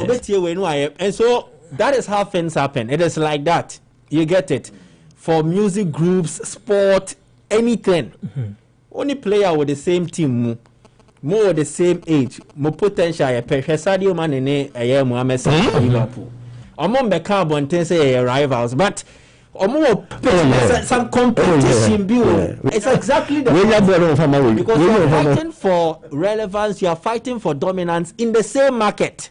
And so that is how things happen. It is like that. You get it. For music groups, sport, anything. Only player with the same team, more the same age, more potential. Sadio Mane a Mohamed Salah Liverpool. Among the carbon say rivals, but more some competition it's exactly the way. Because you're fighting for relevance, you are fighting for dominance in the same market.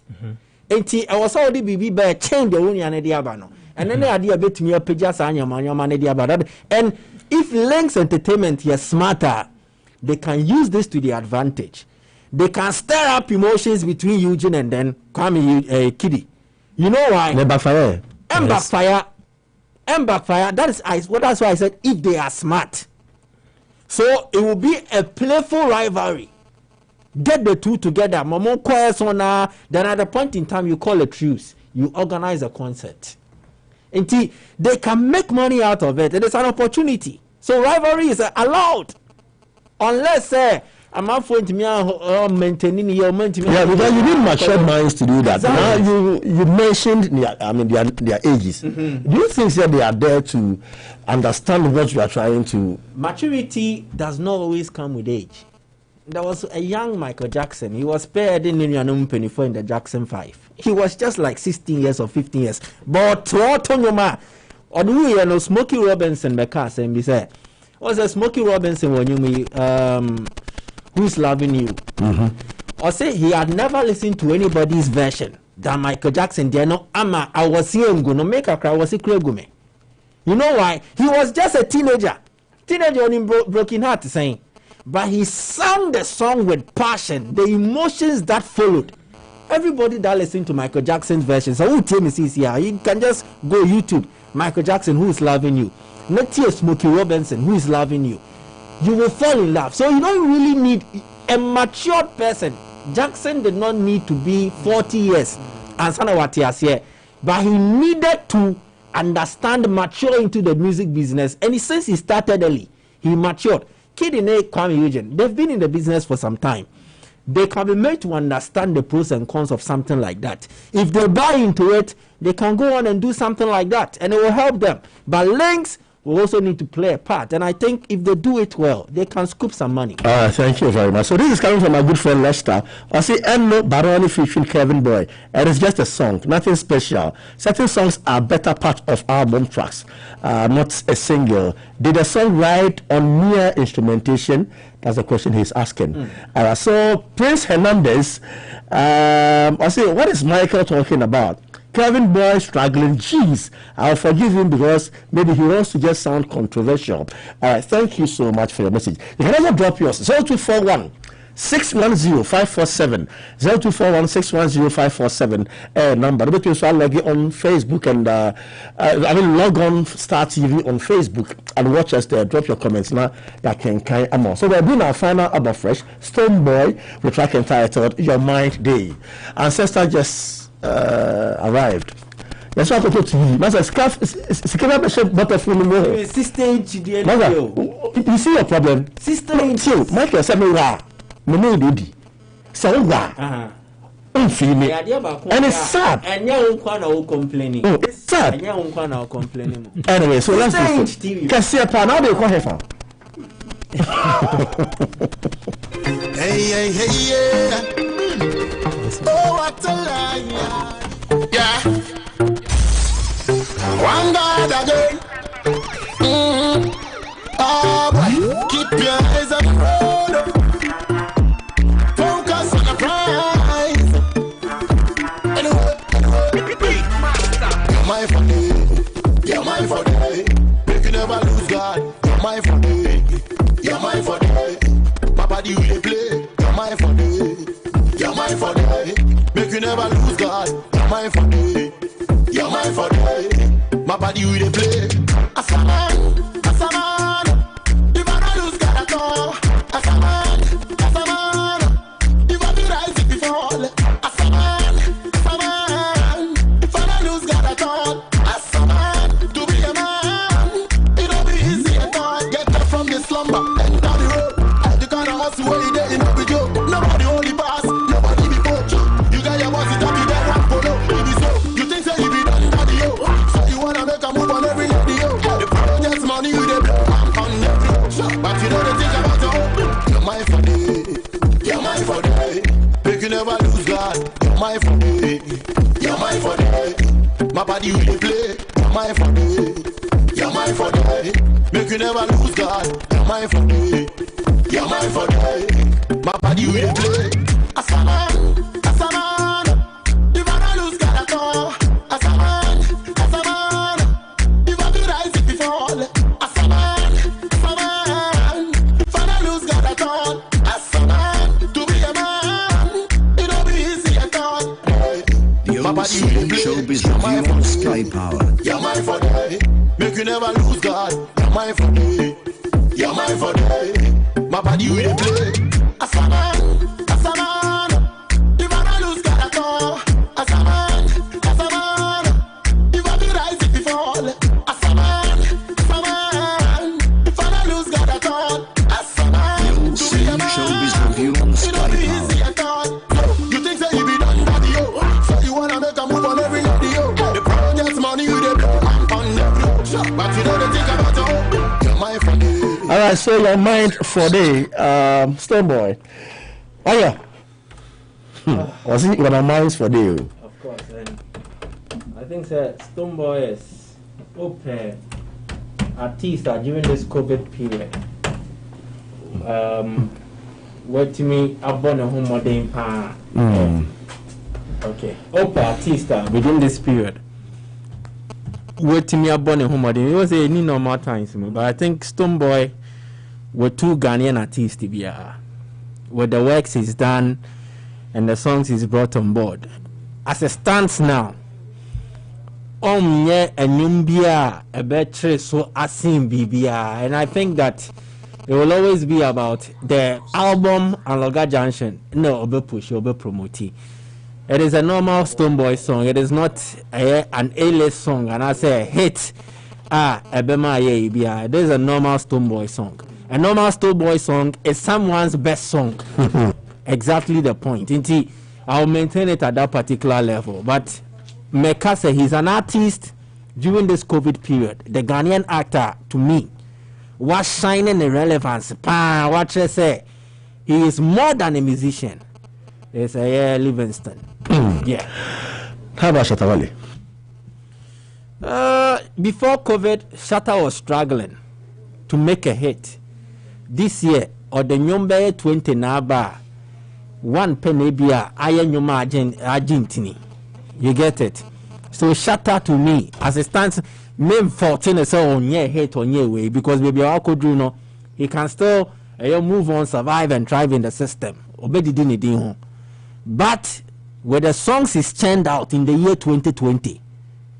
And I was already be by change the union and the abano. And then the idea bit me a pages and your man and if Links Entertainment is smarter, they can use this to their advantage. They can stir up emotions between Eugene and then KWAME Kiddy. You know why? Backfire. Backfire. That's why I said if they are smart. So it will be a playful rivalry. Get the two together. Momo choirs on then at a point in time you call a truce. You organize a concert. And they can make money out of it. It is an opportunity. So rivalry is allowed. Unless I'm not going to me maintaining your because you need mature minds to do that. Exactly. Now you mentioned their ages. Do you think that they are there to understand what you are trying to? Maturity does not always come with age. There was a young Michael Jackson. He was paired in Pennyfor in the Jackson 5. He was just like 16 years or 15 years. But Smokey Robinson because and be said was a Smokey Robinson when you Who's Loving You? Or say he had never listened to anybody's version than Michael Jackson. They know I was here gonna make a cry. Was he Kregume? You know why? He was just a teenager on him broken heart saying. But he sang the song with passion, the emotions that followed. Everybody that listened to Michael Jackson's version, so who tell me here? You can just go YouTube, Michael Jackson, Who Is Loving You? Not here, Smokey Robinson, Who Is Loving You? You will fall in love. So you don't really need a mature person. Jackson did not need to be 40 years and here, but he needed to understand, mature into the music business. And since he started early, he matured. Kid in KWAME Eugene, they've been in the business for some time. They can be made to understand the pros and cons of something like that. If they buy into it, they can go on and do something like that, and it will help them. But Links will also need to play a part, and I think if they do it well, they can scoop some money. Thank you very much. So this is coming from my good friend Lester. I say Enno Baroni featuring Kevin Boy. It is just a song, nothing special. Certain songs are better part of album tracks, not a single. Did the song ride on mere instrumentation? That's the question he's asking. So Prince Hernandez, I say, what is Michael talking about? Kevin Boy struggling. Jeez, I'll forgive him because maybe he wants to just sound controversial. All right, thank you so much for your message. You can also drop yours 0241 610 547 0241 610 547 number. But you also log in on Facebook and log on Star TV on Facebook and watch us there. Drop your comments now. That can kind among. So we're doing our final album fresh, Stone Boy, with track entitled Your Mind Day. Ancestor just arrived. That's what I told you. Master scarf butterfly no. Sister inch you see your problem. Sister inch. Michael said me wa. Me no didi. So wa. Unfini. And it's sad. And you won't complaining. It's sad. And you won't complaining. Anyway, so let's see. Can see a pan how they call her from. Hey, yeah. Oh, what a lie. Yeah. One God again. Oh, boy. Keep your eyes on the road. Focus on the prize. Anyway. You're my funny. You're my funny. Make you never lose God. You're my funny. You're my funny. My body will play. You're my funny. You're my funny. Make you never lose God. You're my funny. You're my funny. My body will play. As a man. If I don't lose God at all. As a man. If I be rise, if you fall. As a man. If I don't lose God at all. As a man. To be a man. It don't be easy at all. Get up from the slumber. Enter the road. You can't hustle where you there, you know be joke. Nobody only pass. Nobody be coach. You got your boss, it up, you there, one mine for day. You're mine for day. My body will play. You're mine for day. You're mine for day. Make you never lose God. You're mine for day. You're mine for day. My body will play. Asaman, Asaman. You never lose God at all. Asaman, Asaman. You got to rise if you fall. Asaman, Asaman. Never lose God at all. Asaman, to be a man, it don't be easy at all. The old Showbiz review on Sky Power. You're mine for day. Make you never lose God. You're mine for day. You're mine for day. My body will play. Asaman, Asaman. You never lose God at all. Asaman, Asaman. You got to rise if you fall. Asaman, Asaman. Never lose God at all. Asaman, to be a man. Showbiz review on It Sky don't be easy Power. at all. You think that you be done, daddy, yo? So you wanna make a move on every lady, yo? The project's money with the on the floor. But you don't think about it. You're my friend. All right, so your mind for the Stone Boy. Oh yeah. Was it your mind for the? Of course, and I think that Stone Boy is open artist during this COVID period. What to me, I'm born a home modern pa. Okay, open artist within this period. What to me, I'm born a home modern. It was a new normal times, but I think Stone Boy were two Ghanaian artists to be where the works is done and the songs is brought on board. As it stands now, yeah, a nyumbia a better so asim bibia, and I think that it will always be about the album and Loga Junction. No, obe push, obe promote. It is a normal Stone Boy song. It is not an A-list song, and I say hit. Ebema ye bia. It is a normal Stone Boy song. A normal Stone Boy song is someone's best song. Exactly the point. Indeed, I'll maintain it at that particular level. But Meka say he's an artist during this COVID period. The Ghanaian actor, to me, was shining in relevance. What I say, he is more than a musician. It's a Livingston. Yeah. How about Shatawale? Before COVID, Shatta was struggling to make a hit. This year, or the Nyombe 20 Naba, one penebia, Aya Nyoma Argentini. You get it? So Shatta to me, as it stands, name 14 is on your hit on your way, because maybe Alco he can still move on, survive, and thrive in the system. But where the songs is churned out in the year 2020,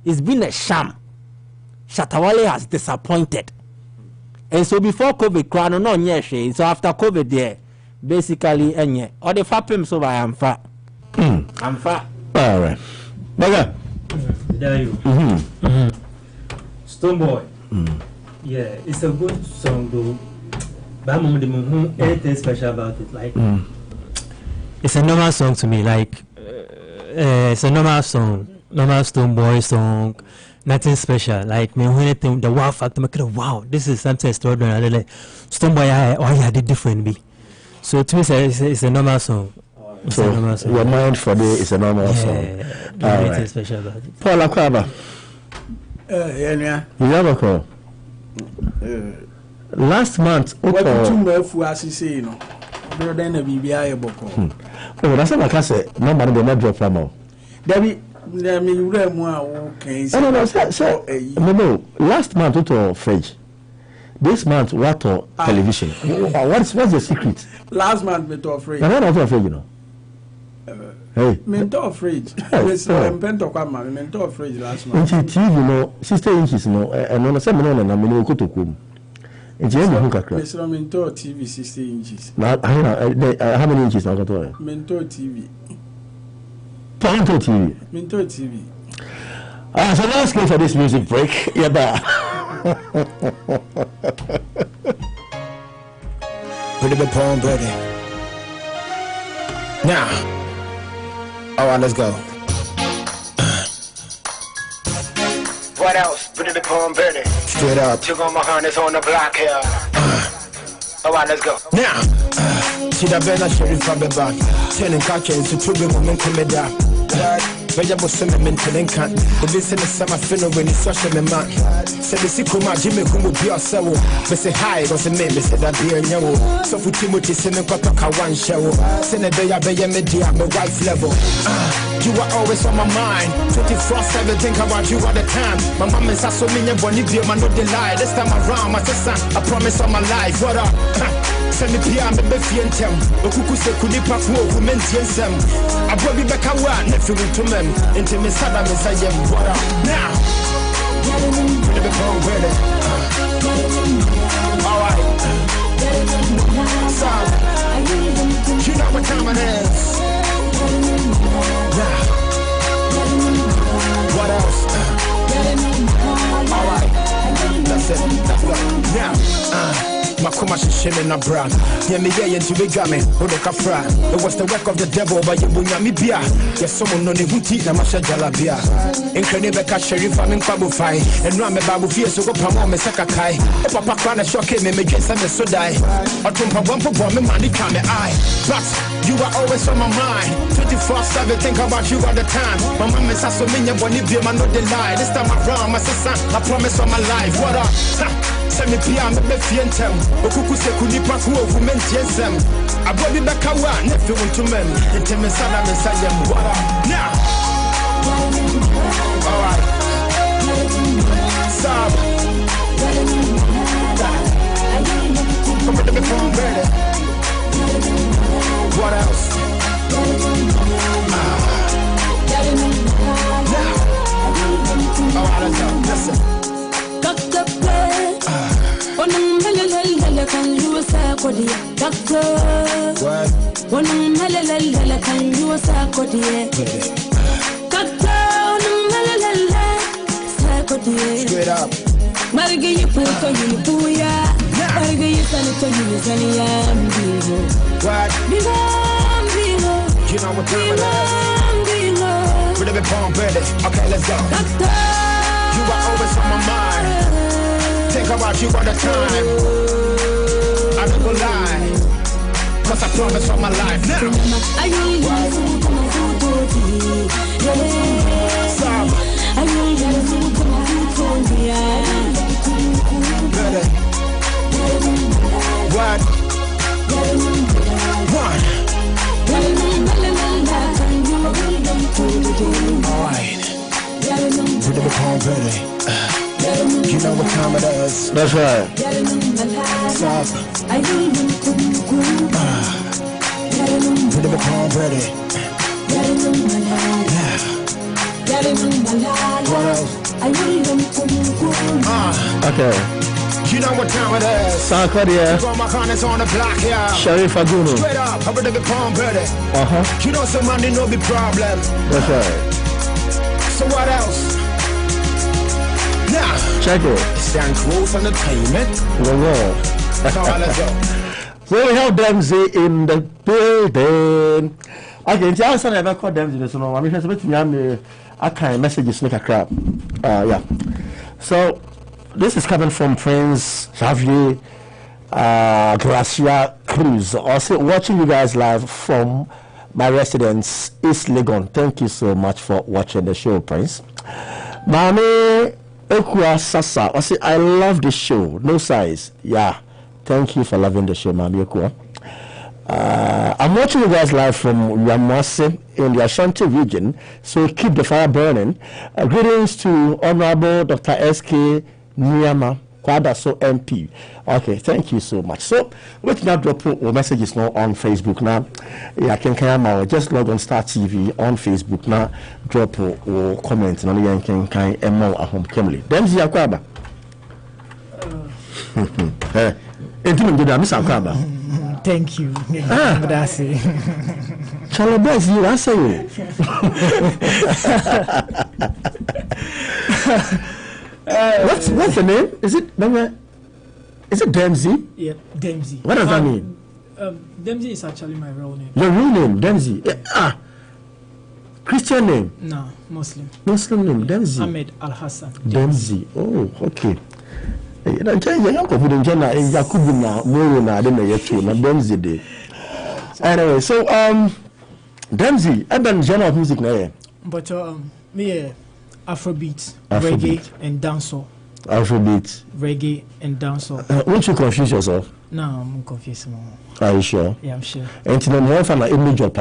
it's been a sham. Shatawale has disappointed. And so before COVID, no, yes, so after COVID, there, basically, or the fapim, so I am fat. I'm fat. All right. Baga. There you. Stone Boy. Yeah, it's a good song though. But anything special about it, like it's a normal song to me. Like it's a normal song, normal Stone Boy song. Nothing special. Like me, when anything, the wow factor, make it wow, this is something extraordinary. Like Stone Boy, I did different be. So to me, it's a normal song. It's So a normal song. your mind for the is a normal song. Nothing right. special about it. Paul Akwaba, Yeah. you have a call. Last month, What Oko. you move for us, you know, brother, na BBI boko. Oh, that's what I say. No man, they not drop from all. Debbie, let me read more. Okay, No. No. Last month, Oko fridge. This month, what television? What's the secret? last month, me to afraid. I'm not afraid, you know. Hey. Mental afraid. Yes, I'm mental come, mental afraid last month. Nti TV no 60 inches no no say me no na me no kotokom. Nti e me hu kakra. Mr. Mental TV 60 inches. Na how many inches na koto? Mental TV. Mental TV. Mental TV. So let's go for this music break. Yeah, ba. Put it upon ready. Now. Alright, let's go. What else? Put it upon ready. Straight up. Took on my harness on the block here. Alright, let's go. Now. See the bell I show you from the back. Telling catching to the momentum me down. Vaya Bosome Mentelenka, the business of summer finno when it's social man. Said the Sikuma Jimmy Kumu Biasawo, they say hi, was a man, they said that beer yawo. So for Timothy Senaka one show, Senator Baya Media, my wife level. You are always on my mind, 24/7, think about you all the time. My mom is so many Bonnie, man, not the lie. This time around, my sister, I promise on my life. What up? Send me Pia, me Befiantem, Okuku Sekunipa, who meant Yensem. I brought me back a one, if you want to men, into Miss Sada Messiah. What up? Now, let me go with it. Alright. So, you know what time it is. Now, what else? Alright. That's it. Let's go. Now, Makuma shishele na bra. Yemi ye yentu begame. Odeka fra. It was the work of the devil, but you bunya mi bia. Yes, someone no ne huti na masha jalabia. Inkene beka sheriff amin kwabu fai. Enu ame babu fie so go pamo me saka kai. O papa kwana shoke me jensa me so die. Otumpa wampo bo me mani kame I. But you are always on my mind. 24/7 think about you all the time. My mama is so minya boni bi man no the lie. This time around my sister, I promise on my life. What up? Send me Pia me Befiantem. Okuku Sekunipa who meant Yensem. I brought me back a one, if you want to men. Into me Sada Messiah. What up? Now. Alright. Stop. Come with the phone, ready. What else? Now. Alright, let's go. Listen. Can you say doctor? What? One can you say doctor? Straight up. Marigi put on you puya. Marigi sanito you sania. What? You know what time it is? With a bit palm ready. Okay, let's go. Doctor, you are always on my mind. Think about you all the time. I don't go lie, cause I promise on my life now. What? One. Alright. Put the palm ready. You know what time it is. That's right. Stop. Put the palm ready. What else? Okay. You know what time it is. Sankodia. Got my harness on the block here. Sheriff Aguno. Straight up. I put the palm ready. You know some money no be problem. That's right. So what else? Now, check it. Stand close on the payment. Let's go. So we have Dempsey in the building. Okay, the answer never called Dempsey. So I'm just me. I can messages make a crap. Yeah. So this is coming from Prince Javier Gracia Cruz. Also watching you guys live from my residence, East Legon. Thank you so much for watching the show, Prince. Mami Ekua Sasa, I say I love the show. No size. Yeah. Thank you for loving the show, Mami Ekua. I'm watching you guys live from Yamase in the Ashanti region, so keep the fire burning. Greetings to Honorable Dr. S.K. Niyama Kwadaso MP. Okay, thank you so much. So, wait now, drop messages now on Facebook now. Yeah, can just log on Star TV on Facebook now. Drop or comment now. You can emo at home Kemley. Demzi Akwaba. Thank you. Chalabas, you answer you. What's the name? Is it Dempsey? Yeah, Dempsey. What does that mean? Dempsey is actually my real name. Your real name, Dempsey. Christian name? No, Muslim. Muslim name, Dempsey. Ahmed Al Hassan. Dempsey. Oh, okay. Anyway, so Dempsey, I've been genre of music now. But me Afrobeat, reggae, and dancehall. Afrobeat, reggae, and dancehall. Won't you confuse yourself? No, I'm confused. Are you sure? Yeah, I'm sure. And to know more from an image of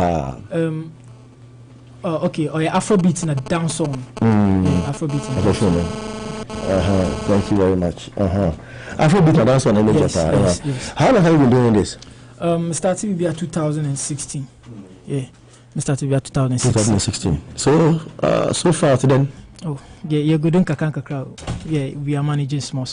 okay. Oh yeah, Afrobeat and a dancehall. Yeah, Afrobeat and dancehall. Thank you very much. Afrobeat and dancehall and image of yes. How long have you been doing this? Started maybe 2016. Yeah. Started at 2016. So far to then. Oh, yeah, you're good in Kakanka crowd. Yeah, we are managing small.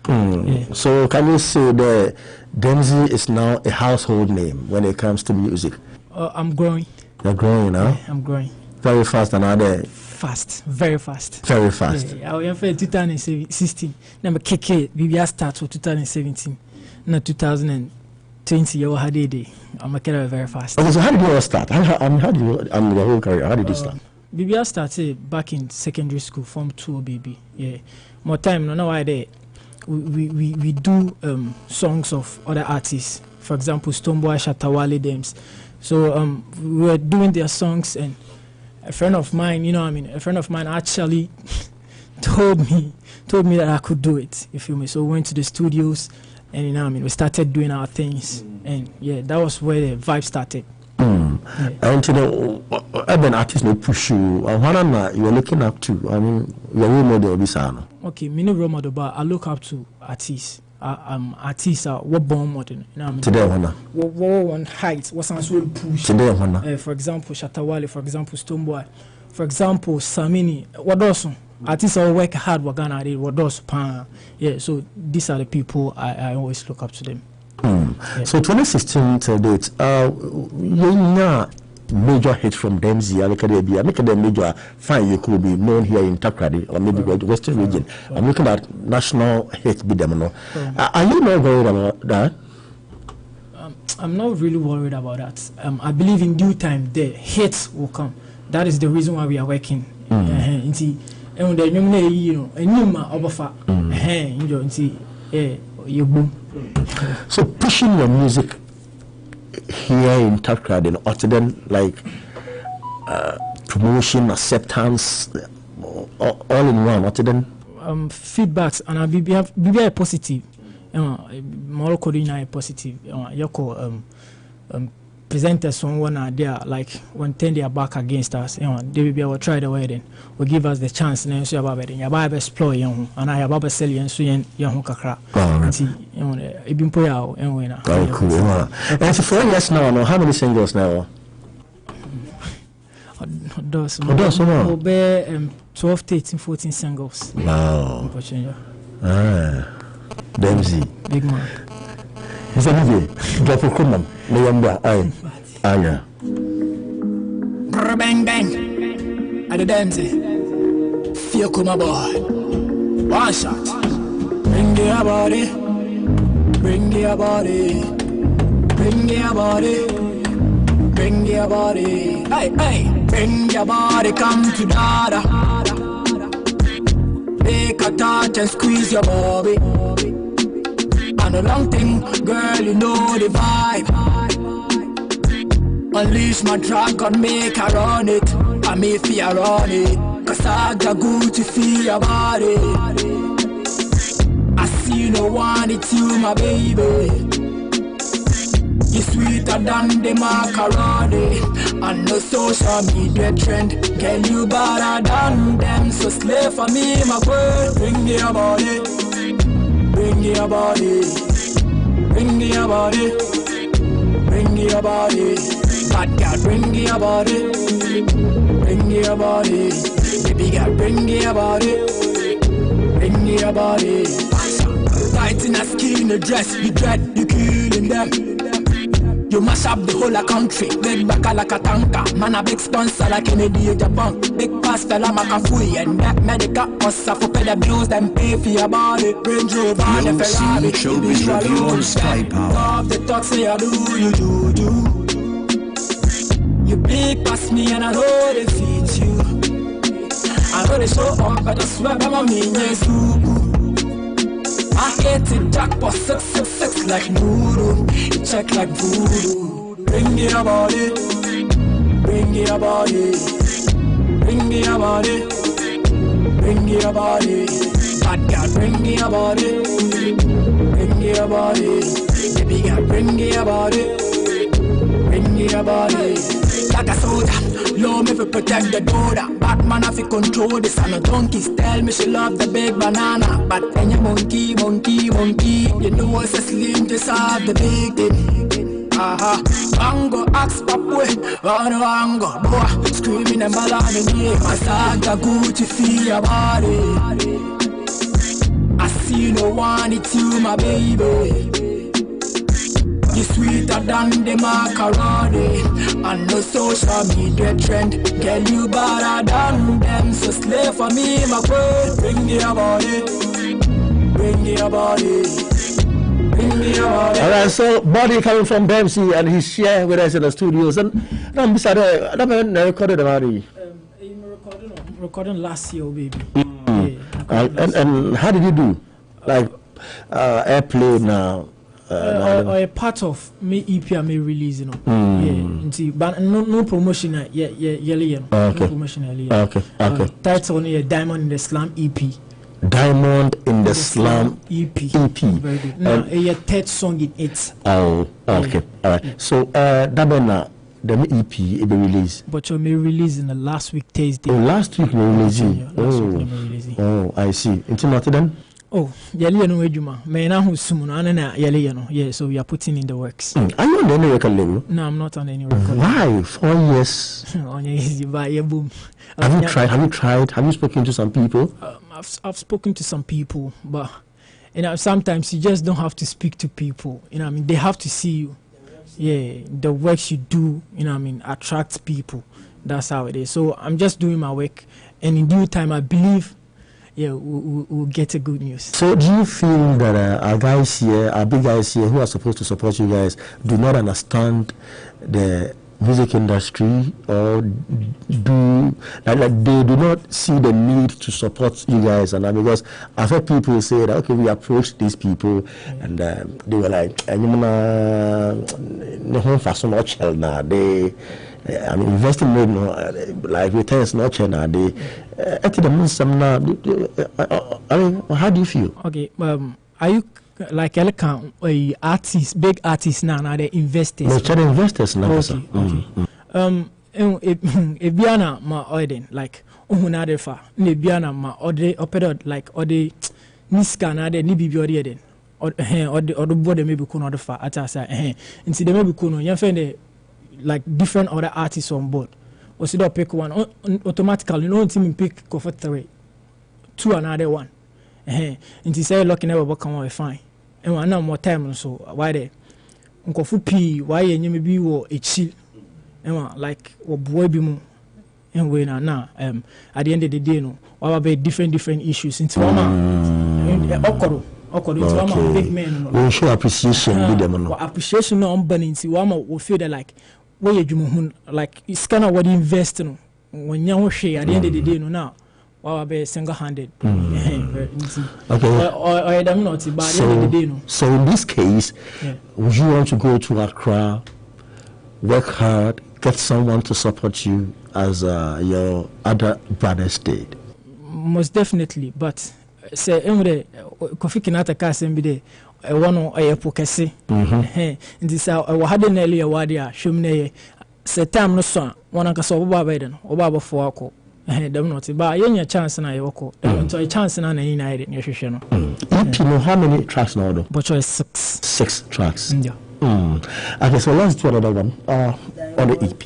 Yeah. So can you say that Demsey is now a household name when it comes to music? I'm growing. You're growing now? Yeah, I'm growing. Very fast and out there. Fast, very fast. Very fast. Yeah, I went for 2016. Number KK, BBR starts for 2017. No, 2020, you had a day. I'm a kid very fast. Okay, so how did you all start? How did you, your whole career, how did you start? BBR started back in secondary school, Form 2 baby. Yeah. More time, no why they we do songs of other artists. For example, Stoneboy, Shatawale, Dems. So we were doing their songs, and a friend of mine, a friend of mine actually told me that I could do it. You feel me? So we went to the studios, and we started doing our things, and yeah, that was where the vibe started. Yeah. And urban artists may push you. What you are looking up to? I mean, your role model, Bisano. Okay, me no role model, but I look up to artists. Artists are what born modern. Today, what height? What sounds really push. Today, for example, Shatawale. For example, Stoneboy. For example, Samini. What does artists all work hard? What Ghana did? What does pan? Yeah. So these are the people I always look up to them. Yeah. So 2016 to date, major hit from Demsey. I make a major fine. You could be known here in Takrady or maybe Western region. I'm looking at national hits. Be them, no. Are you not worried about that? I'm not really worried about that. I believe in due time the hits will come. That is the reason why we are working. So pushing your music here in Takrady and Ottenden, like promotion, acceptance, all in one, Ottenden? Feedbacks and I'll be positive. More coding positive. Presenters from one idea, like when they are back against us, they will be able to try the wedding. Will give us the chance and so about wedding. You buy explore young and I about sell you and so young kakra. It been put out and winner. Oh, cool. And so 4 years now, how many singles now? Those 12, 13, 14 singles. Wow. Demsey. Big man. Is that movie? Drop a comment. Yeah. Bang bang. At the Demsey. Feel cool, my boy. One shot. Bring your body. Bring your body. Bring your body. Bring your body. Hey. Bring your body. Come to dada. Make a touch and squeeze your body. And a long thing, girl, you know the vibe. Unleash my dragon, make her run it. I may fear run it. Cause I got good to feel your body. I see no one, it's you, my baby. You sweeter than the macaroni. And no social media trend. Girl, you better than them. So slave for me, my girl. Bring your body. Bring your body, bring your body, bring your body. Bad girl, bring your body, bring your body. Baby girl, bring your body, bring your body. Tight in a skinny dress, you dread, you killing them. You mash up the whole country, big back like a tanker. Man a big sponsor like Kennedy Japan. Big pass fella Makafui and that medical. Us for pay the bills, then pay for your body. Range Rover and Ferrari. Showbiz review on Sky Power. Love the talk, say I do, you do. You big pass me and I know they feed you. I know they show up, but I swear I'm a mean I hate it, jackpot 666 like noodle. It check like voodoo. Bring your body, bring your body, bring your body. Bring your body. Bad girl, bring your body. Bring your body. Baby girl, bring your body. Bring your body. Like a soldier, love me for protect the daughter. Batman have to control this. And the donkeys tell me she love the big banana. But then you monkey. You know what's a slim just have the big thing. Ango, axe, papwe, ango, boy, screaming and ballad me. My saga Gucci feel your body. I see no one, it's you, my baby. You sweeter than the macaroni. And no social media trend. Girl, you better than them. So slave for me, my girl. Bring your body. Bring your body. Bring your body. Alright, so Body coming from BMC and he's here with us in the studios. And I'm beside her. I recorded about it. Recording last year, baby. And how did you do? Like airplay now? Or a part of me EP I may release, you know. But no promotion no promotion Okay. Title only a Diamond in the Slam EP. Diamond in the Slam EP. Very good. Now a third song in it. Oh, okay. All right. So Diamond the EP it be released. But you may release in the last week Thursday. Oh, last week we release. Oh, I see. Until not then. Oh, yali no ejuma. Me na hu sumu no na yali no. Yeah, so we are putting in the works. Are you on any record label? No, I'm not on any record. Why? 4 years. On easy by boom. Have you tried? Have you spoken to some people? I've spoken to some people, but you know sometimes you just don't have to speak to people. You know what I mean? They have to see you. Yeah, the works you do, you know what I mean, attracts people. That's how it is. So I'm just doing my work, and in due time I believe we'll get a good news. So do you feel that our guys here, our big guys here who are supposed to support you guys do not understand the music industry, or do like they do not see the need to support you guys? And because I've heard people say that okay, we approached these people and they were like, investing made like returns not now. They how do you feel? Okay, are you like artists, big artists now they investors? No, China investors now. Okay. Ebiana ma oiden like uhunadefa. Nebiana ma ode opera like ode niska na de ni bibi ode den. Ode bode maybe kuno odefa atasa nti de maybe kuno yefende like different other artists on board. Was it pick one automatically? No team pick for 3, 2 another one. Nti say lucky never come out fine. And one more time so why there? Unko fu P why you maybe wo echi. And like wo boy bi mu. And we na at the end of the day no why be different issues into one okoro into one big men no. We show appreciation with them no. Appreciation no on burning into one we feel that like where you like it's kind of what you invest in when you share at the end of the day no now why be single-handed. Okay. Or them not but at the end of the day no. So in this case, would you want to go to Accra, work hard, get someone to support you as your other brothers did? Most definitely, but say Kofi Kinata Kasem be one or a pokese. This I had an earlier wadia, Shumne, Setam no son, one Uncle Soba Biden, or Baba Foako. Them not but any chance and I walk. So a chance and any night in your channel. How many tracks now? But choice 6 tracks. Yeah. Okay, so let's do another one on the EP.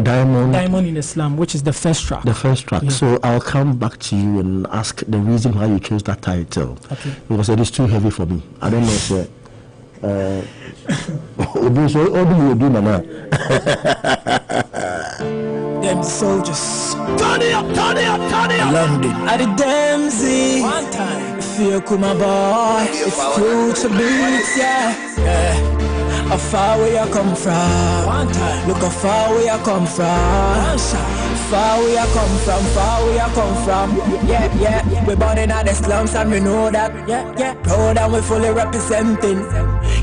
Diamond in the Slam, which is the first track. Yeah. So I'll come back to you and ask the reason why you chose that title. Okay. Because it is too heavy for me. I don't know if what do you do, Mama? Them soldiers. Turn it up. London. At the Dempsey. One time. Feel cool, my boy. It's future beats, yeah. How far where I come from. One time. Look how far where I come from. Far where I come from. Yeah. We're born in the slums and we know that. Yeah. Proud and we fully representing.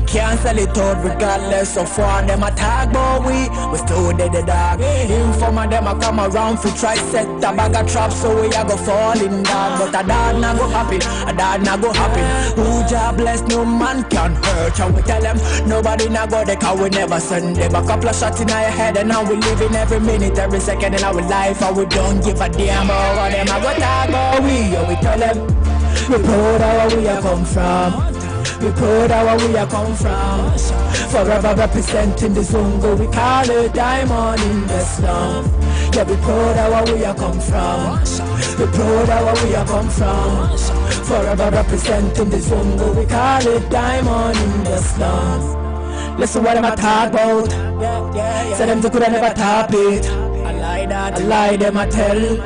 can't sell it out regardless of what them attack, but we still dead the dog. Informer them a come around for try set a bag of traps, so we a go fall in dog. But a dog na go happen, a dog na go happen. Who job bless, no man can hurt. And we tell them nobody na go there, cause we never send them. A couple of shots in our head and now we living every minute, every second in our life, and we don't give a damn about what them a go talk about. We tell them we proud of where we a come from. We proud of where we a come from. Forever representing the Zungo, we call it diamond in the slum. Yeah, we proud of where we a come from. We proud of where we a come from. Forever representing the Zungo, we call it diamond in the slum. Listen what them a talk about. Say them to coulda never top it. I lie that, I lie them a tell.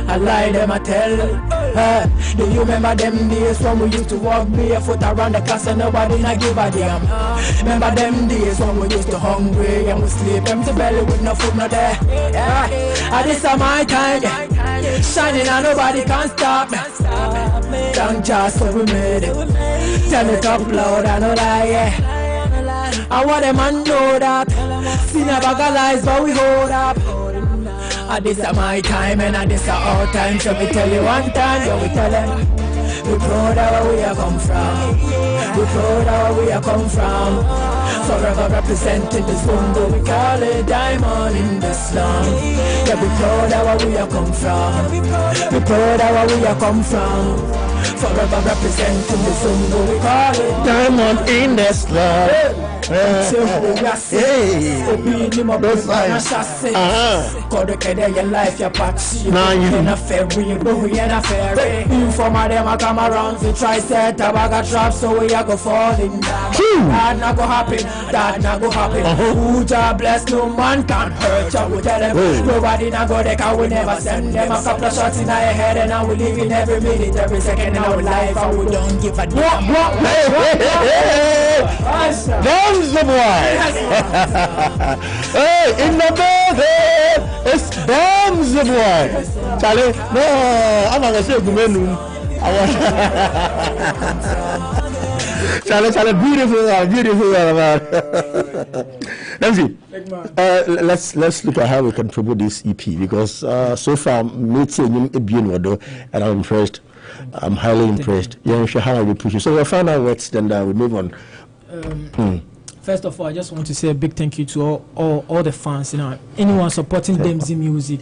I lie them a tell. Do you remember them days when we used to walk barefoot around the class and nobody na give a damn? Remember them days when we used to hungry and we sleep empty belly with no food no there. And this is my time, shining and nobody can stop me. Thank just so we made it. Tell it up loud and no lie, yeah. I want them and know that. See never got lies but we hold up. This is my time and this is our time. So we tell you one time, yeah, we tell them we proud of where we are come from. We proud of where we are come from. Forever representing the Zungo, we call it diamond in the slum. Yeah, we proud of where we are come from. We proud of where we are come from. Forever representing the Zungo, we call it diamond in the slum. Hey, those lines. Your life, your patch. Now you in a ferry, but we in a ferry. Informer them a come around to try set a bag of traps, so we a go falling down. That not go happen, that not go happen. Who job bless, no man can hurt you. We tell them nobody not go there, cause we never send them a couple of shots in our head, and now we live in every minute, every second in our life, and we don't give a damn. There's the boy. Hey, in the building, it's Bam's the boy. Charlie, no, I'm not gonna say the menu. Charlie, beautiful man. Let's see. Let's look at how we can promote this EP, because so far, meeting and I'm impressed. I'm highly impressed. Yeah, sure how I will push you. So we'll find out what, then we move on. First of all, I just want to say a big thank you to all the fans, anyone supporting DMZ Music.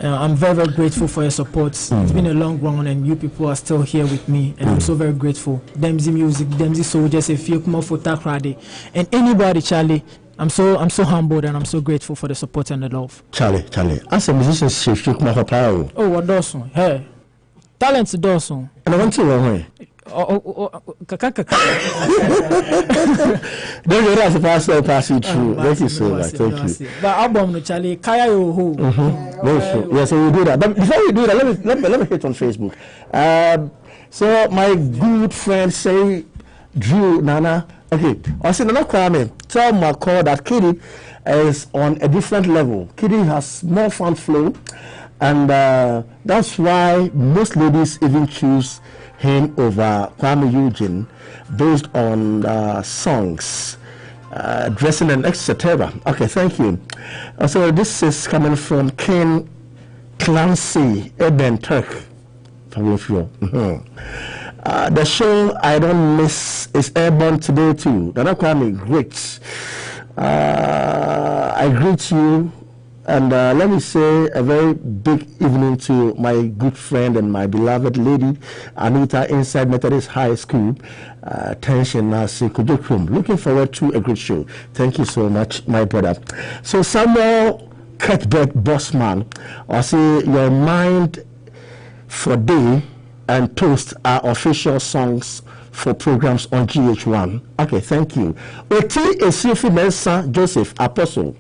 I'm very, very grateful for your support. It's been a long run and you people are still here with me, and I'm so very grateful. DMZ Music, DMZ Soldiers, if you come for Takrade, and anybody, Charlie, I'm so humbled and I'm so grateful for the support and the love. Charlie, as a musician, oh, what does hey, talent does and I want to know don't you have to pass it through. Thank you so much. Thank you. But album no Charlie Kaya yo. Yes, so we do that. But before we do that, let me hit on Facebook. So my good friend say Drew Nana. Okay, I said Nana KWAME. Tell McCall that Kitty is on a different level. Kitty has more fun flow, and that's why most ladies even choose him over KWAME Eugene based on songs, dressing and etc. Okay, thank you. So this is coming from Ken Clancy Eben Turk. The show I don't miss is airborne today too. Nana KWAME, great. I greet you. And let me say a very big evening to my good friend and my beloved lady, Anita, inside Methodist High School. Tension Kujokrum. Looking forward to a great show. Thank you so much, my brother. So Samuel Cuthbert Bossman, I say your mind for day and toast are official songs for programs on GH1. Okay, thank you. Oti Esifi Mensa Joseph Apostle.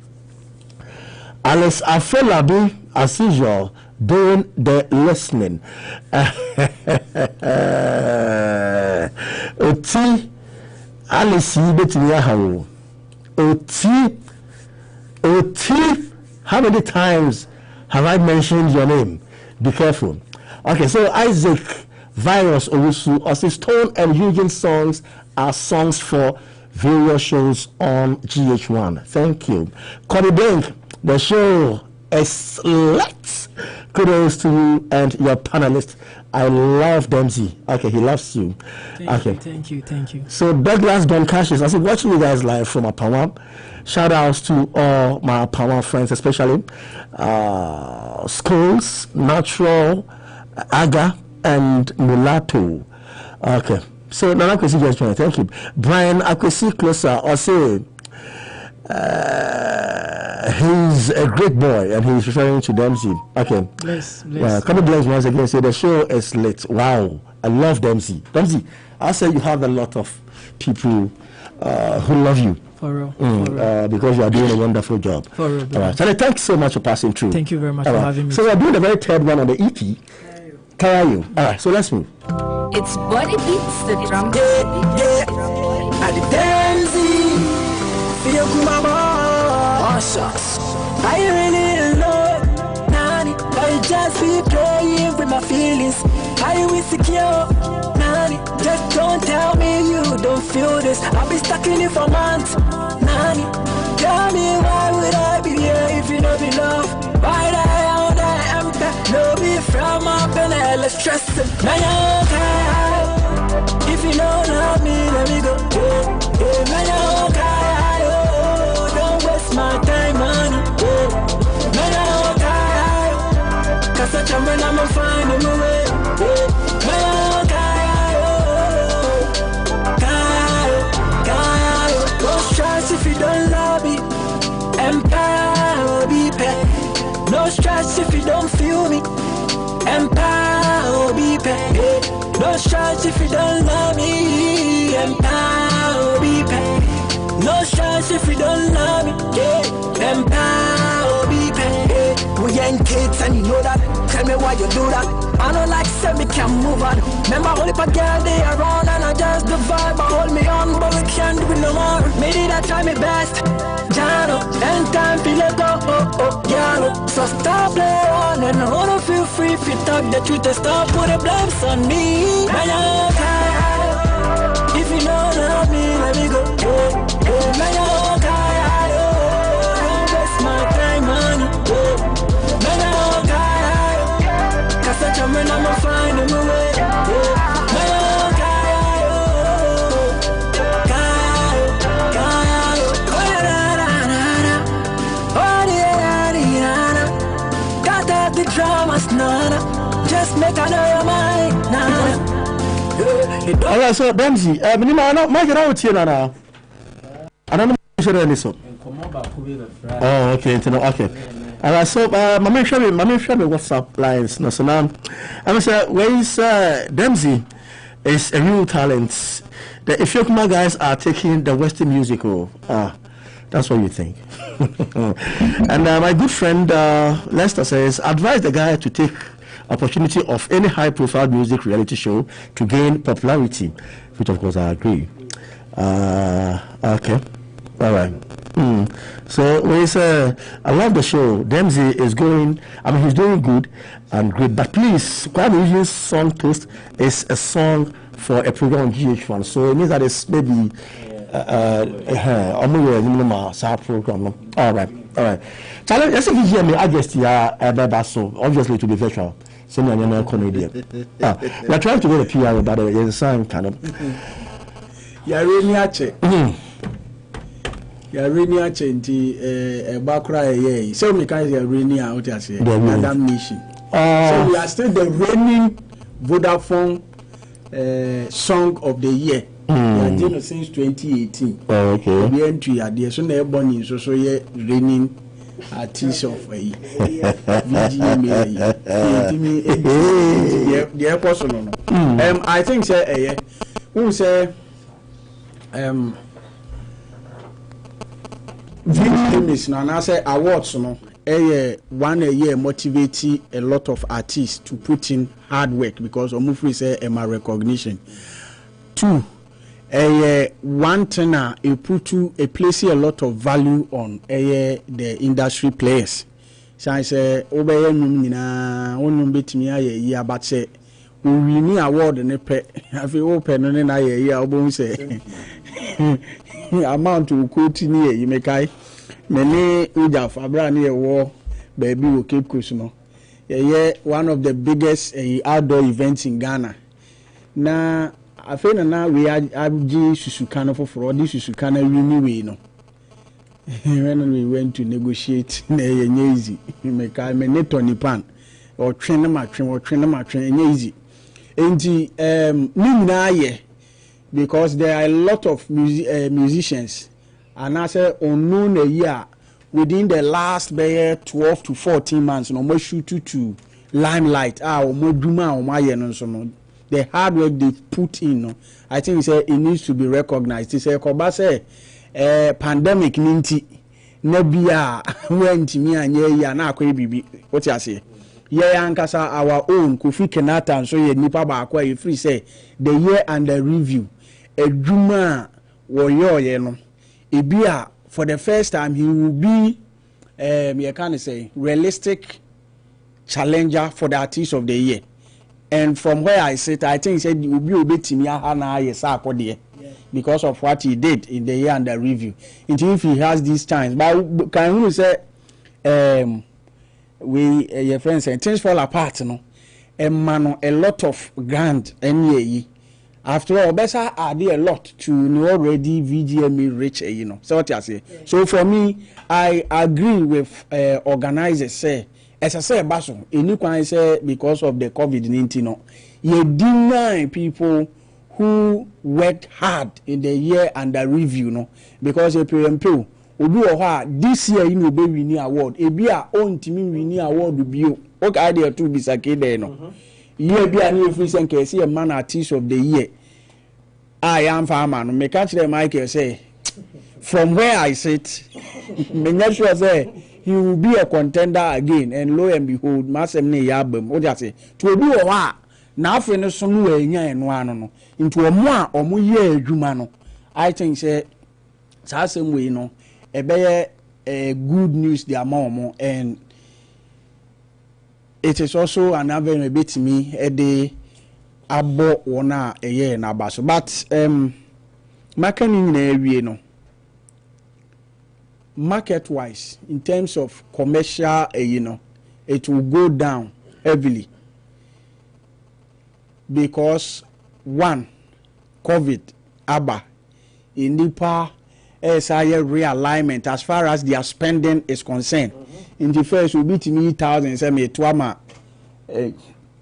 Alice Afolabi, as usual, doing the listening. Oti Alice Yibetiyahawo. Oti, how many times have I mentioned your name? Be careful. Okay, so Isaac Virus Owusu, Stone and Eugene songs are songs for various shows on GH1. Thank you. Connie Blink, the show is lit. Kudos to you and your panelists. I love Dempsey. Okay, he loves you. Thank you. So Douglas Don Cassius, I said watching you guys live from Apawam. Shout outs to all my Apawam friends, especially Schools, Natural, Aga, and Mulatto. Okay. So Nana Kwesi just joined. Thank you. Brian Akwesi Closer also he's a great boy and he's referring to Dempsey. Okay. Bless. Come on, bless once again. Say the show is lit. Wow. I love Dempsey. Dempsey, I say you have a lot of people who love you. For real. Because you are doing a wonderful job. For real. All right. So thanks so much for passing through. Thank you very much for having me. So we're doing the very third one on the EP. Karayu. All right. So let's move. It's body beats the drum. At the Dempsey, feel mama. Shucks. I really know, Nani. I just be playing with my feelings. I will secure, Nani. Just don't tell me you don't feel this. I've been stuck in it for months, Nani. Tell me why would I be here if you don't be love? Why the hell I am that? No be from up and hell stressing. If you don't love me, let me go. Don't waste my time, money. Cause such a man, I'm finding my way. No stress if you don't love me. Empire will be paid. No stress if you don't feel me. Empire will be paid. No stress if you don't love me. Empire will be paid. No stress if you don't love me. Yeah. Empire will be paid. We ain't kids and you know that. Tell me why you do that. I don't like say me can't move on. Remember only if a girl they around and I just the vibe. I hold me on but we can't do it no more. Made it I try my best. Jano, and time feel it go, Jano. So stop playing on and I wanna feel free if you talk the truth and stop put the blames on me. If you don't love me, let me go. Don't waste my time, honey. Cause such a man, I'ma find him away. Dramas, nana. Just make I know your mind, nana. All right, so Dempsey, I don't know. I don't know if you're any so. Oh, okay, okay. All right, so Mama show me WhatsApp lines. No, so now I'm say where is Dempsey is a real talent. The Ethiopian guys are taking the Western music. That's what you think. And my good friend Lester says, advise the guy to take opportunity of any high-profile music reality show to gain popularity, which of course I agree. Okay, all right. So we say, I love the show. Dempsey is going. I mean, he's doing good and great. But please, KWAME Region's song toast is a song for a program on GH1. So it means that it's maybe. Program. All right. Challenge. Let's see if you hear me. I just so obviously to be virtual. So we are trying to go to PR, but there's a sign kind of. Bakra so we can rainy out as Madam Nation. So we are still the reigning Vodafone song of the year. Since 2018. Okay. We entry at the so never born so ye reigning artist of VGM. I think say who say VGMs now I say awards no one a year motivate a lot of artists to put in hard work because omufri say my recognition. 2 one thing it put to a place a lot of value on the industry players. So I say obey nina onum betimi aye year but say we win award ne pe afi open no na aye year obon say amount to quote near you make I many uja fabra near war baby will keep kusuno. Yeah, one of the biggest outdoor events in Ghana. Now I feel now we are Susukano for all this Susukana really no. When we went to negotiate easy make I me Tony Pan or train easy. And because there are a lot of musicians and I say unknown a year within the last 12 to 14 months no more shoot to limelight or more duma or my the hard work they put in no I think it needs to be recognized. It's a kobase pandemic ninti nebia went me and yeah na akwa bibi what you say yeah ankasa our own Kofi Kenata and so ye nipa ba akwa e free say the year under review eduma wo ye no ebia for the first time he will be you can say realistic challenger for the artist of the year. And from where I sit, I think said will be obetimi ahana yesa akode because of what he did in the year under review. Until if he has these times, but can you say we your friends say things fall apart no man a lot of grand NAE. After all, Bessa added a lot to already VGME rich, you know. So what I say. Yeah. So for me, I agree with organizers say, as I say, Basso, in say because of the COVID-19, no, you deny people who worked hard in the year under review, no, because a PMP this year you know be winning award. A be our own team winning award will be okay idea to be sakede no. You be an influence can see a man artist of the year. I am farmer. Me catch the mic say from where I sit, me not sure say he will be a contender again. And lo and behold, masem ne yabem. What you say? To do a wa na finish somewhere in one no into a more or more year jumano. I think say same way no. A better good news the amount and it is also another a bit to me a day about 1 year na baso but market in area no market wise in terms of commercial you know it will go down heavily because one COVID aba in Nipa realignment as far as their spending is concerned. In the first will be to me 1,000 say me tuama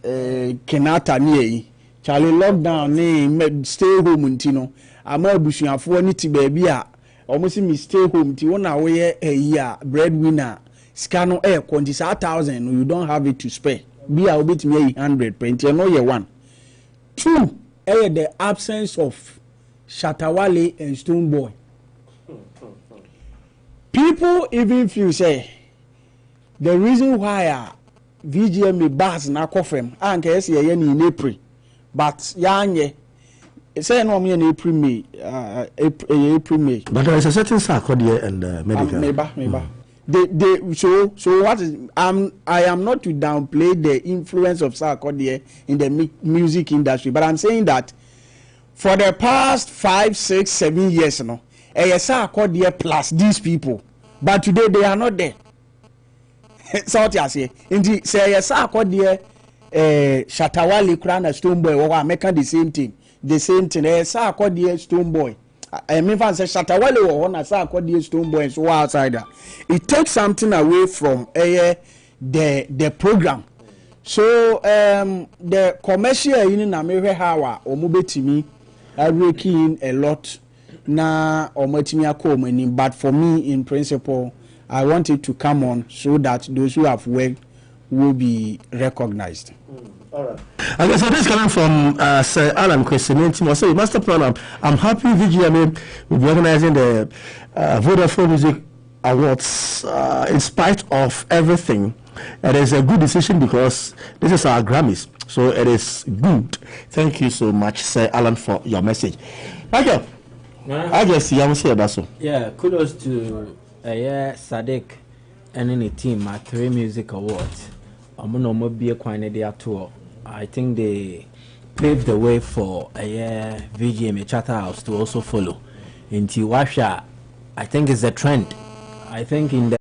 Kenata ni Charlie lockdown ni stay home ntino ama busuafo ni ti baby a almost me stay home ti wona we year breadwinner scan no quantity 1,000 you don't have it to spare be a bit me 100 20 no ye one two the absence of Shatawale and Stoneboy. People even feel say the reason why VGMA bars na kofrem anke ese ye ni in April but yanye say no me in April May April May but there is a certain sarcodia and medical maybe they so what is I am not to downplay the influence of sarcodia in the music industry but I'm saying that for the past 5 6 7 years no sarcodia plus these people but today they are not there. So what you say? Indeed, say sarcodia Shatawale Krana Stoneboy or making the same thing. Sarcodia Stoneboy. I mean, if I say Shatawale or one sarcodia Stoneboy and so outside that, it takes something away from the program. So the commercial in America how or mobile I raking a lot na or multimedia but for me in principle I want it to come on so that those who have worked will be recognized. All right. Okay, so this is coming from Sir Alan questioning Timo. So, Master Plan, I'm happy VGMA will be organizing the Vodafone Music Awards in spite of everything. It is a good decision because this is our Grammys. So, it is good. Thank you so much, Sir Alan, for your message. Michael, I guess you have said that so. Yeah, kudos to Sadiq and the team at 3 Music Awards. I think they paved the way for VGMA Charter House to also follow. into Washa. I think it's a trend. I think in the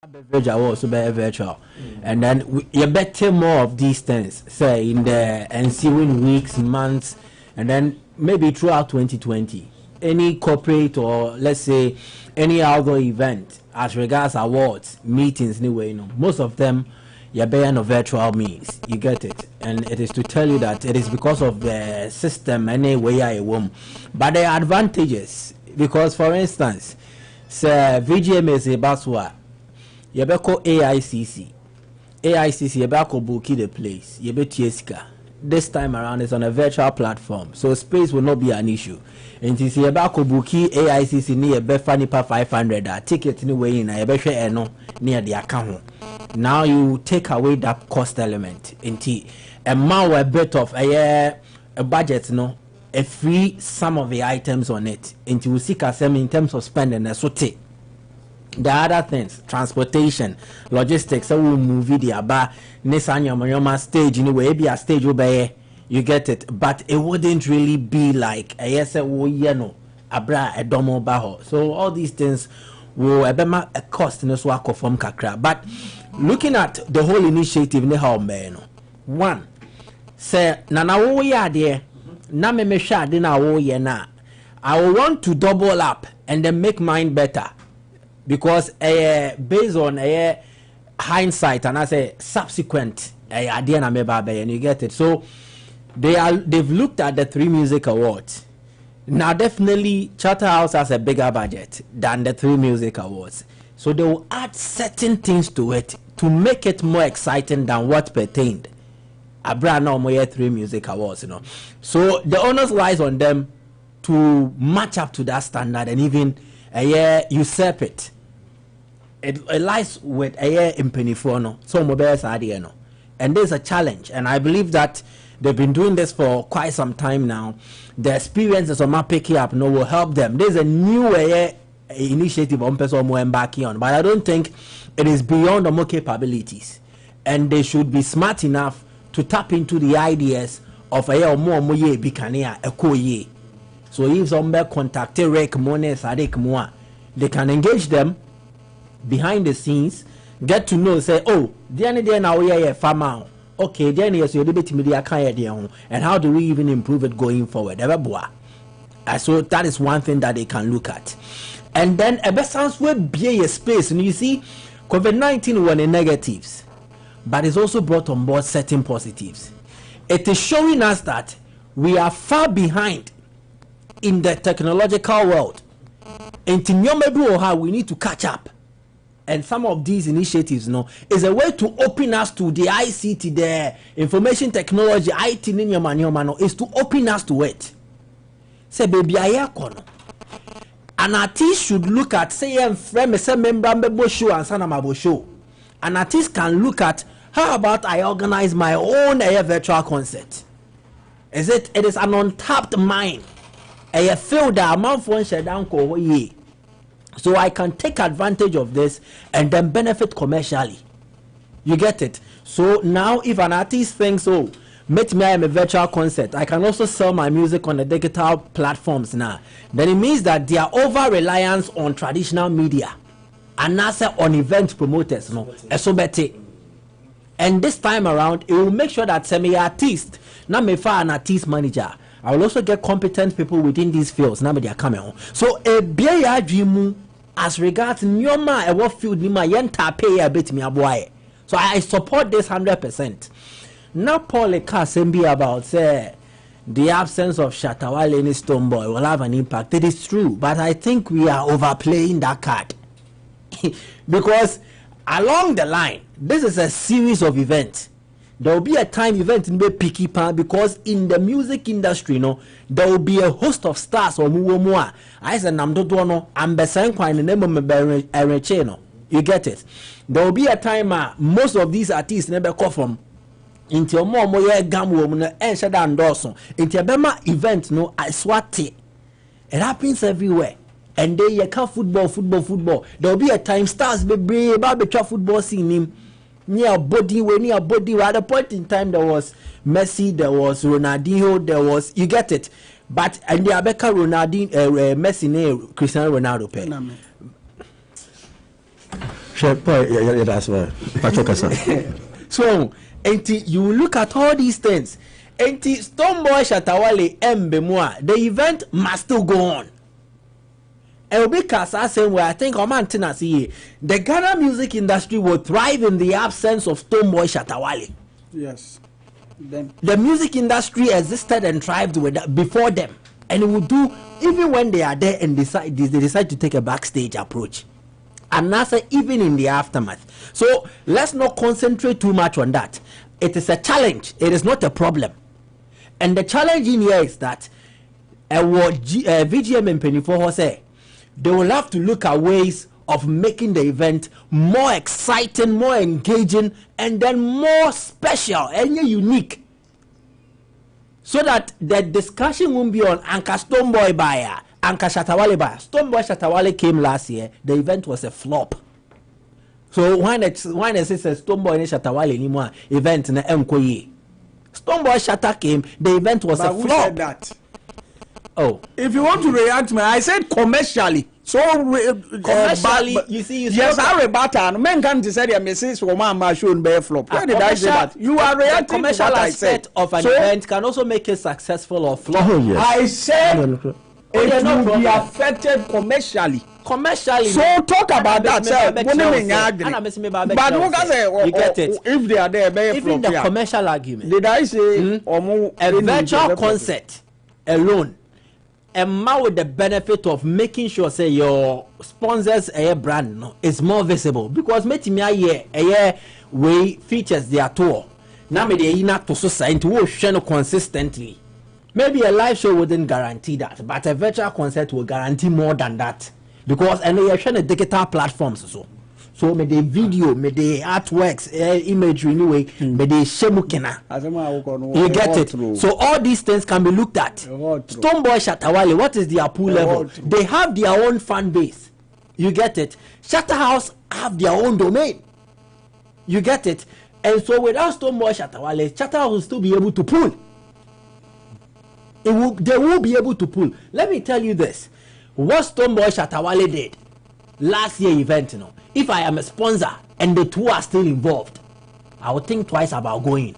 beverage awards also be virtual, and then you better more of these things, say in the ensuing weeks, months, and then maybe throughout 2020, any corporate or let's say any other event as regards awards, meetings, anyway, most of them you're better on virtual means. You get it, and it is to tell you that it is because of the system anyway I won, but the advantages, because for instance, say VGM is a baswa. You better call AICC you better call Bookie the place, you better TSK. This time around it's on a virtual platform, so space will not be an issue. And you see you better call Bookie AICC near Befanipa 500 ticket anyway in a better no near the account. Now you take away that cost element into a more a bit of a budget, no, a free some of the items on it into you seek us in terms of spending a sote. The other things, transportation, logistics, so we move the aba Nissan Yama stage anyway, be a stage over, you get it, but it wouldn't really be like a yes, abra a domo baho. So all these things will a cost in this work from kakra. But looking at the whole initiative, one, say nana wo ya there, na me sha de na wo ye na. I will want to double up and then make mine better. Because based on hindsight and I say subsequent idea na meba and you get it. So they've looked at the 3 music awards. Now definitely Charterhouse has a bigger budget than the 3 music awards. So they will add certain things to it to make it more exciting than what pertained. Abra no more 3 music awards, So the onus lies on them to match up to that standard and even usurp it. It lies with a impenifono, so mobile idea, and there's a challenge, and I believe that they've been doing this for quite some time now. The experiences of my picking up will help them. There's a new initiative on person embarking on, but I don't think it is beyond our capabilities, and they should be smart enough to tap into the ideas of a more bikania a koye. So if somebody contact Rek Mone Sadik Moa, they can engage them behind the scenes, get to know, say, oh, the only day now we are a farmer. Okay, then yes, you're debating media and how do we even improve it going forward? So that is one thing that they can look at. And then a best sounds will be a space, and you see, COVID-19 were the negatives, but it's also brought on board certain positives. It is showing us that we are far behind in the technological world. And we need to catch up. And some of these initiatives is a way to open us to the ICT, the information technology, IT is to open us to it. Say baby an artist should look at say member show and sanamabo show. An artist can look at how about I organize my own virtual concert. It is an untapped mind. I feel that amount for down so I can take advantage of this and then benefit commercially. You get it? So now if an artist thinks, oh, meet me, I am a virtual concert, I can also sell my music on the digital platforms now. Then it means that they are over reliance on traditional media and also on event promoters. And this time around, it will make sure that semi-artist, not me for an artist manager, I will also get competent people within these fields. Now they are coming on. So a beer dream as regards nyoma a what field nima yenta pay a bit me aboy. So I support this 100%. Now Paul can be about say the absence of Shatawale in Stoneboy will have an impact. It is true, but I think we are overplaying that card. Because along the line, this is a series of events. There will be a time event in the picky pan because in the music industry, there will be a host of stars or more. I said, Namdodono, I'm Besankwa in the name of Erecheno. You get it? There will be a time most of these artists never come from into more gam woman and shada and Dawson. Into a Bema event, I swat it. It happens everywhere. And then you can football. There will be a time stars be brave about the football scene him. Near body at a point in time there was Messi, there was Ronaldinho, there was, you get it. but and the Abeka Ronaldinho Messi ne Cristiano Ronaldo pay. That's right. So, you look at all these things. Stoneboy Shatawale Mbemwa, the event must still go on. And because I say, well, I think the Ghana music industry will thrive in the absence of Stoneboy Shatawale. Yes. Then the music industry existed and thrived before them, and it will do even when they are there and they decide to take a backstage approach. And NASA even in the aftermath. So let's not concentrate too much on that. It is a challenge. It is not a problem. And the challenge in here is that what VGM and Pennyfor say, they will have to look at ways of making the event more exciting, more engaging, and then more special and unique. So that the discussion won't be on Anka Stoneboy buyer. Anka Shatawale buyer. Stoneboy Shatawale came last year. The event was a flop. So when it says Stoneboy and Shatawale anymore event na Mkoye. Stoneboy Shatta came. The event was a flop. Who said that? Oh, if you want to react me, I said commercially. So commercially, you see, yes, I rebut and men can't say their message from my show and bear flop. Where did I say that? You are reacting. Commercial to what aspect of an event can also make it successful or flop. Oh, yes. I said it will be affected commercially. Commercially, so talk about that, sir. But you get it. If they are there, even the commercial argument. Did I say a virtual concert alone? And now with the benefit of making sure say your sponsors brand is more visible, because a way features their tour. Now me they not to society will share consistently. Maybe a live show wouldn't guarantee that, but a virtual concert will guarantee more than that, because and they are sharing digital platforms so me the video, me the artworks, imagery anyway, me the shemukena. You get it. So all these things can be looked at. Stoneboy Shatawale, what is their pool level? They have their own fan base. You get it. Shatta House have their own domain. You get it. And so without Stoneboy Shatawale, Shatta House will still be able to pull. They will be able to pull. Let me tell you this: what Stoneboy Shatawale did last year event, if I am a sponsor and the two are still involved, I would think twice about going.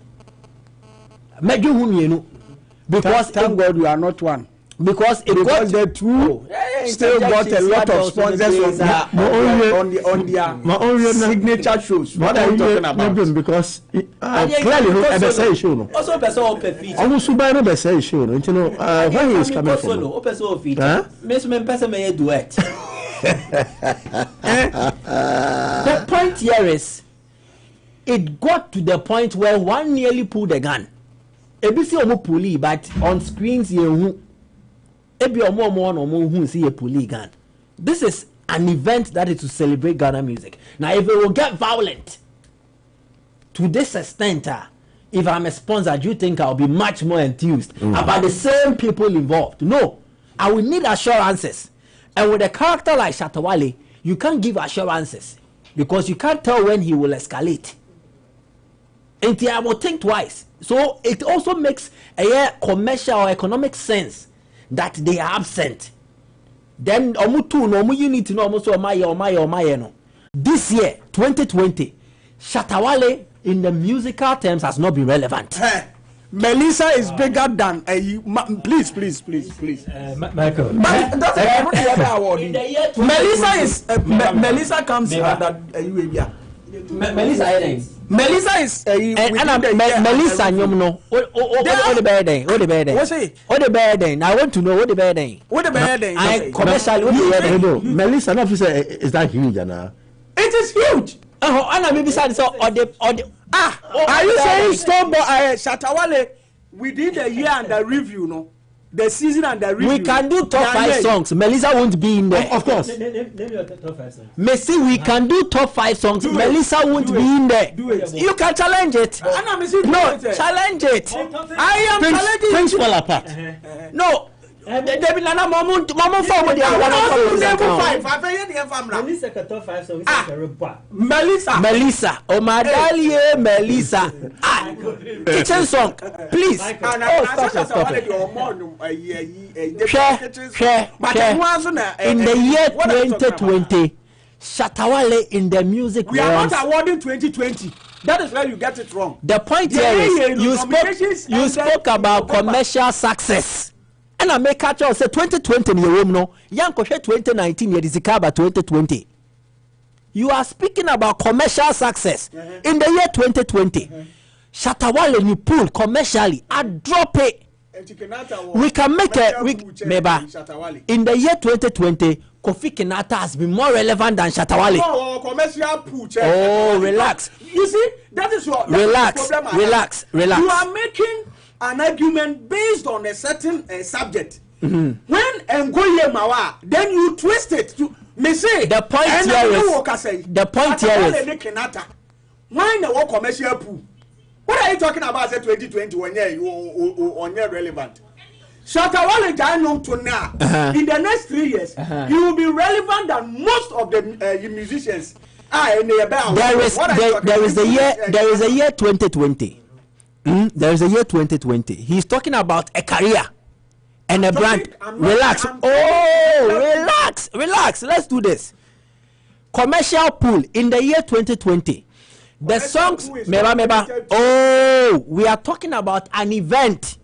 Because thank God you are not one. Because the two still got a lot of sponsors on their signature shows. What are you talking about? Because clearly I show. Also, person open feature. Almost super say show. You know where he is coming from. Person may duet. The point here is, it got to the point where one nearly pulled the gun. ABC omo puli, but on screens you ebi omo see a puli gun. This is an event that is to celebrate Ghana music. Now, if it will get violent to this extent, if I'm a sponsor, do you think I'll be much more enthused about the same people involved? No, I will need assurances. And with a character like Shatawale, you can't give assurances because you can't tell when he will escalate. And I will think twice. So it also makes a commercial or economic sense that they are absent. Then you need to know almost no. This year, 2020, Shatawale in the musical terms has not been relevant. Melissa is bigger than please. Michael. That's the other award. Melissa is Melissa comes under Melissa is Melissa nyomno. What the bad day? What's it? What the bad day? I want to know what the bad day. What the bad day? I commercially what the bad day? Melissa, not is that huge, now? It is huge. And maybe so or the are you saying Stoneboy Shatawale within the year and the review, no? The season and the review. We can do top 5 songs. Melissa won't be in there. Of course. Name your top 5 songs. Messi, we can do top 5 songs. Melissa won't be in there. You can challenge it. No, challenge it. I am challenging. Things fall apart. No. Debi nana mama form the Melissa. Oh my darling, Melissa. Kitchen song, please. Stop it. Share. In the year 2020, Shatawale in the music. We are not awarding 2020. That is where you get it wrong. The point here is you spoke about commercial success. And I make catch say 2020 in your room no. Yanko 2019 year is 2020. You are speaking about commercial success in the year 2020. Shatawale you pull commercially, I drop it. We can make it. In the year 2020, Kofi Kinata has been more relevant than Shatawale. Oh, relax. You see, that is your relax. You are making an argument based on a certain subject. When Ngoye Mawa, then you twist it to me say the point here is why no commercial pool? What are you talking about? Say 2020 when you're relevant. Shatawale Jano to now. In the next 3 years, he will be relevant than most of the musicians. There is a year 2020. There is a year 2020. He's talking about a career and a brand. Relax. Relax. Let's do this. Commercial pool in the year 2020. The songs, we are talking about an event.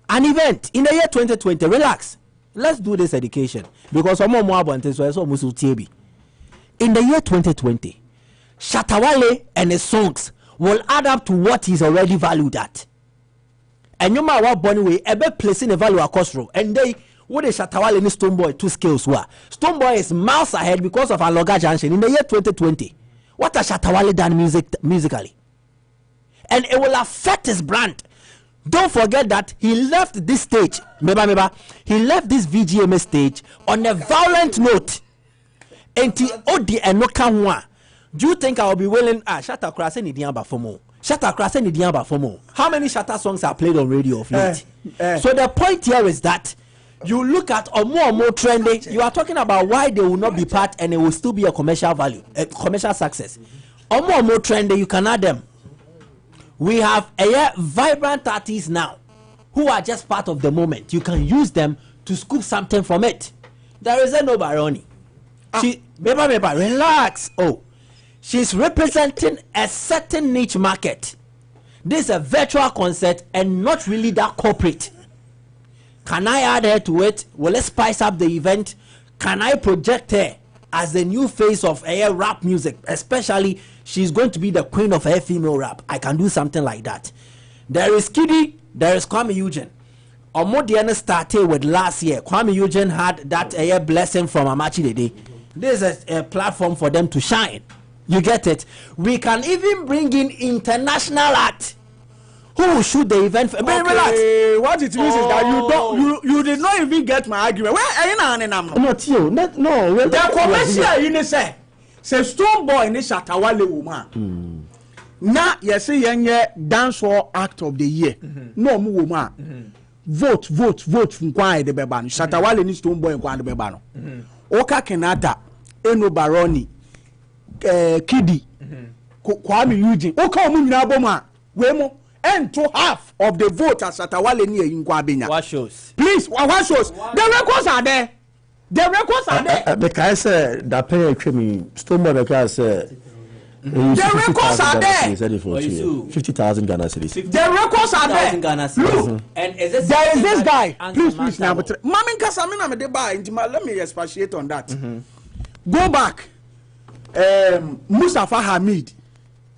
In the year 2020. Relax. Let's do this education because in the year 2020, Shatawale and his songs will add up to what he's already valued at. And you might want Bonnie way ever placing a value across row. And they what is Shatawale and Stoneboy two skills were. Stoneboy is miles ahead because of our Loga Junction in the year 2020. What has Shatawale done musically? And it will affect his brand. Don't forget that he left this stage. He left this VGMA stage on a violent note. And Odi and no Kanwa. Do you think I will be willing? Shatta Krase ni diamba fomo. How many Shatta songs are played on radio of late? So the point here is that you look at more trending. You are talking about why they will not be part and it will still be a commercial value, a commercial success. More trending, you can add them. We have a vibrant artists now who are just part of the moment. You can use them to scoop something from it. There is no Baroni. Relax. She's representing a certain niche market. This is a virtual concert and not really that corporate. Can I add her to it? Well, let's spice up the event. Can I project her as the new face of air rap music? Especially, she's going to be the queen of air female rap. I can do something like that. There is Kiddy, there is Kwame Eugene. Omodiana started with last year. Kwame Eugene had that air blessing from Amachi Dede. This is a platform for them to shine. You get it? We can even bring in international act who will shoot the event. Relax. What it means is that you did not even get my argument. Where are you now? Not you. No. The commercial you say Stoneboy in the Shatawale woman. Now you say yenye dancehall act of the year. No mu woman. Vote from Kwai de Bebano. Shatawale ni Stoneboy Kwai de Bebano. Oka Kenata, Eno Baroni. Kiddy, Kwame Eugene, and to half of the voters at Shatawale near in Kwabina. What shows? Please, what shows? The records are there. The Because that pay me Stoneboy because the records are there. 50,000 Ghana cedis. The records are there. Look, and there is this guy. Please now, but Mamin Kasamina me deba. Let me expatiate on that. Go back. Mustafa Hamid.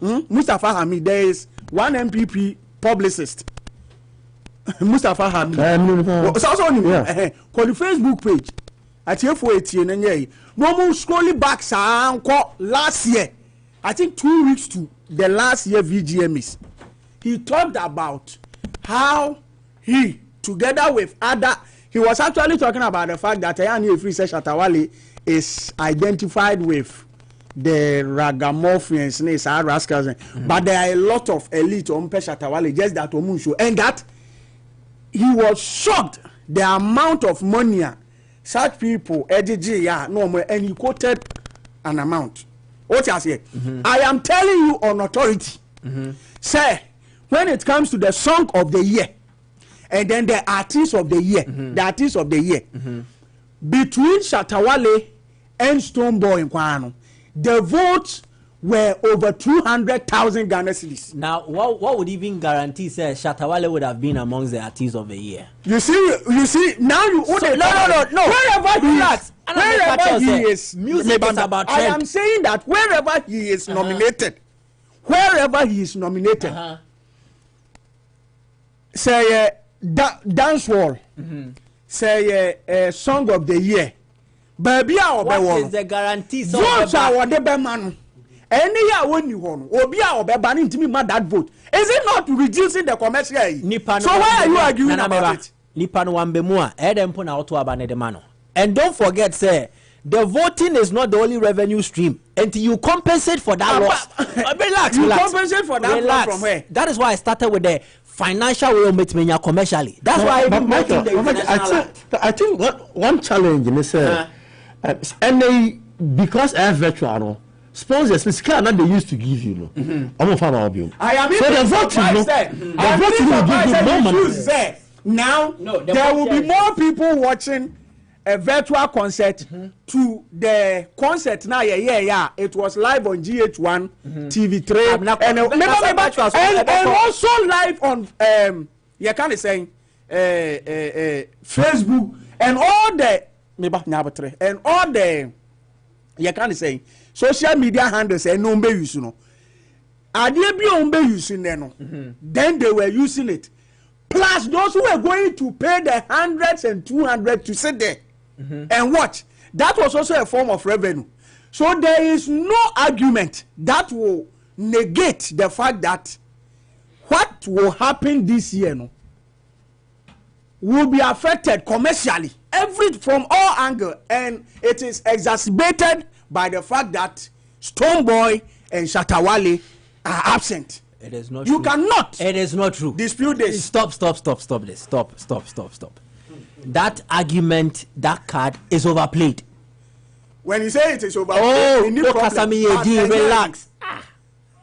There is one MPP publicist. Mustafa Hamid. Call the Facebook page. At F418 no more scrolling back last year. I think 2 weeks to the last year VGMs. He talked about how he, together with other, he was actually talking about the fact that Ayani Free Shatawale is identified with the ragamuffins, rascals, but there are a lot of elite on Shatawale, just that show, and that he was shocked the amount of money such people and he quoted an amount. What you say? I am telling you on authority. Say, when it comes to the song of the year and then the artist of the year, between Shatawale and Stonebwoy in Kwano, the votes were over 200,000 Ghana cedis. Now, what would even guarantee say Shatawale would have been amongst the artists of the year? You see. Now you no. Wherever he is, music is about trend. I am saying that wherever he is nominated, say dance wall, say song of the year. Baby, what is the guarantee? Votes are the man. Any year when you won, Obi or banning to me that vote. Is it not reducing the commercial? So why are you arguing about it? Nipan Wambemua, Edempon auto abanedemano. And don't forget, say, the voting is not the only revenue stream. Until you compensate for that loss. Relax. Compensate for that loss from where? That is why I started with the financial way of commercially. That's why I think one challenge in this and they because I have virtual sponsors this kind that they used to give you I'm a fan of you. I am so the voting will give you more money. Now there will be more people watching a virtual concert to the concert now. It was live on GH1 TV3 and also live on you can't say Facebook and all the you can't say social media handles and no be using no. Then they were using it. Plus those who were going to pay the 100s and 200 to sit there and watch. That was also a form of revenue. So there is no argument that will negate the fact that what will happen this year will be affected commercially, from all angles, and it is exacerbated by the fact that Stonebwoy and Shatawale are absent. It is not you true. Cannot. It is not true. Dispute this. Stop this. Stop. That argument, that card is overplayed. When you say it is overplayed,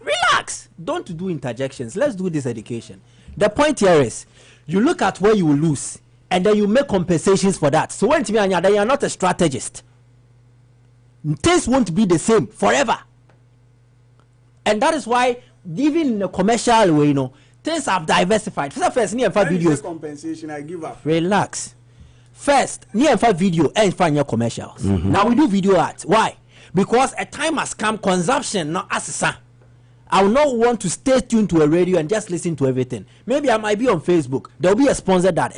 relax. Don't do interjections. Let's do this education. The point here is, you look at where you will lose, and then you make compensations for that. So when to me, you are not a strategist. Things won't be the same forever. And that is why, even in a commercial way, things have diversified. First, near videos. Compensation, I give up. Relax. First, near video and find your commercials. Now we do video ads. Why? Because a time has come, consumption, not assessor. I will not want to stay tuned to a radio and just listen to everything. Maybe I might be on Facebook. There will be a sponsor that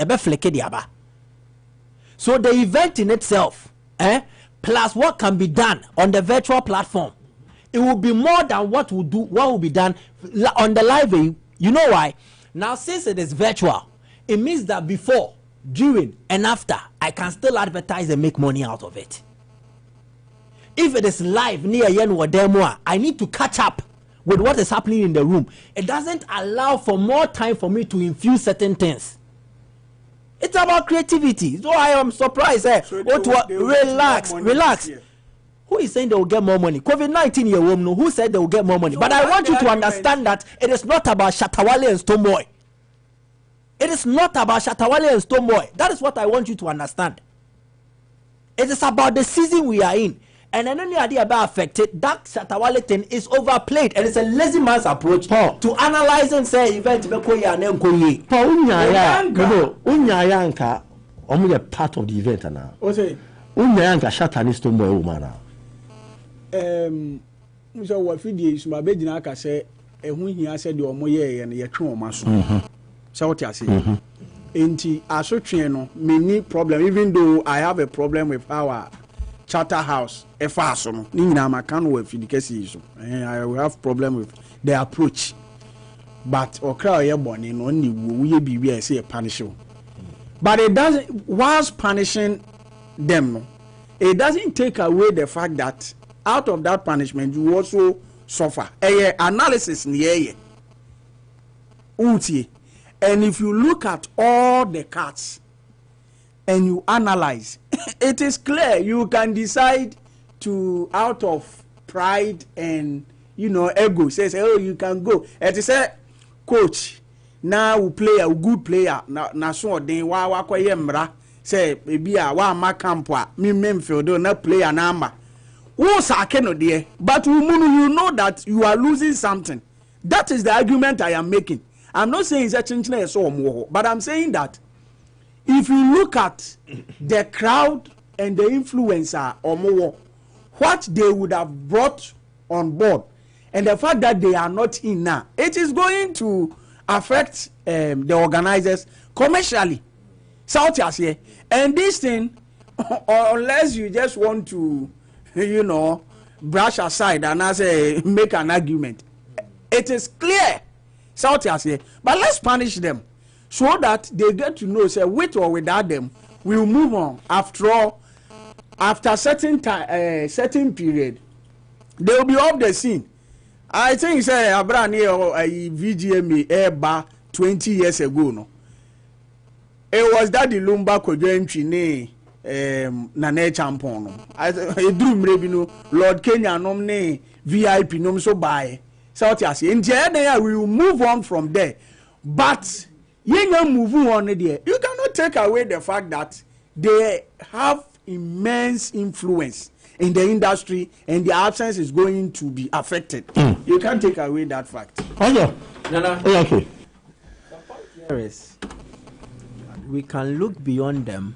so the event in itself, plus what can be done on the virtual platform, it will be more than what will be done on the live. You know why? Now, since it is virtual, it means that before, during, and after, I can still advertise and make money out of it. If it is live near Yenwa Demoa, I need to catch up with what is happening in the room. It doesn't allow for more time for me to infuse certain things. It's about creativity. So I am surprised. Relax. Who is saying they will get more money? COVID-19 year woman. Who said they will get more money? So but I want you to understand that it is not about Shatawale and Stonebwoy. It is not about Shatawale and Stonebwoy. That is what I want you to understand. It is about the season we are in. And any idea about affected, that Shatawale thing is overplayed. And it's a lazy man's approach to analyze and say event. Unyayanka, only a part of the event now. Unyayanka Shatani Stonebwoy woman. So what videos my bed in Aka say, and when he said your moye and your true muscle. So what I say, ain't I so train many problem, even though I have a problem with our Charterhouse, I will have problem with the approach. But only we be say a punishment. But it doesn't, whilst punishing them, it doesn't take away the fact that out of that punishment you also suffer. Analysis in the and if you look at all the cards and you analyze, it is clear you can decide to, out of pride and ego, says, oh, you can go. And to say, coach, now player, good player, na so de wa kwa yemra, say maybe wa ma campwa, me memfield, na player number. Who sakeno there? But you know that you are losing something. That is the argument I am making. I'm not saying it's a change, but I'm saying that if you look at the crowd and the influencer or more, what they would have brought on board, and the fact that they are not in now, it is going to affect the organizers commercially. South Asia, and this thing, unless you just want to, brush aside and I say make an argument, it is clear, South Asia. But let's punish them so that they get to know, say, with or without them, we'll move on. After all, after certain time, certain period, they will be off the scene. I think say Abrani or VGMA air 20 years ago. No, it was that the Lumba Kojo Nane Champon. I dream revenue Lord Kenya nomne VIP nom so by South Asia. In Jaya, we will move on from there. But you can move on there. You cannot take away the fact that they have immense influence in the industry and the absence is going to be affected. You can't take away that fact. Oh, yeah. No. Okay. The point here is we can look beyond them,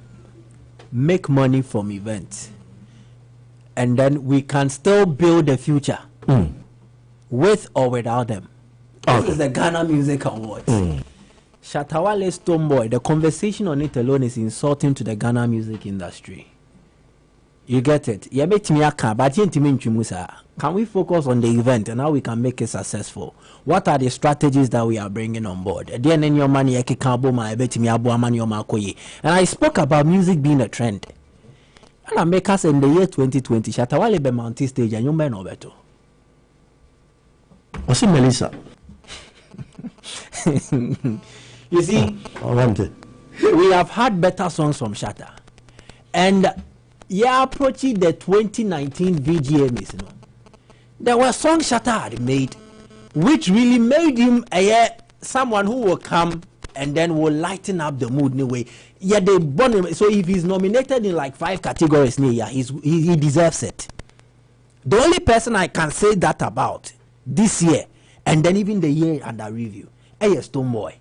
make money from events, and then we can still build the future with or without them. This is the Ghana Music Awards. Shatawale Stoneboy, the conversation on it alone is insulting to the Ghana music industry. You get it? Can we focus on the event and how we can make it successful? What are the strategies that we are bringing on board? And I spoke about music being a trend. And I make us in the year 2020, Shatawale be mountain stage and you may know better. What's it, Melissa? You see, we have had better songs from Shatta. And approaching the 2019 VGMAs, there were songs Shatta had made which really made him someone who will come and then will lighten up the mood in a way. Yeah, they born him. So if he's nominated in like 5 categories, he deserves it. The only person I can say that about this year and then even the year under review, Stoneboy.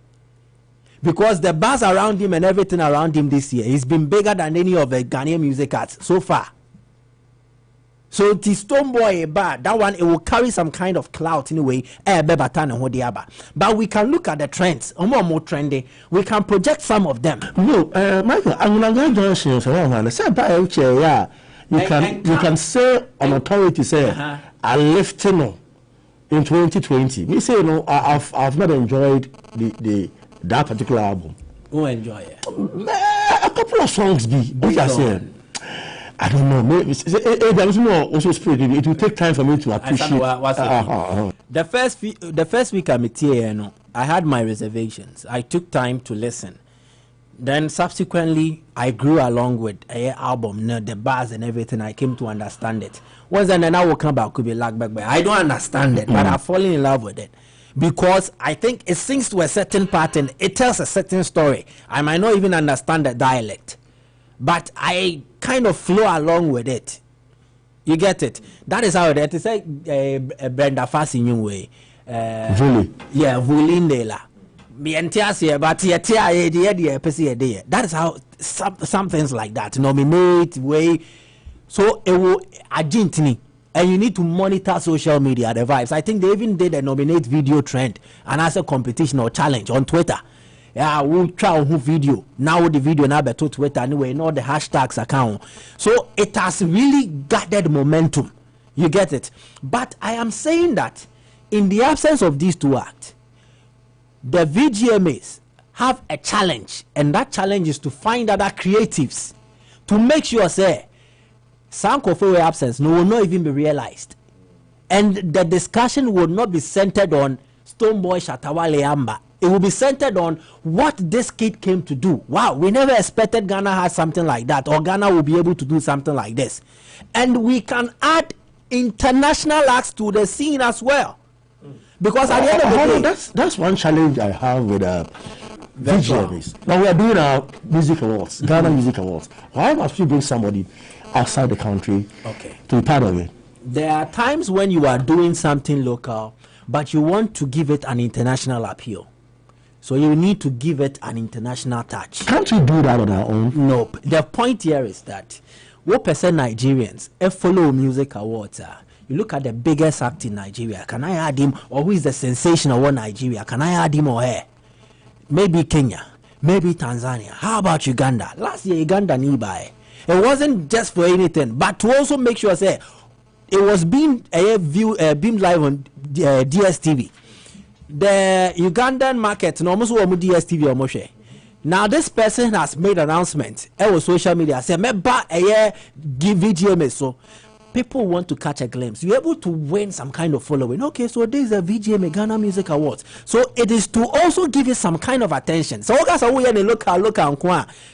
Because the buzz around him and everything around him this year has been bigger than any of the Ghanaian music arts so far. So the Stoneboy, that one, it will carry some kind of clout anyway. But we can look at the trends, more trendy. We can project some of them. No, Michael, I'm not going to say you can say on authority say I left in 2020. Me say I've not enjoyed that particular album. Who enjoy it? A couple of songs I don't know. Maybe there is no also spirit. It will take time for me to appreciate. The first week I'm here, I had my reservations. I took time to listen. Then subsequently, I grew along with the album, the bars and everything. I came to understand it. Once then I will come back, could be like back. I don't understand it, but I've fallen in love with it. Because I think it sings to a certain pattern, it tells a certain story. I might not even understand the dialect, but I kind of flow along with it. You get it? That is how it is. It's like Brenda Fassi in your way. Yeah, Vulindela. That is how some things like that. Nominate, way. So it will agently. And you need to monitor social media, the vibes. I think they even did a nominate video trend and as a competition or challenge on Twitter. Yeah, we'll try on video. Now the video now be to Twitter anyway, not the hashtags account. So it has really gathered momentum. You get it? But I am saying that in the absence of these two acts, the VGMAs have a challenge, and that challenge is to find other creatives to make sure, say, Sankofo's absence will not even be realized, and the discussion will not be centered on Stoneboy, Shatawale, Amba. It will be centered on what this kid came to do. Wow, we never expected Ghana had something like that, or Ghana will be able to do something like this. And we can add international acts to the scene as well. Because at the end of the day, that's one challenge I have with VGMs. Now we are doing our music awards, Ghana Music Awards. Why must we bring somebody outside the country to be part of it? There are times when you are doing something local, but you want to give it an international appeal. So you need to give it an international touch. Can't we do that on our own? Nope. The point here is that what percent Nigerians follow music awards are? You look at the biggest act in Nigeria. Can I add him? Or who is the sensation of Nigeria? Can I add him or her? Maybe Kenya. Maybe Tanzania. How about Uganda? Last year, Uganda nearby. It wasn't just for anything, but to also make sure, say, it was being beamed live on DSTV. The Ugandan market, no almost DSTV or now this person has made announcement. It was social media. Say, "Meba give VGMA." So people want to catch a glimpse. You're able to win some kind of following. Okay, so this is a VGMA Ghana Music Awards. So it is to also give you some kind of attention. So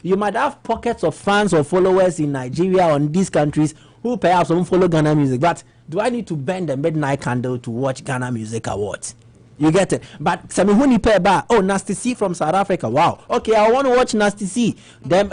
you might have pockets of fans or followers in Nigeria or in these countries who perhaps don't follow Ghana music. But do I need to burn the midnight candle to watch Ghana Music Awards? You get it? But Samihuni Peba, oh, Nasty C from South Africa. Wow. Okay, I want to watch Nasty C. Then,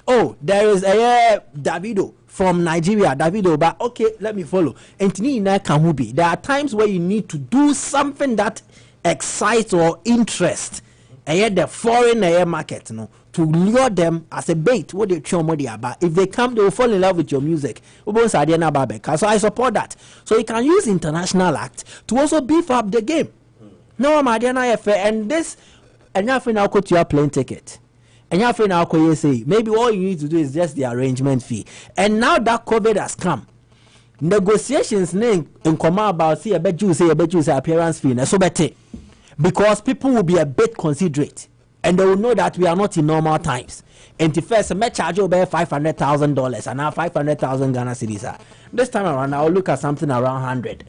oh, there is a Davido from Nigeria. Davido, but okay, let me follow. There are times where you need to do something that excites or interests the foreign market, to lure them as a bait. What they about. If they come, they will fall in love with your music. So I support that. So you can use international act to also beef up the game. No, and this, and you have now go to your plane ticket. And you have now go say maybe all you need to do is just the arrangement fee. And now that COVID has come, negotiations in command about say appearance fee. So better. Because people will be a bit considerate and they will know that we are not in normal times. And the first, I may charge over $500,000 and now 500,000 Ghana cedis. This time around, I'll look at something around 100.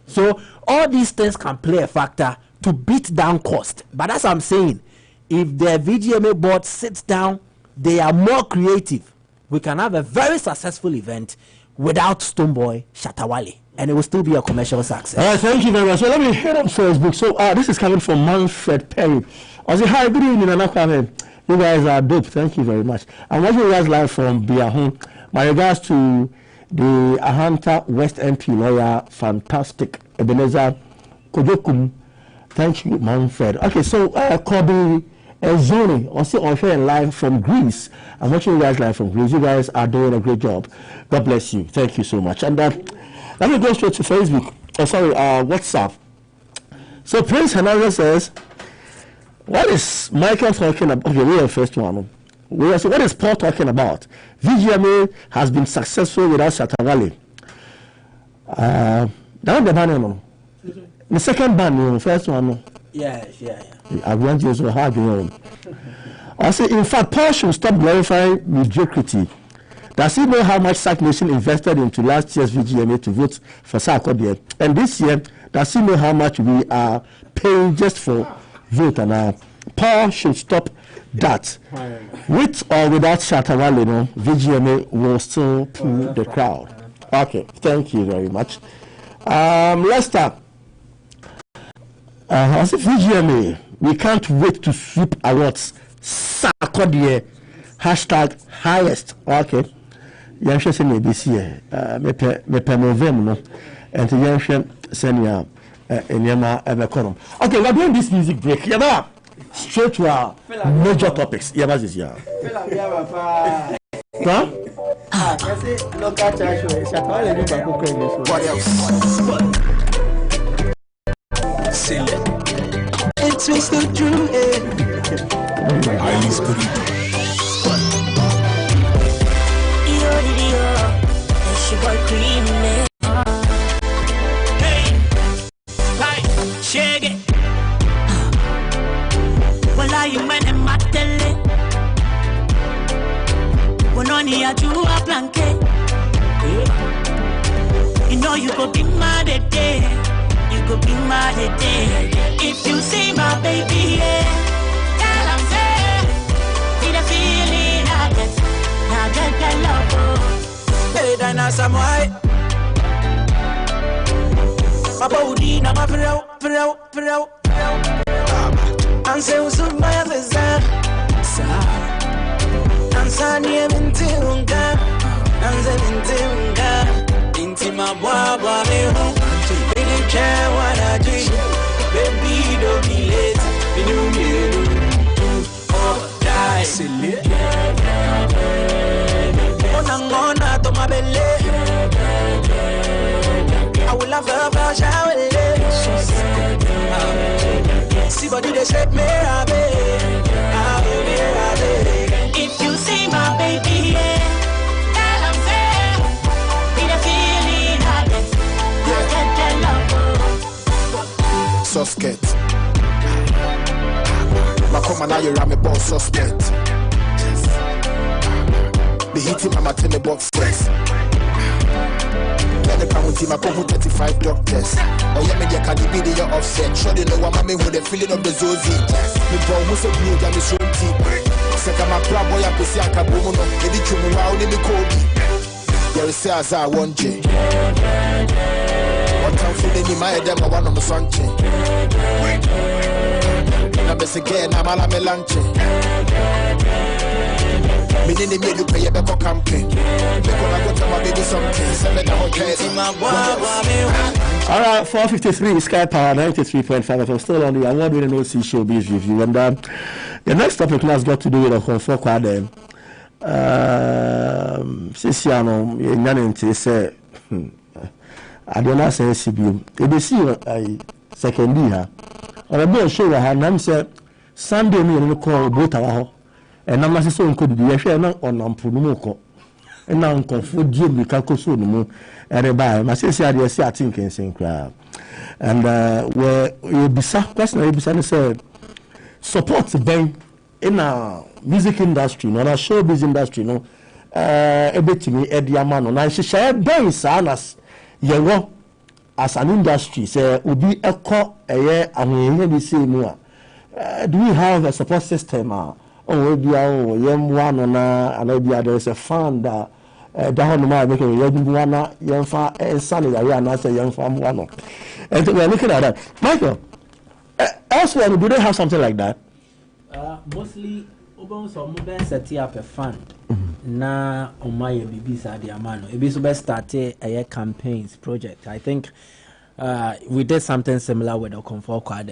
So all these things can play a factor to beat down cost. But as I'm saying, if the VGMA board sits down, they are more creative. We can have a very successful event without Stoneboy Shatawale. And it will still be a commercial success. All right, thank you very much. So let me hit up Facebook. So this is coming from Manfred Perry. I say, hi, good evening, Anakame. You guys are dope. Thank you very much. I'm watching you guys live from Biahon. My regards to the Ahanta West MP lawyer, fantastic, Ebenezer Kojokum. Thank you, Manfred. Okay, so Kobe Zoni, also on here live from Greece. I'm watching you guys live from Greece. You guys are doing a great job. God bless you. Thank you so much. And let me go straight to Facebook. WhatsApp. So Prince Hernandez says, what is Michael talking about? Okay, we are the first one. So what is Paul talking about? VGMA has been successful without Shatawale. Down the banner, the second band, the first one. Yeah. I want you to hard. I say, in fact, Paul should stop glorifying mediocrity. Does he know how much Sac Nation invested into last year's VGMA to vote for Sarkodie? And this year, does he know how much we are paying just for vote? And Paul should stop that. With or without Shatawale, VGMA will still pull the crowd. Okay, thank you very much. Lester, I said VGMA, we can't wait to sweep awards. Sarkodie, hashtag highest. Okay. Yansha se ABC me pemovem no and yansha senior enyama ebekonom. Okay, we're doing this music break. Yaba straight to our major topics. Yaba this year. Huh? Local church Shatawale do back ko What else? It's Mr. Drew. Highly spiritual. You know you go be mad at day. You could be my day. If you see my baby, yeah, tell I'm fair. See the feeling I get that love. Hey, Dinah, some white. My body, now my pro. And say, who's my other son? And Sunny, I'm in Tunga. And then in Tunga. Into my baba, me home. They didn't care what I do. Baby, don't be late. You know me, oh, die. On to my belly. I will love her, shower. See body they shake me, if you see my baby, yeah, tell I'm fair. Be the feeling I get that love. Suspect. My come now you ram me boss suspect. Be hitting my maternity box test. The county, my cover 35 doctors. Oh, yeah, me can be the offset. Sure, they know what I'm with the feeling of the Zozi. Me boy, most of you, I'm so deep. Second, my crab boy, I'm busy. I can't go on. Eddie Chumu, I only Kobe. There is as I want J. What time for the my head, I'm one on the Sunday. I'm a again, I'm a lunch. Me didn't need to pay a better campaign. Because I got to my baby something. All right, 453 Sky Power 93.5 FM. Still on the award-winning OC Showbiz review. And the next topic has got to do with a comfort quad. Sisiano, Yanente say, I don't know, say, CBU. If you see a second year, or a boy show her, and I'm say, Sunday, me and call both our. And I'm not so good. You share not on Ampunumuko. And now Uncle Food Jim Bikakosunumu and a buy. My sister, I think, in St. Crowd. And where you be question, you be said, support the bank in our music industry, not our showbiz industry, no. A bit to me, Eddie Amano. Now, she share banks as you work as an industry, say, will be a call a year and we see more. Do we have a support system? Oh, young one and there is a fund that down my making young far and sunny, I say young farm one. And we're looking at that. Michael, elsewhere, do they have something like that? Mostly, some set up a fund. Na on my BB's at the Amano. It started a campaigns project. I think we did something similar with the Comfort Quad.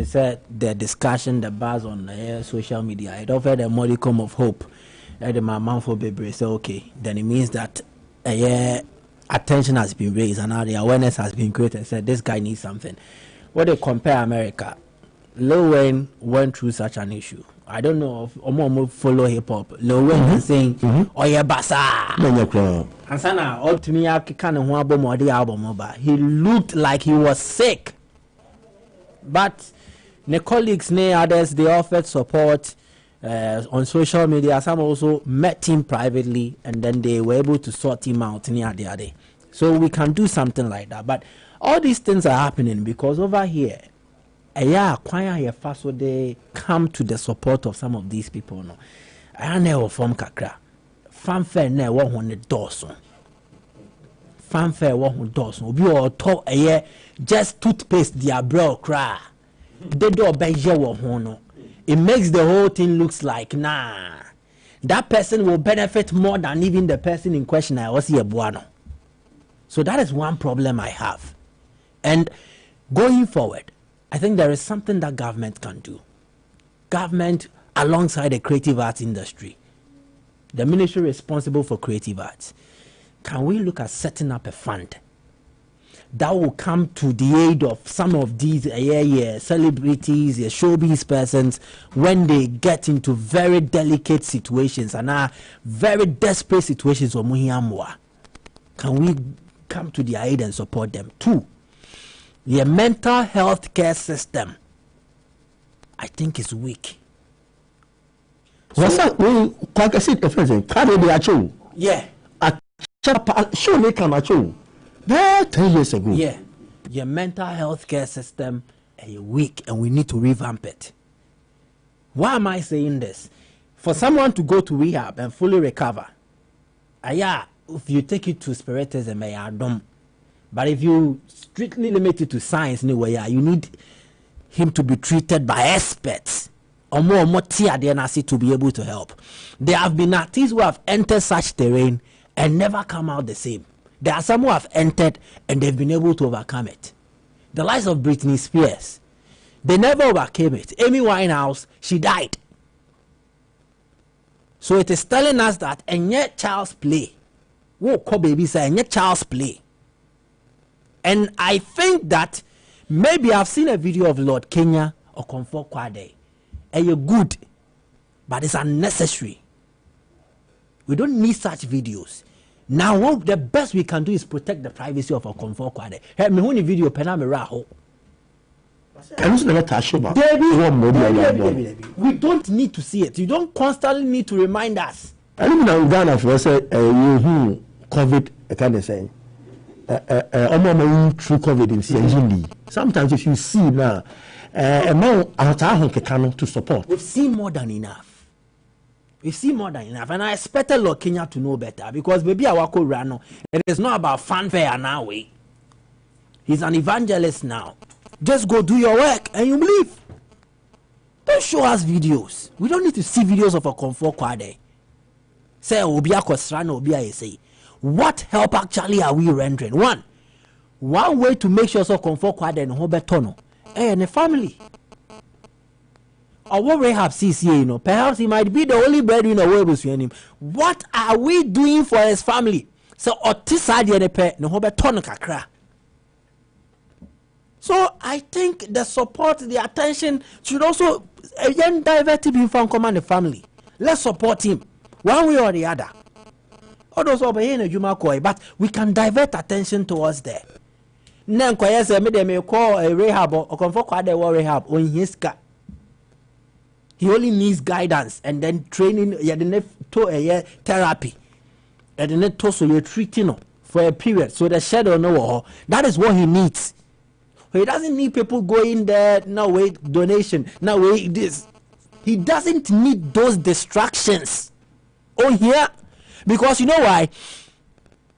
Said the discussion, the buzz on social media, it offered a modicum of hope. The man for baby say okay, then it means that attention has been raised and now the awareness has been created. Said this guy needs something. When they compare America, Lil Wayne went through such an issue. I don't know if Omo follow hip hop. Lil Wayne is saying, "Oh yeah, basa." And sana, all to me, I can't album or the album, but he looked like he was sick. But the colleagues, others, they offered support on social media. Some also met him privately, and then they were able to sort him out near the other. So we can do something like that. But all these things are happening because over here, so they come to the support of some of these people. No, I know from Kakra, fanfare ne wo ho ne doso. Fanfare wo ho doso. Obi o to just toothpaste their bro cry. They do no. It makes the whole thing looks like nah. That person will benefit more than even the person in question. I was here buano. So that is one problem I have. And going forward, I think there is something that government can do. Government alongside the creative arts industry, the ministry responsible for creative arts, can we look at setting up a fund that will come to the aid of some of these celebrities, showbiz persons when they get into very delicate situations and are very desperate situations? Can we come to their aid and support them? 2, the mental health care system, I think, is weak. What's that? Yeah. Show me come at you. 10 years ago. Yeah. your mental health care system is weak and we need to revamp it. Why am I saying this? For someone to go to rehab and fully recover, if you take it to spiritism, dumb. But if you strictly limit it to science, anyway, you need him to be treated by experts or more to be able to help. There have been artists who have entered such terrain and never come out the same. There are some who have entered and they've been able to overcome it. The likes of Britney Spears, they never overcame it. Amy Winehouse, she died. So it is telling us that and yet child's play. Whoa, baby say and yet child's play. And I think that maybe I've seen a video of Lord Kenya or Comfort Kwade. And you're good, but it's unnecessary. We don't need such videos. Now, what the best we can do is protect the privacy of our Comfort Kwade. Hey, me when video penamera. We don't need to see it. You don't constantly need to remind us. I live in Ghana for COVID, I can't say. True COVID in CNG. Sometimes if you see now, to support. We've seen more than enough. And I expected Lord Kenya to know better because baby Awako Rano, it is not about fanfare now. He's an evangelist now. Just go do your work and you leave. Don't show us videos. We don't need to see videos of a Comfort Kwade. Say Obia Kosrano Obia say. What help actually are we rendering? One way to make sure so Comfort Kwade and Hobetono and the family. Or what Rahab sees here, perhaps he might be the only breadwinner who was him. What are we doing for his family? So Otisadi the pet no Hobetono kakra. So I think the support, the attention should also again divert him from command the family. Let's support him one way or the other. But we can divert attention towards there. May call a Rahab or Comfort Kwade Rahab on his car. He only needs guidance and then training. Therapy, and then you're treating for a period. So the shadow no, that is what he needs. He doesn't need people going there. Now wait, donation. Now wait, this. He doesn't need those distractions. Here. Because you know why?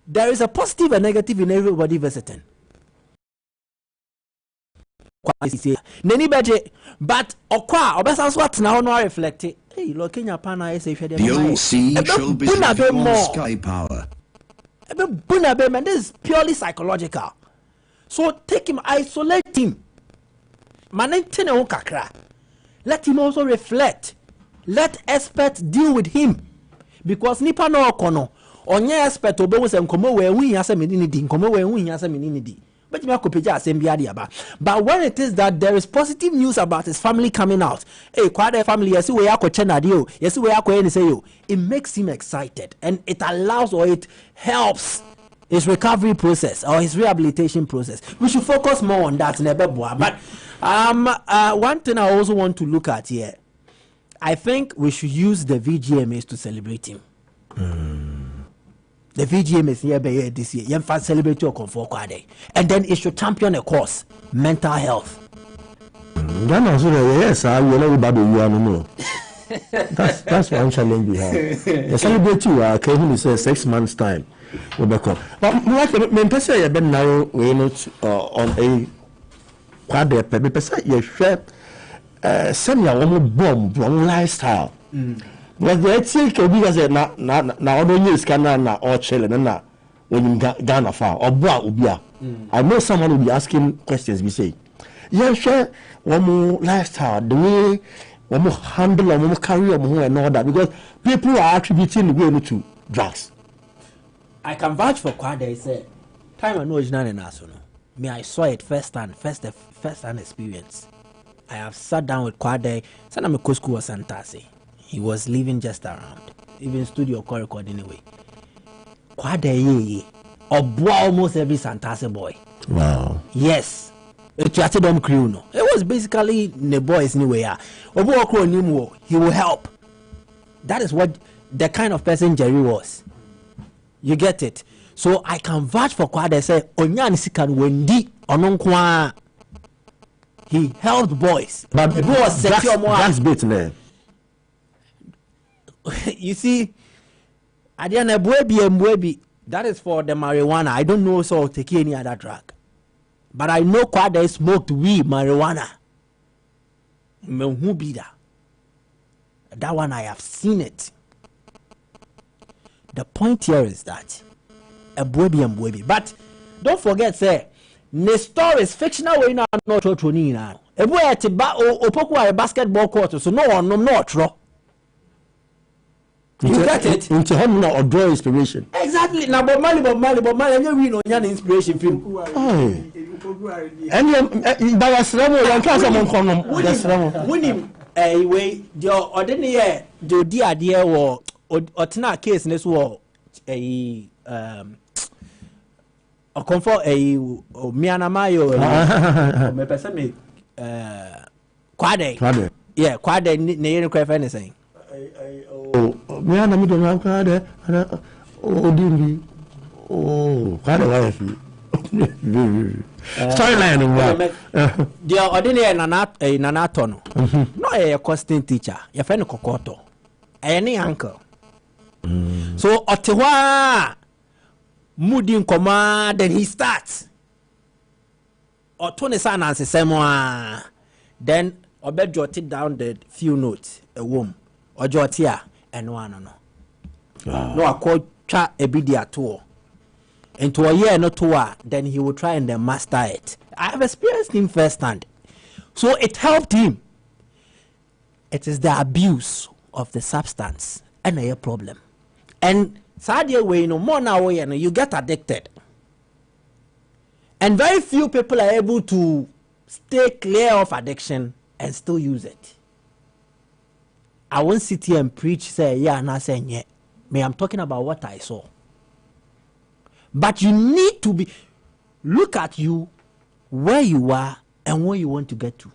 There is a positive and negative in everybody visiting. But what now no reflect. Hey, look in your pana is if you the OC Showbiz Sky Power. This is purely psychological. So take him, isolate him. Let him also reflect. Let experts deal with him. Because nipa no okono onye expert obe wose nkomo we hu hia se menini di nkomo we hu hia se menini di but me akopeja asem bia dia ba. But when it is that there is positive news about his family coming out, hey, Kwade family yesi we akoche na di o, yesi we akoye ni say yo, it makes him excited and it allows or it helps his recovery process or his rehabilitation process. We should focus more on that nebeboa. But one thing I also want to look at here, I think we should use the VGMAs to celebrate him. The VGMAs here this year, you can celebrate your Comfort Kwade, and then it should champion a cause, mental health. Yes, I will never know. That's one challenge we have. The celebrate you Kevin is 6 months time. But me say you been now we not on a Kwade pe me say you share send your own bomb lifestyle. But the ethic because na odo news can na or chilling na when you Ghana far or bra ubia. I know someone will be asking questions. We say, yeah, share one more lifestyle, the way one more handle, one more carry, one more and all that, because people are attributing the way to drugs. I can vouch for Kwade. Say, time I know it's not an national. Me, I saw it first hand experience. I have sat down with Kwade. Sana me school was Santasi. He was living just around, even studio call record anyway. Kwade almost every Santasi boy. Wow. Yes. It was basically the boys anyway. He will help. That is what the kind of person Jerry was. You get it? So I can vouch for Kwade. Say Onyan sikan wendi ononkwa he helped boys but who was secure more. That's bit there. You see, Adiana Mbuebi, that is for the marijuana. I don't know so take any other drug. But I know Kwade smoked weed, marijuana. That one I have seen it. The point here is that Mbuebi. But don't forget, say, the story is fictional way now not true now. A boy at a basketball court, so no one not true. You get it? Into him or draw inspiration. Exactly. Now, but Mali, and you read on your inspiration film. And by a slam, you can't someone come. When him a way, your ordinary, the dear or not case in this war a comfort a Mianamayo, me person Quade. Yeah, Quade near craft anything. Oh, me and I don't have card. Oh, didn't oh, quite a life. Storyline. The ordinary Nanatono, not a costing teacher, your friend Kokoto, any uncle. So, Ottawa mood in command, then he starts. Or 20 son and say, then I bet jotted down the few notes, a womb, or jotia, and one no. I call cha a bidia tour. Into a year not two, then he will try and then master it. I have experienced him firsthand. So it helped him. It is the abuse of the substance and a problem. And sadly, way no more now way and you get addicted. And very few people are able to stay clear of addiction and still use it. I won't sit here and preach, say, yeah, and I say, yeah. Me, I'm talking about what I saw. But you need to look at you, where you are, and where you want to get to.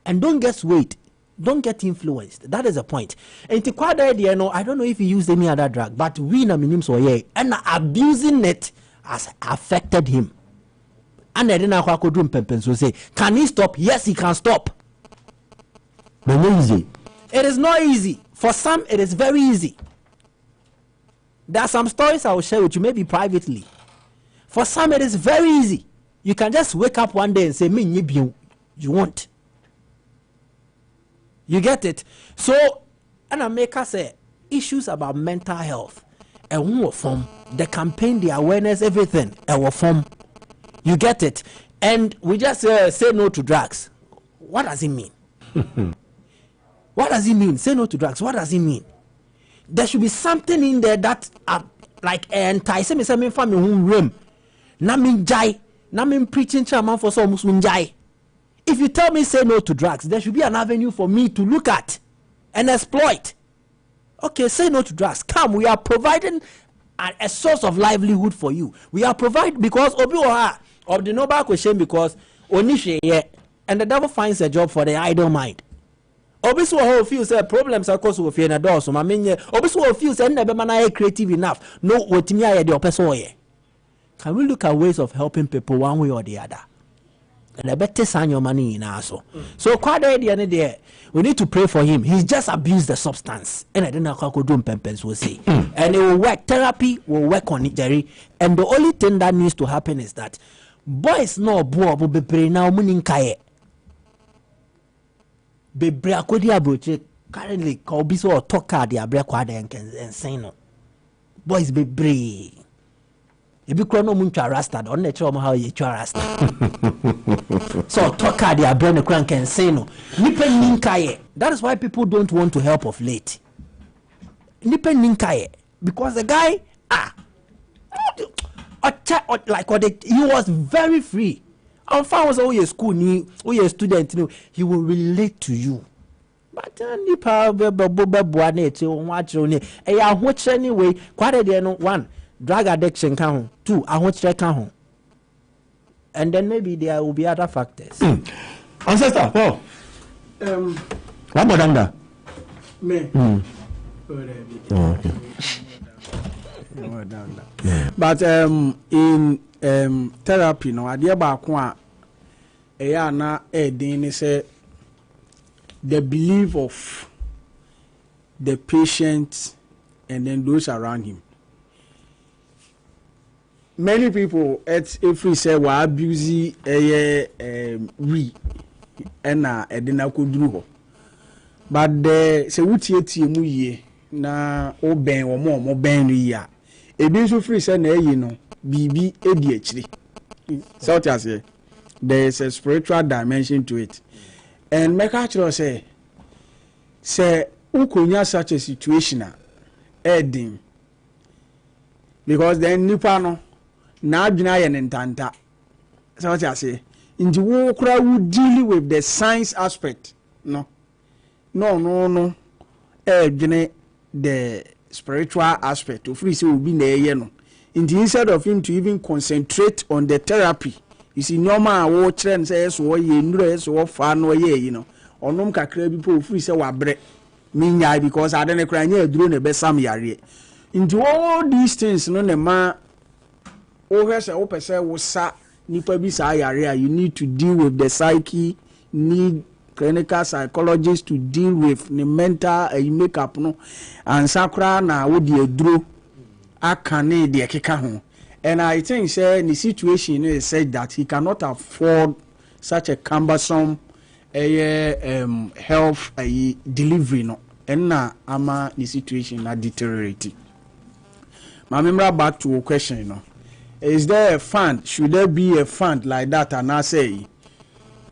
And don't get swayed. Don't get influenced. That is the point. And to quite idea, I don't know if he used any other drug, but we na minim so yeah, and abusing it has affected him. And I didn't know do pempen so say, can he stop? Yes, he can stop. But not easy. It is not easy. For some, it is very easy. There are some stories I will share with you, maybe privately. For some, it is very easy. You can just wake up one day and say, "Me, you want." You get it? So, and I make us say issues about mental health. And who form the campaign, the awareness, everything. And form. You get it? And we just say no to drugs. What does it mean? What does it mean? Say no to drugs. What does it mean? There should be something in there that like entice me some family who room. Na min jai, na min preaching chairman for some Muslim jai. If you tell me say no to drugs, there should be an avenue for me to look at and exploit. Okay, say no to drugs. Come, we are providing a source of livelihood for you. We are providing because obi of the noble question because onishe and the devil finds a job for the idle mind. Obviously, who feels problems are caused with your door. So, I mean, obviously, who feels never man creative enough. No, what me I the person. Can we look at ways of helping people one way or the other? And I better sign your money in also. So, quite idea there. We need to pray for him. He's just abused the substance, and I don't know how to do pempens will say. And it will work. Therapy will work on it, Jerry. And the only thing that needs to happen is that boys no boy will be praying now. Muninkaye. Bebre akodi abroche currently ka obi so otoka de abre kwada ensen no boys bebre ebi kro no muntwa rasta on na che o how ye twa rasta so otoka de abre ne kran ensen no nipa ninkaye. That is why people don't want to help of late. Nipa ninkaye because the guy he was very free. And if I was all your school, or your student, he will relate to you. But anyway, quite a one, drug addiction can two, I want to can and then maybe there will be other factors. Ancestor, oh, what more than that? Me. Okay. But in therapy no adeɛ baako a ɛyɛ ana ɛden ne sɛ the belief of the patient and then those around him. Many people if we say we abuse we ɛna ɛdena koduru hɔ, but the sɛ wotietie mu yie na obɛn wɔn bɛn no yie a ebi nso free sɛ na ɛyi no biribi edi akyire. So what I say, there is a spiritual dimension to it, and make sure say ukonya such a situation a ɛdin, because then nipa no na adwina yɛ ne ntanta. So what I say, nti wo kura wo deal with the science aspect no ɛdwene the spiritual aspect of free say obi na ɛyɛ no. Instead of him to even concentrate on the therapy, you see, normal wo trend says so ye ndure so fa no ye you know. Onom kakra bi po free say wabre minya because I don't cry nya aduro na be sam yare. Into all these things no ne ma o hwe say wo pese wo sa nipa bi sa yare, you need to deal with the psyche, need clinical psychologists to deal with the mental makeup no, and sakra na wo di aduro akane de keka ho. And I think say the situation is said that he cannot afford such a cumbersome health delivery no, and na ama the situation na deteriorating. My remember back to a question, you know, is there a fund, should there be a fund like that? And I say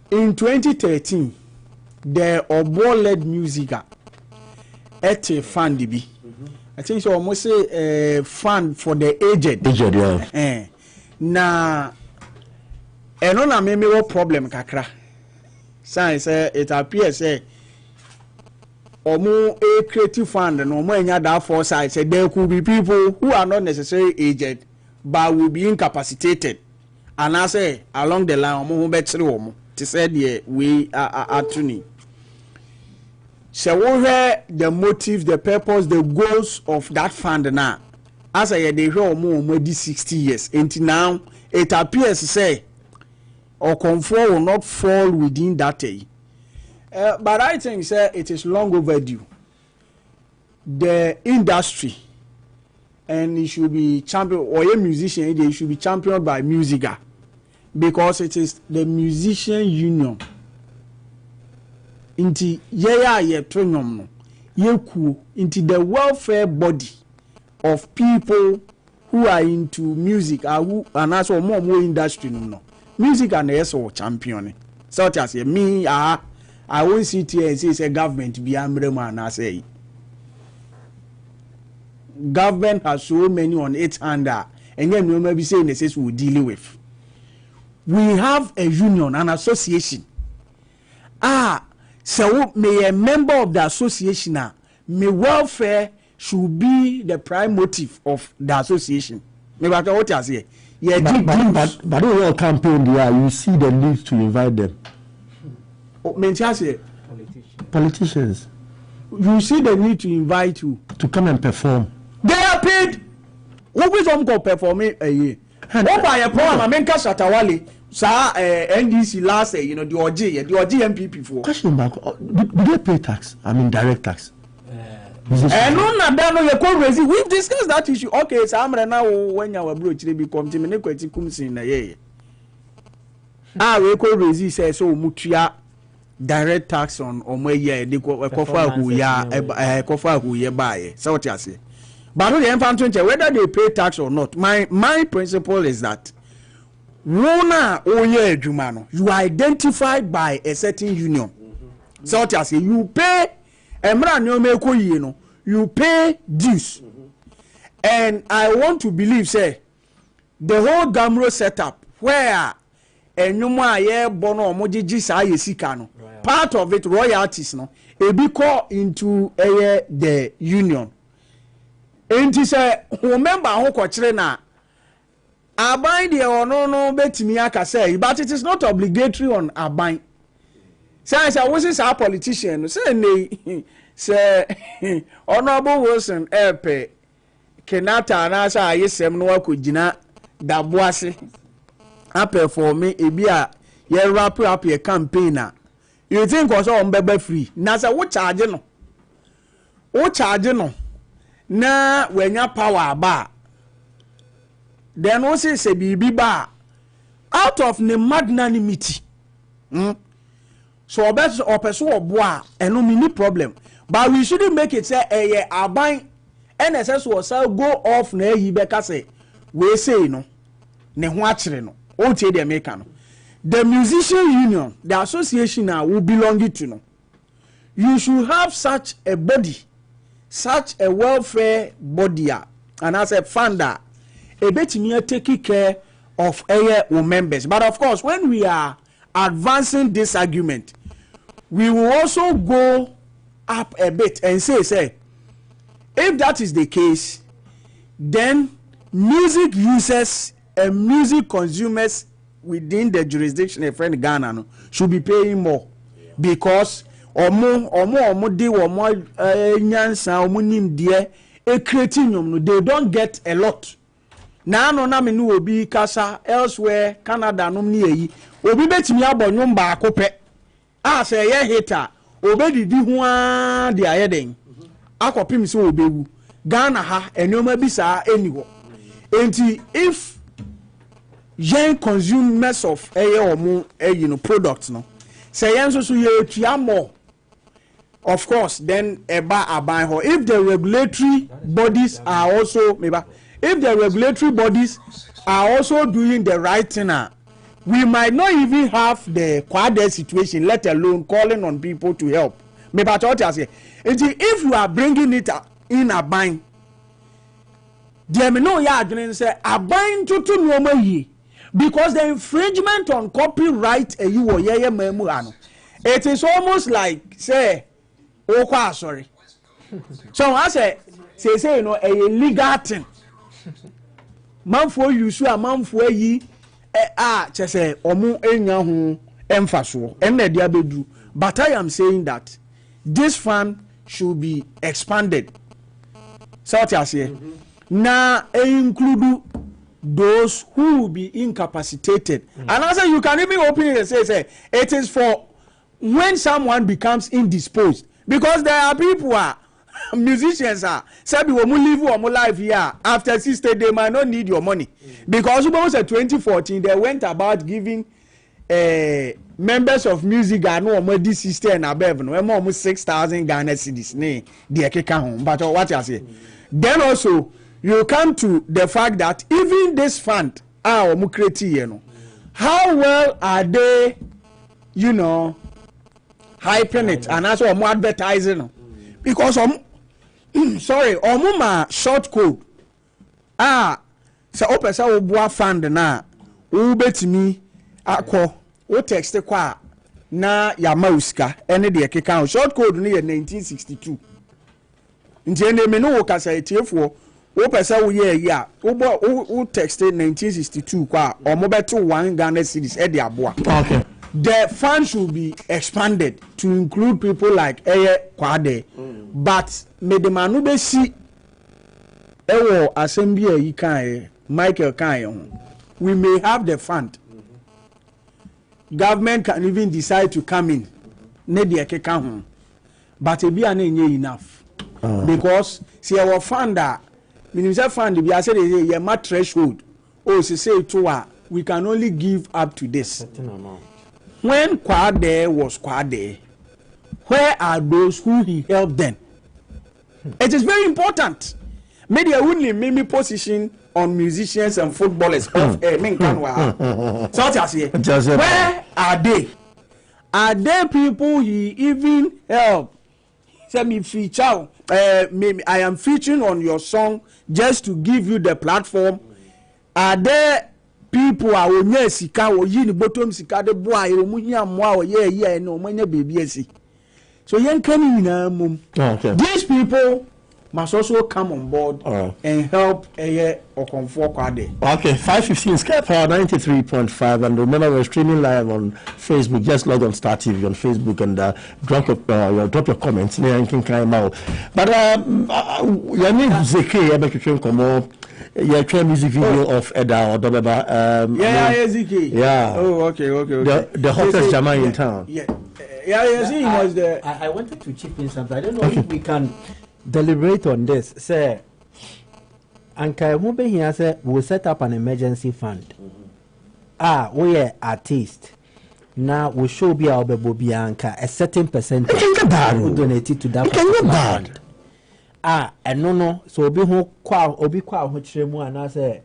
in 2013 the Obo-led music at a fund be. I think so almost say a fund for the aged. Aged, yeah. Na eno na me wo problem kakra. Science it appears say omo a creative fund no omo enya that foresight say there could be people who are not necessarily aged but will be incapacitated. And I say along the line omo ho betre omo. Ti say the we are tuning. So what the motive, the purpose, the goals of that fund now? As I they hear more 60 years. Until now, it appears say or conform will not fall within that day. But I think say it is long overdue. The industry and it should be champion or a musician, they should be championed by Musica because it is the musician union. Into ye training no yeku into the welfare body of people who are into music who and also more industry no music and so champion such as me I won't sit here and say government be amrema and I say government has so many on its hand and then we may be saying this we deal with. We have a union, an association. So may a member of the association may welfare should be the prime motive of the association. Maybe what I say. Yeah, but in your campaign there, you see the need to invite them. Politicians. You see the need to invite who? To come and perform. They are paid. Who is on performing a year? What by a poem, I mean, Kashatawali. NDC last year, you know, the OG MPP for. Question back, do they pay tax? I mean, direct tax. And we've discussed that issue. Okay, so I'm now when our broach they become Timineko comes in a year. We could resist so mutia direct tax on my year, they go a cofa who ya a cofa who ye buy. So what you say. But whether they pay tax or not, my principle is that. Rona oye jumano, you are identified by a certain union. So what I say, you pay you pay dues. And I want to believe say the whole Gamro setup where part of it royalties no e be call into the union. And he say remember who kochire na Aban de no betimi aka say, but it is not obligatory on Aban. Say I was a politician. Say ne say Honorable Wilson Epe Kenata na say ayesem no akogina daboase apple for me ebi a ye wrap up your campaign na you think also on bebe free na say wo charge no na wenya power ba then we say bibi ba out of the magnanimity so opeso oboa eno mini problem but we shouldn't make it say aban NSS was go off na ehi beka say we say no ne ho akere no o tie de make no the musician union the association now will belong to no you should have such a body such a welfare body and as a funder a betimi take care of our members. But of course, when we are advancing this argument, we will also go up a bit and say, if that is the case, then music users and music consumers within the jurisdiction of friend Ghana should be paying more because omo de omo nyansa omo nim de creating they don't get a lot. Na no na me no obi kasa elsewhere Canada no ni eyi obi betimi abonwom ba akope a say ye hater obedidi ho a de ayeden akopim se obewu Ghana ha enoma bi sa eni ho enti if young consumers of omo products no say yen so ye tua more of course then eba aban ho if the regulatory bodies are also maybe if the regulatory bodies are also doing the right thing, we might not even have the quad situation, let alone calling on people to help. Maybe if you are bringing it in a bind, there may no yard say a bind to normal ye because the infringement on copyright it is almost like say, oh, sorry. So I say you know a legal thing. Manfo yusu a manfo yi chese omu enya ho emfaso enne dia bedru but I am saying that this fund should be expanded so what I say na include those who will be incapacitated and I say you can even open it and say it is for when someone becomes indisposed because there are people who are musicians say we will live our life here after 60 they might not need your money because almost in 2014 they went about giving members of music I know more this sister and above no almost 6,000 Ghana cedis ne the keka home but what I say then also you come to the fact that even this fund create how well are they hyping it and also advertising because sorry omuma short code se opesa obua fund na wo betimi akọ wo text kwa na ya mauska ene de keka short code ni 1962 nje ne me no wo kasa etiefo wo pesa wo ye ya wo text 1962 kwa omo beto 1 Ghana cedis e de aboa okay. The fund should be expanded to include people like Eye Kwade. But medemanu be si ewo assembly yi kan Michael kan we may have the fund. Government can even decide to come in. Ne de keka ho. But e bia na enye enough. Because see our fund minimum fund bi say ye ma threshold. Oh say to we can only give up to this. Certain amount. When Kwade was Kwade, where are those who he helped then? It is very important. Media only made position on musicians and footballers of so where are they? Are there people he even helped? Say me feature. I am featuring on your song just to give you the platform. Are there people are onye sika wo yi ni bottom sika de boa e mu hia moa wo ye no manya baby asi so yen kan ni na mum these people must also come on board and help Okonfo Kwade. Okay, 5:15 Sky Power 93.5 and remember we're streaming live on Facebook. Just log on Star TV on Facebook and drop your comments. But you need Zeke come yeah, try music video of Eda or Dobeba. Ezeki. Yeah. Oh, okay. The hottest Jamaican in town. Yeah, he was there. I wanted to chip in something. I don't know if we can deliberate on this. Say, Anka Mube here say we'll set up an emergency fund. We are artists. Now we show be our Bianca a certain percentage. We donate it to that fund. And no. So obi kwa hochiremu and I say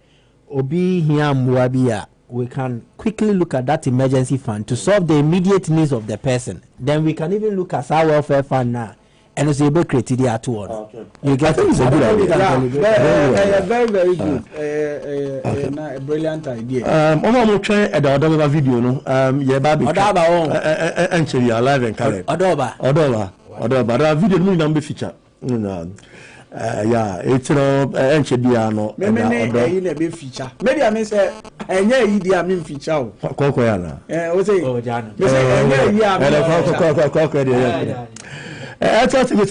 obi here muabia. We can quickly look at that emergency fund to solve the immediate needs of the person. Then we can even look at our welfare fund now. And it's able criteria to one. Okay. You get it? It's a good idea. Very good. A brilliant idea. I'm trying at the Odoba video. No, yeah, baby. Odoba, actually, alive and correct. Odoba. That video no number feature. Yeah, it's actually no. Maybe a feature. Maybe I may say, and yeah, I mean feature. Cocoyana. Oh, Jana. I thought it was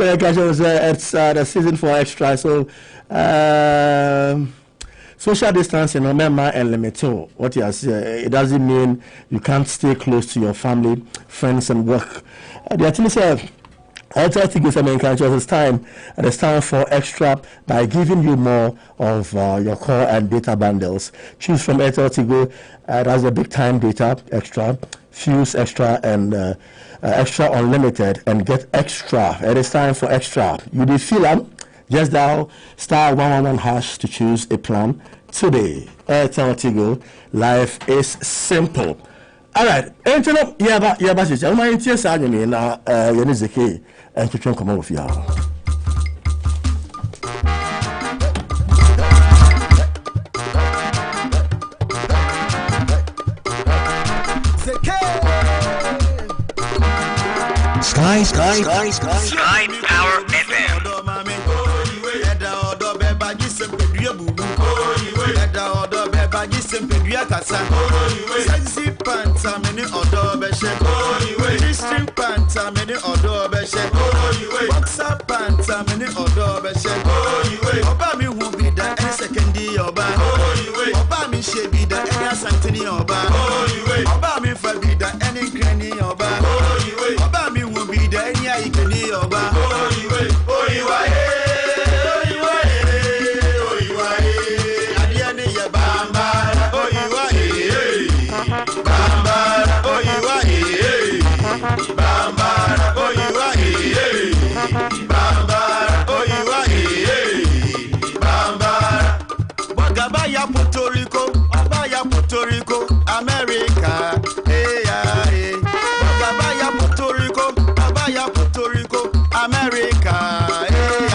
it's the season for extra, so social distancing, remember, and limit. What you say, it doesn't mean you can't stay close to your family, friends, and work. The thing is, I thought it's time for extra by giving you more of your call and data bundles. Choose from Airtel Tigo. That's a big time data extra, Fuse extra, and extra unlimited, and get extra. It is time for extra. You did feel them? Just dial *111# to choose a plan today. Airtel Tigo. Life is simple. All right. Internet. Yeah, but I'm going to say now. Yenizeke. And to come over here. Sky Power FM. Puerto Rico, America, hey, Abaya Puerto Rico, America, hey,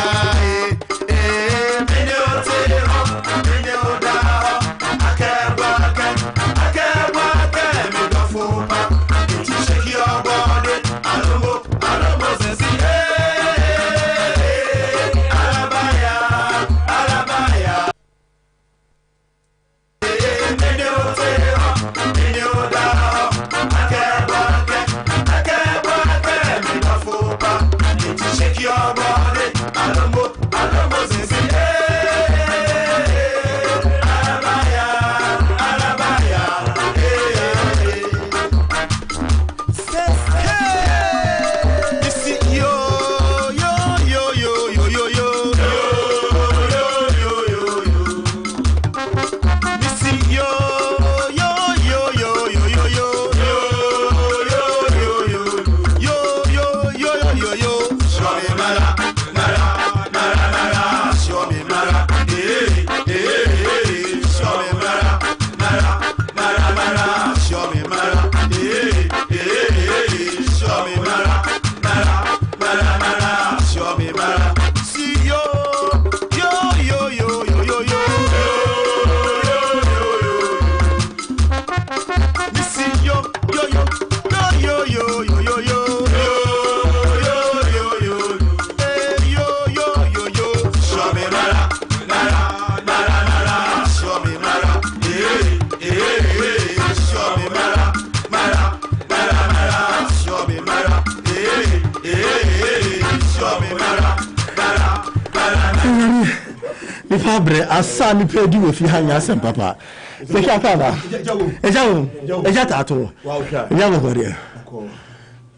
If I bring a son, you pay you if you hang your son, Papa. They can't come. Eja tato. Eja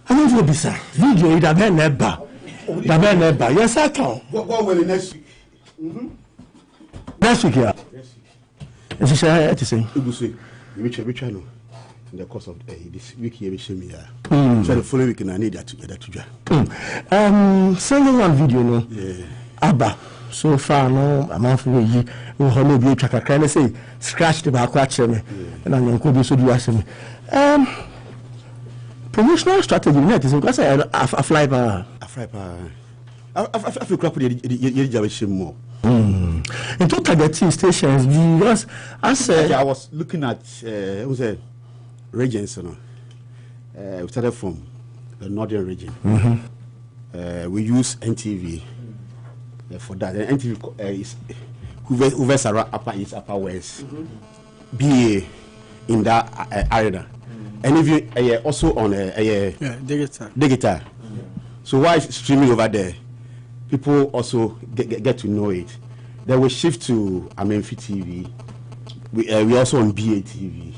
I want to be sir. Video is a man never. The man never. Yes, I can. What will next week? Next week, yeah. As you say, to say. You channel in the course of this week here, show me. So the following week, I need that together to join. Sending one video, no. Yeah. Abba. So far, no, I'm off with you. Who hold me track a kind of say, scratch the back, watch me, and I'm going to do ask me. Promotional strategy, net is because I fly by. I fly by. I feel crap with the more. In total, the two stations, because I said, I was looking at, it was a regions, you know. We started from the northern region. We use NTV. For that, and NTV is whoever's upper west, BA in that area, and if you also on digital. So while streaming over there, people also get to know it. Then we shift to Amenfi TV. We also on BA TV.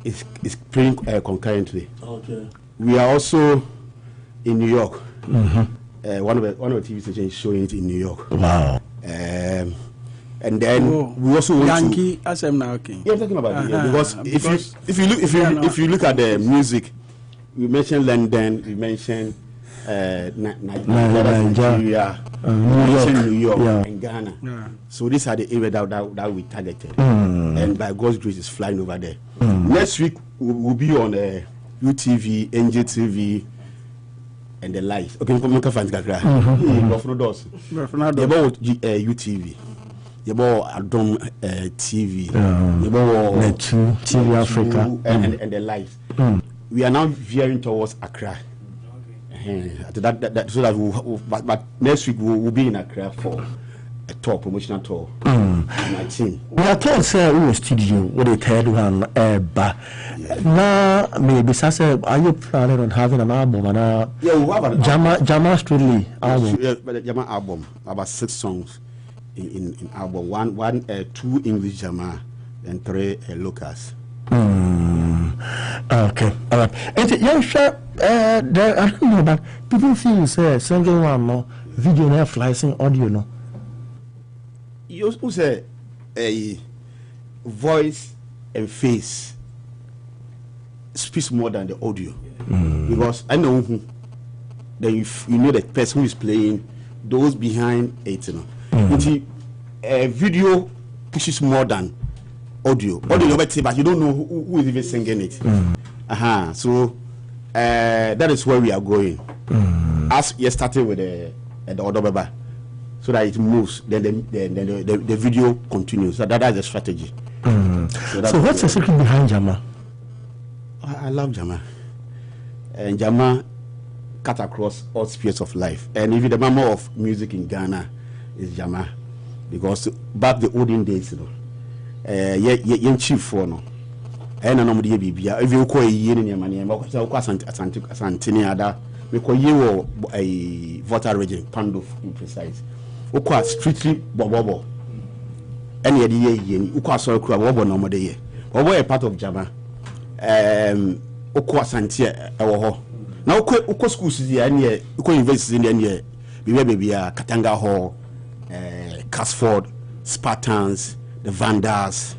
It's playing concurrently. Okay. We are also in New York. One of the TV stations showing it in New York. Wow. And then we also want Yankee to SM now. Okay. Yeah, I'm talking about it, because if you look at the music, we mentioned London, we mentioned Nigeria, New York, and Ghana. Yeah. So these are the areas that we targeted, and by God's grace, it's flying over there. Next week we'll be on UTV, NJTV. And the lights. Okay, come on, fans, Gakra. About UTV, about Adom TV, about TV Africa, and the lights. We are now veering towards Accra. So that but next week we'll be in Accra for a tour, promotional tour. My team. We are told, sir, we were studio with a third one, but now maybe, sir, are you planning on having an album? And yeah, we have a Jama Strictly album. Yeah, but the Jama album, about 6 songs in album. One, 2 English Jama, and 3 locals. Okay, all right. And yeah, sure. I don't know, but people feel say single one no video no flying audio no. You also say a voice and face speaks more than the audio, because I know that you know the person who is playing, those behind it, you know. A video pushes more than audio. Audio you better, but you don't know who is even singing it. So that is where we are going. As you started with the other baba, so that it moves, then the video continues. So that is the strategy. So what's the secret behind Jama? I love Jama, and Jama cut across all spheres of life. And even the mama of music in Ghana is Jama, because back the olden days, you know, chief for no. And I know the baby. If you call a year in your money, I'm going to Santini Ada. We call you a voter region, Pando, to be precise. Ukwa strictly Bobo. Any idea, Ukwa Sorokra, Bobo, no more day. Bobo a part of Jama. Ukwa Santia, our now Ukwa schools is the end, Ukwa university in the end, baby, Katanga Hall, Casford, Spartans, the Vandals.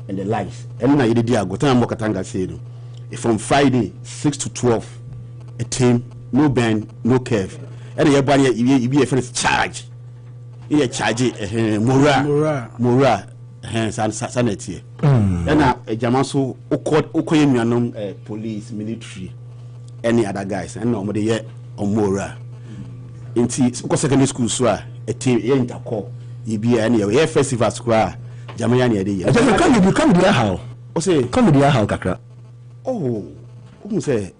And the lights. And now you did go to Katanga said, from Friday 6 to 12, a team, no band, no curve. And everybody you be a first charge. You charge Mora, sanity. And now a Jamaso, Okoyamianum, police, military, any other guys, and nobody yet on Mora. In secondary school, a team, ain't a call. You be any festival square. Jamayani ade. Come there how? O say come there how kakra. Oh, who say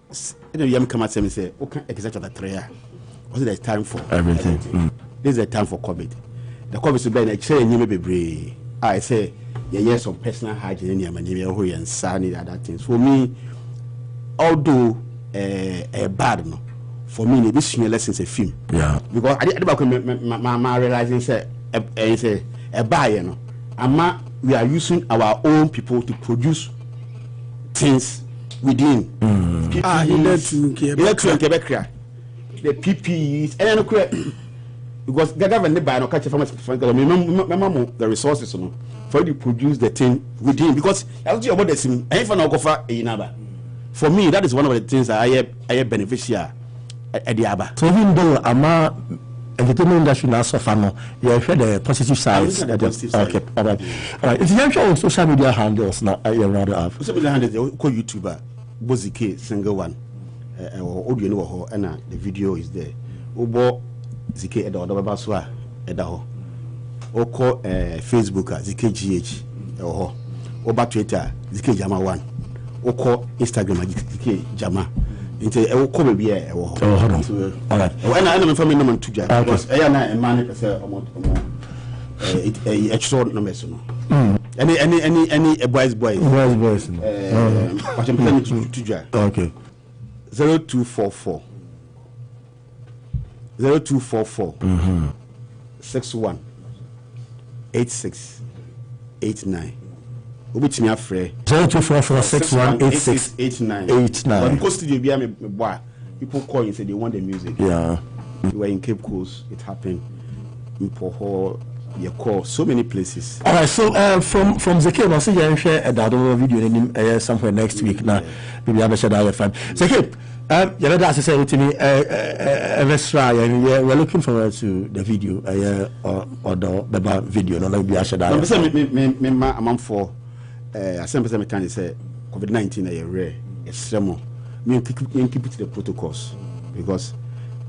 you yam come at say o can exact that 3 years. Was it the time for everything? This is the time for COVID. The COVID is be na say nyime bebre. I say yeah some personal hygiene in my who and sunny other things. For me, although bad no, for me this lessons a film. Yeah. Because I did about my realizing say say a buyer no ama we are using our own people to produce things within the PPEs and because the government buy no catch farmers remember the resources no for you to produce the thing within because as you about the same and for no go for for me that is one of the things that I beneficial at the aba. So even though ama entertainment industry now suffer no, you have the positive sides. Okay, all right. It's usual on social media handles now. You rather have. Social media handles. You call YouTuber, Bozike single one. Audio no ho, and the video is there. Obo Zike Edo Odo Baswa Edaho. Oko Facebook Zike GH ho. Oba Twitter Zike Jama 1. Oko Instagram Zike Jama. Inte e wo ko be bia e wo ho. All right. When I am family number 2 because e na e man pe say omo extra numbers no. Any boys no. What am planning to ja. Okay. 0244 61 86 89 Obitimi afre 0244 61 86 89 When coast studio be me boy people call and say they want the music. Yeah, we were in Cape Coast, it happened in Poho, you call so many places. All right, so from Zeke, I'll see you share a video somewhere next week now. Maybe I'll share that fine. Zeke, you know that's say to me we're looking forward to the video or the video no like we share that. Me among for I say can say COVID-19 a rare extremo. Me keep it to the protocols because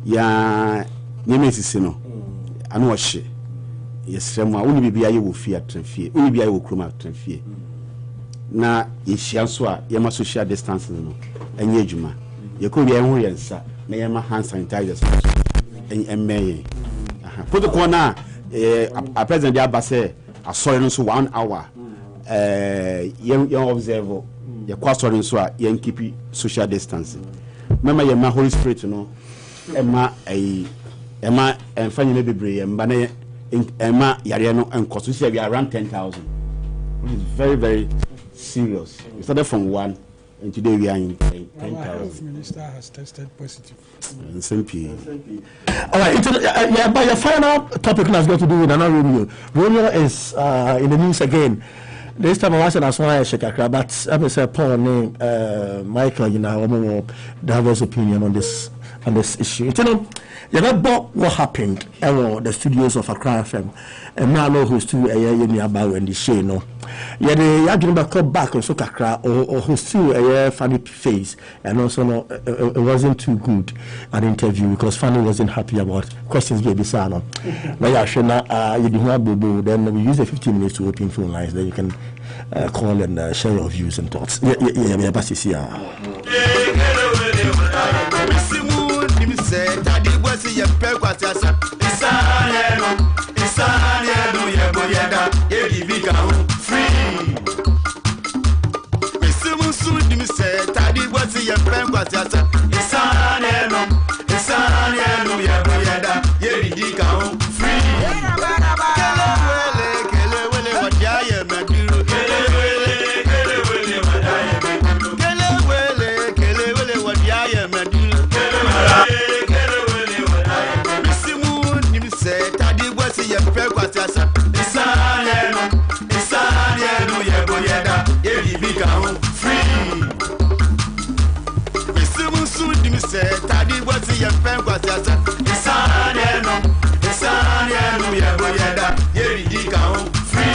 yeah nyemesi no I know shit. Yes, only be I will fear transfer, only be I will chroma transfer. Na yeshianswa yema social distancing no enye adwuma ye ko be enho yensa na yema hand sanitizers en meye protocol na a president dia base asori no so 1 hour ye observe ye kwa asori no so a ye keep social distancing mema yema Holy Spirit no ema enfanye bebre emba na Emma Yariano and cost we say we are around 10,000, which is very, very serious. We started from 1 and today we are in 10,000. Our health minister has tested positive. Simple. All right, but your final topic has got to do with another Romeo. Romeo is in the news again. This time I said I saw a shakara, but I say Paul name Michael, you know, diverse opinion on this issue. You know, you know what happened at the studios of Accra FM, and now know who's to a year nearby when the show no. Yeah, they are doing back on so Accra or who's still a funny face, and also no, it wasn't too good an interview because Fanny wasn't happy about questions baby Sano. Now yeah, sure now you do not then we use the 15 minutes to open phone lines, then you can call and share your views and thoughts. Yeah, but you see Daddy was a pequatasa. Isaniano, Yaboyada, Edivika, free. Mr. Musu said, Daddy was a pequatasa. Isaniano, Yaboyada, Edivika, free. Kelewele, what I am a guru. Kelewele, what I am a guru. Tadi what's your friend was as a Isaniano, Yaboyada, Yerika, free.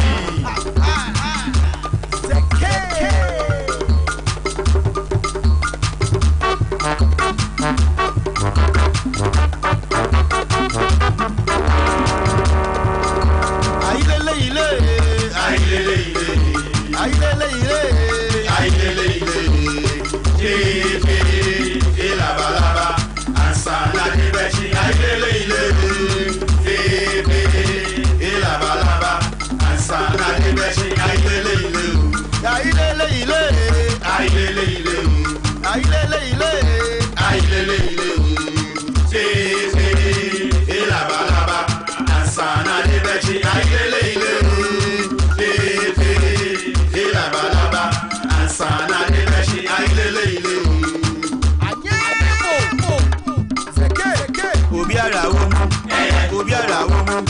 Obiara woman,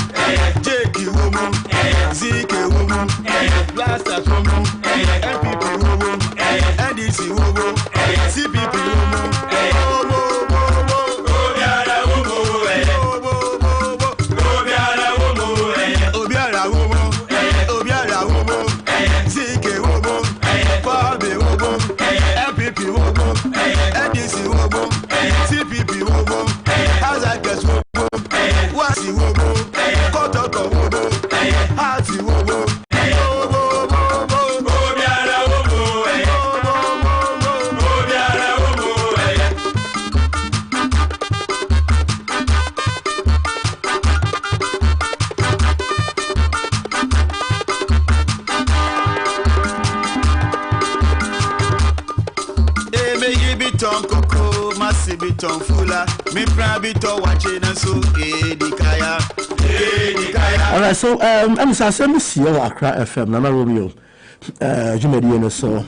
Jake woman, Zeke woman, Blaster woman, MPP woman, NDC woman, CPP woman. Obiara woman, Zeke woman, Bobby woman, MPP woman, NDC woman, CPP woman, Azakas woman, Wasi woman, Kotoko woman, Hati woman. Biton fula, me prabito watching and so edikaya. All right, so I'm saying see you Accra FM, Nana Romeo, Jumedi so.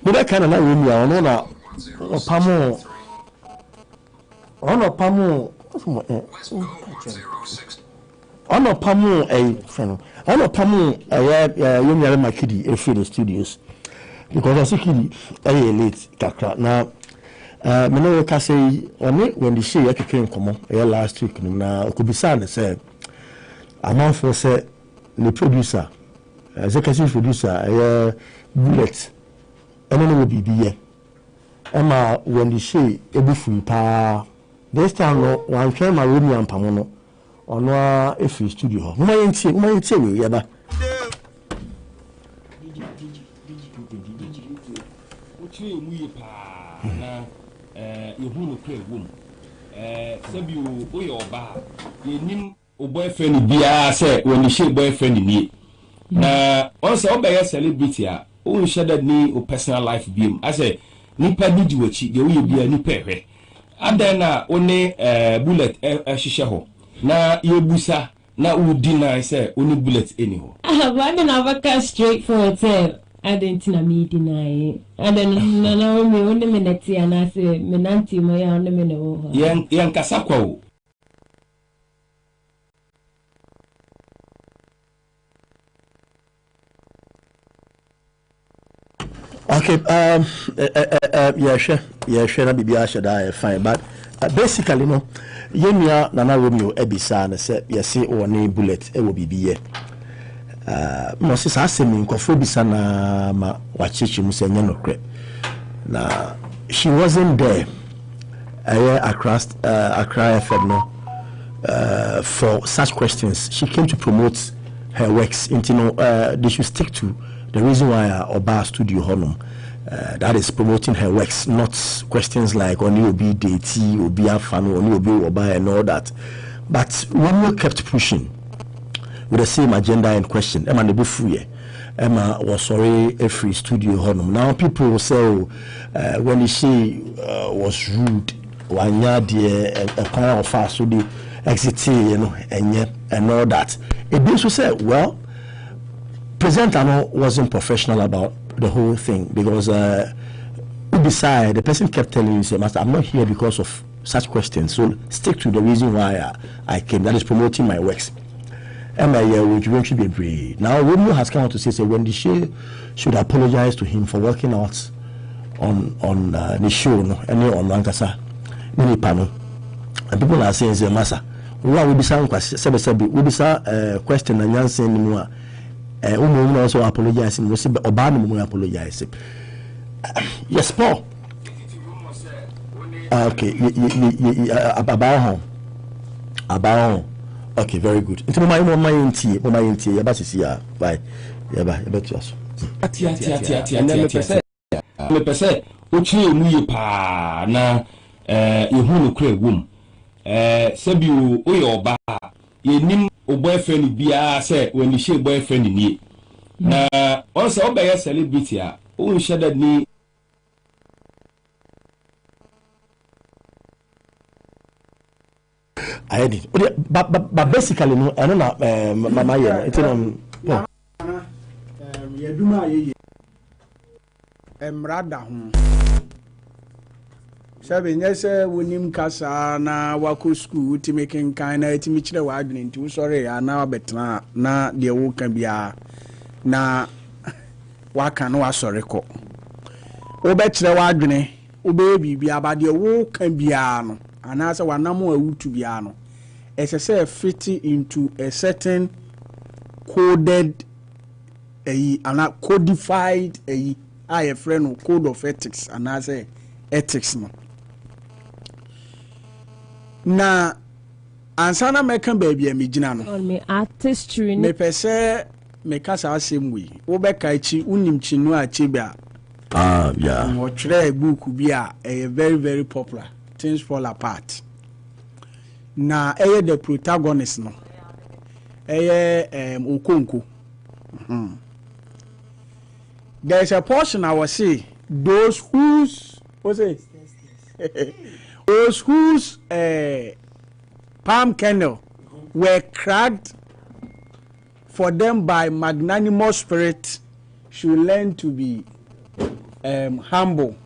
But I kind of like Romeo, Pamo, a friend. Pamo, Yumi Makidi, a few studios. Because I see Kidi, late Kakra. Now, me no ka say oni when the show came come last week na could be sad say amount for say the producer executive producer bullet and no be here Emma when the show ebufu pa this time no one came my room and pamono ono efi studio ho mo yentie we ya ba you who play womb. Sabu, your bar, you nim o boyfriend be say when you shake boyfriend in me. Now, also by a celebrity, who shaded me or personal life beam. I say, Nipa need you, the way you be a nipe. And then only bullet a shishaho. Now, you busa, now would deny, say, only bullets anyhow. I have one of straight for a tail. I didn't me deny. I don't know me on the minute, and I say, Menanti, my own the minute. Young Casako. Okay, yeah, sure, be I fine, but basically, no, Yemia Nana Romeo Ebisa and said, yes, or name bullet, it will be here. Moses asemi nkofo bisa na ma wachichi musenye no kre na she wasn't there Accra FM no for such questions. She came to promote her works into they should stick to the reason why Oba studio honum that is promoting her works, not questions like only obi deity obi afano only obi Oba and all that. But Romeo kept pushing with the same agenda and question. Emma Nebufuye. Emma was sorry every studio honum. Now people will say when she was rude, wanya de a kind of fast so the exit, and all that. It basically said, well, presenter wasn't professional about the whole thing because beside the person kept telling you, say, Master, I'm not here because of such questions. So stick to the reason why I came. That is promoting my works. Which eventually be brave. Now Romeo has come out to say when the show should apologize to him for working out on the show no any on Lankasa many panel, and people are saying say massa what will be some question and answer anymore. Also apologizing. We say Obama apologize. Yes, Paul. Okay, about okay, very good. Into my inti, yeah, bye. Yeah, bye. Bet you. Me pese, uchi mu pa na ehunu kre wom. Sebi o ye oba, ye nim o boyfriend bia say when you share boyfriend ni. Na on say oba ye celebrity a, o share ni I did. But basically, no, I don't know. My it's on. Emrada Sabe nyese wonim kasa na wako school ultime kenkan na etimi kire wa adwene nti wo sorry ya na wabetena na de wo ka bia na waka no asɔre kɔ wo bɛkyerɛ w'adwene wo bɛyɛ biribi abade wo ka bia no anaasɛ wanam awutu bia no ɛsɛ sɛ fit into a certain coded ana codified a yɛfrɛ no code of ethics anaasɛ ethics no na ansana meka baabi a megyina no me artistry me pɛ me kasa asɛm wi wo bɛka akyi wonim kyinu a kyebia yeah wɔtwerɛ book bi a very very popular Things Fall Apart na the protagonist no Okonko there's a portion I was say those whose palm kernel were cracked for them by magnanimous spirit should learn to be humble.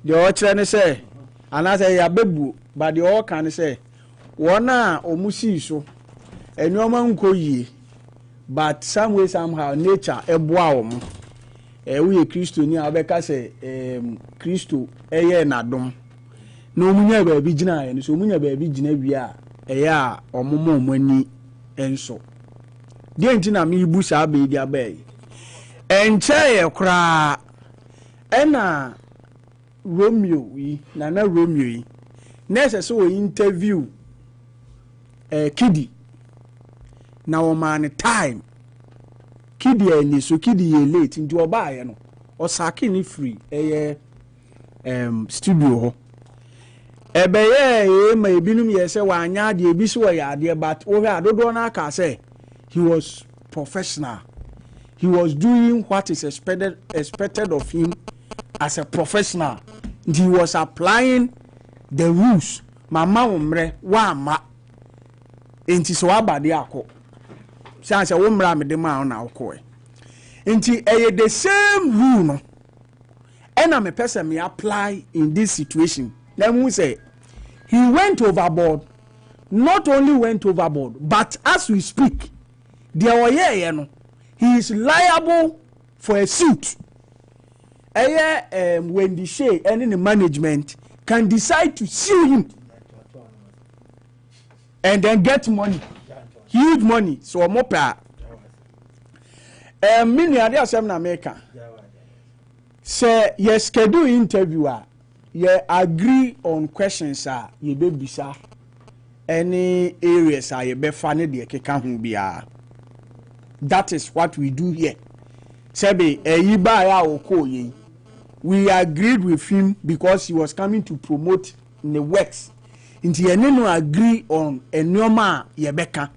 The other say, and I say, "Yabebu," but the all can say, "Wana omusi so, and your man go ye." But some way somehow nature ebuaom. We Christo ni abeka say, Christo nadom. No munya baby jina, and so munya baby jina bia, omomo money enso. The entina mi busa be dia bay. Enche kra ena Romeo yi nana Romeo yi nese so interview Kidi na o man time Kidi eni so Kidi ye late nti oba ye no osake ni free studio ho ebeye ma ebinum ye se wanya ade ebi so ya ade but o hwe adodo na aka say he was professional. He was doing what is expected of him as a professional. He was applying the rules. Mama umre wa ma. Enti so abade akọ. Say say umra me de ma na akọ. Enti the same rule no. And I'm a person me apply in this situation. Let me say he went overboard. Not only went overboard, but as we speak, there no. He is liable for a suit. When the Shea and in the management can decide to sue him and then get money, huge money. So more pa. Many other some America say yes, schedule interviewer. You agree on questions. You be bisa any areas. You be funny. The keka biya. That is what we do here. Sebe we agreed with him because he was coming to promote the works. Inti no agree on a normal yebeka.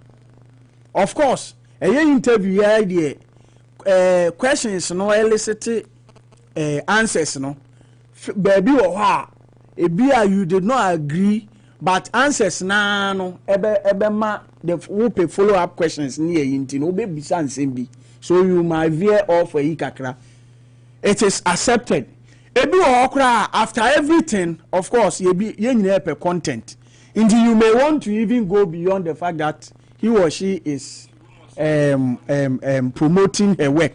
Of course, a interview idea questions no elicit answers no. Baby or you did not agree, but answers na no ebe ma the who follow up questions near inti no be bisa nsem. So you might veer off a ikakra. It is accepted. Ebi okra after everything, of course, you be per content. Indeed, you may want to even go beyond the fact that he or she is promoting her work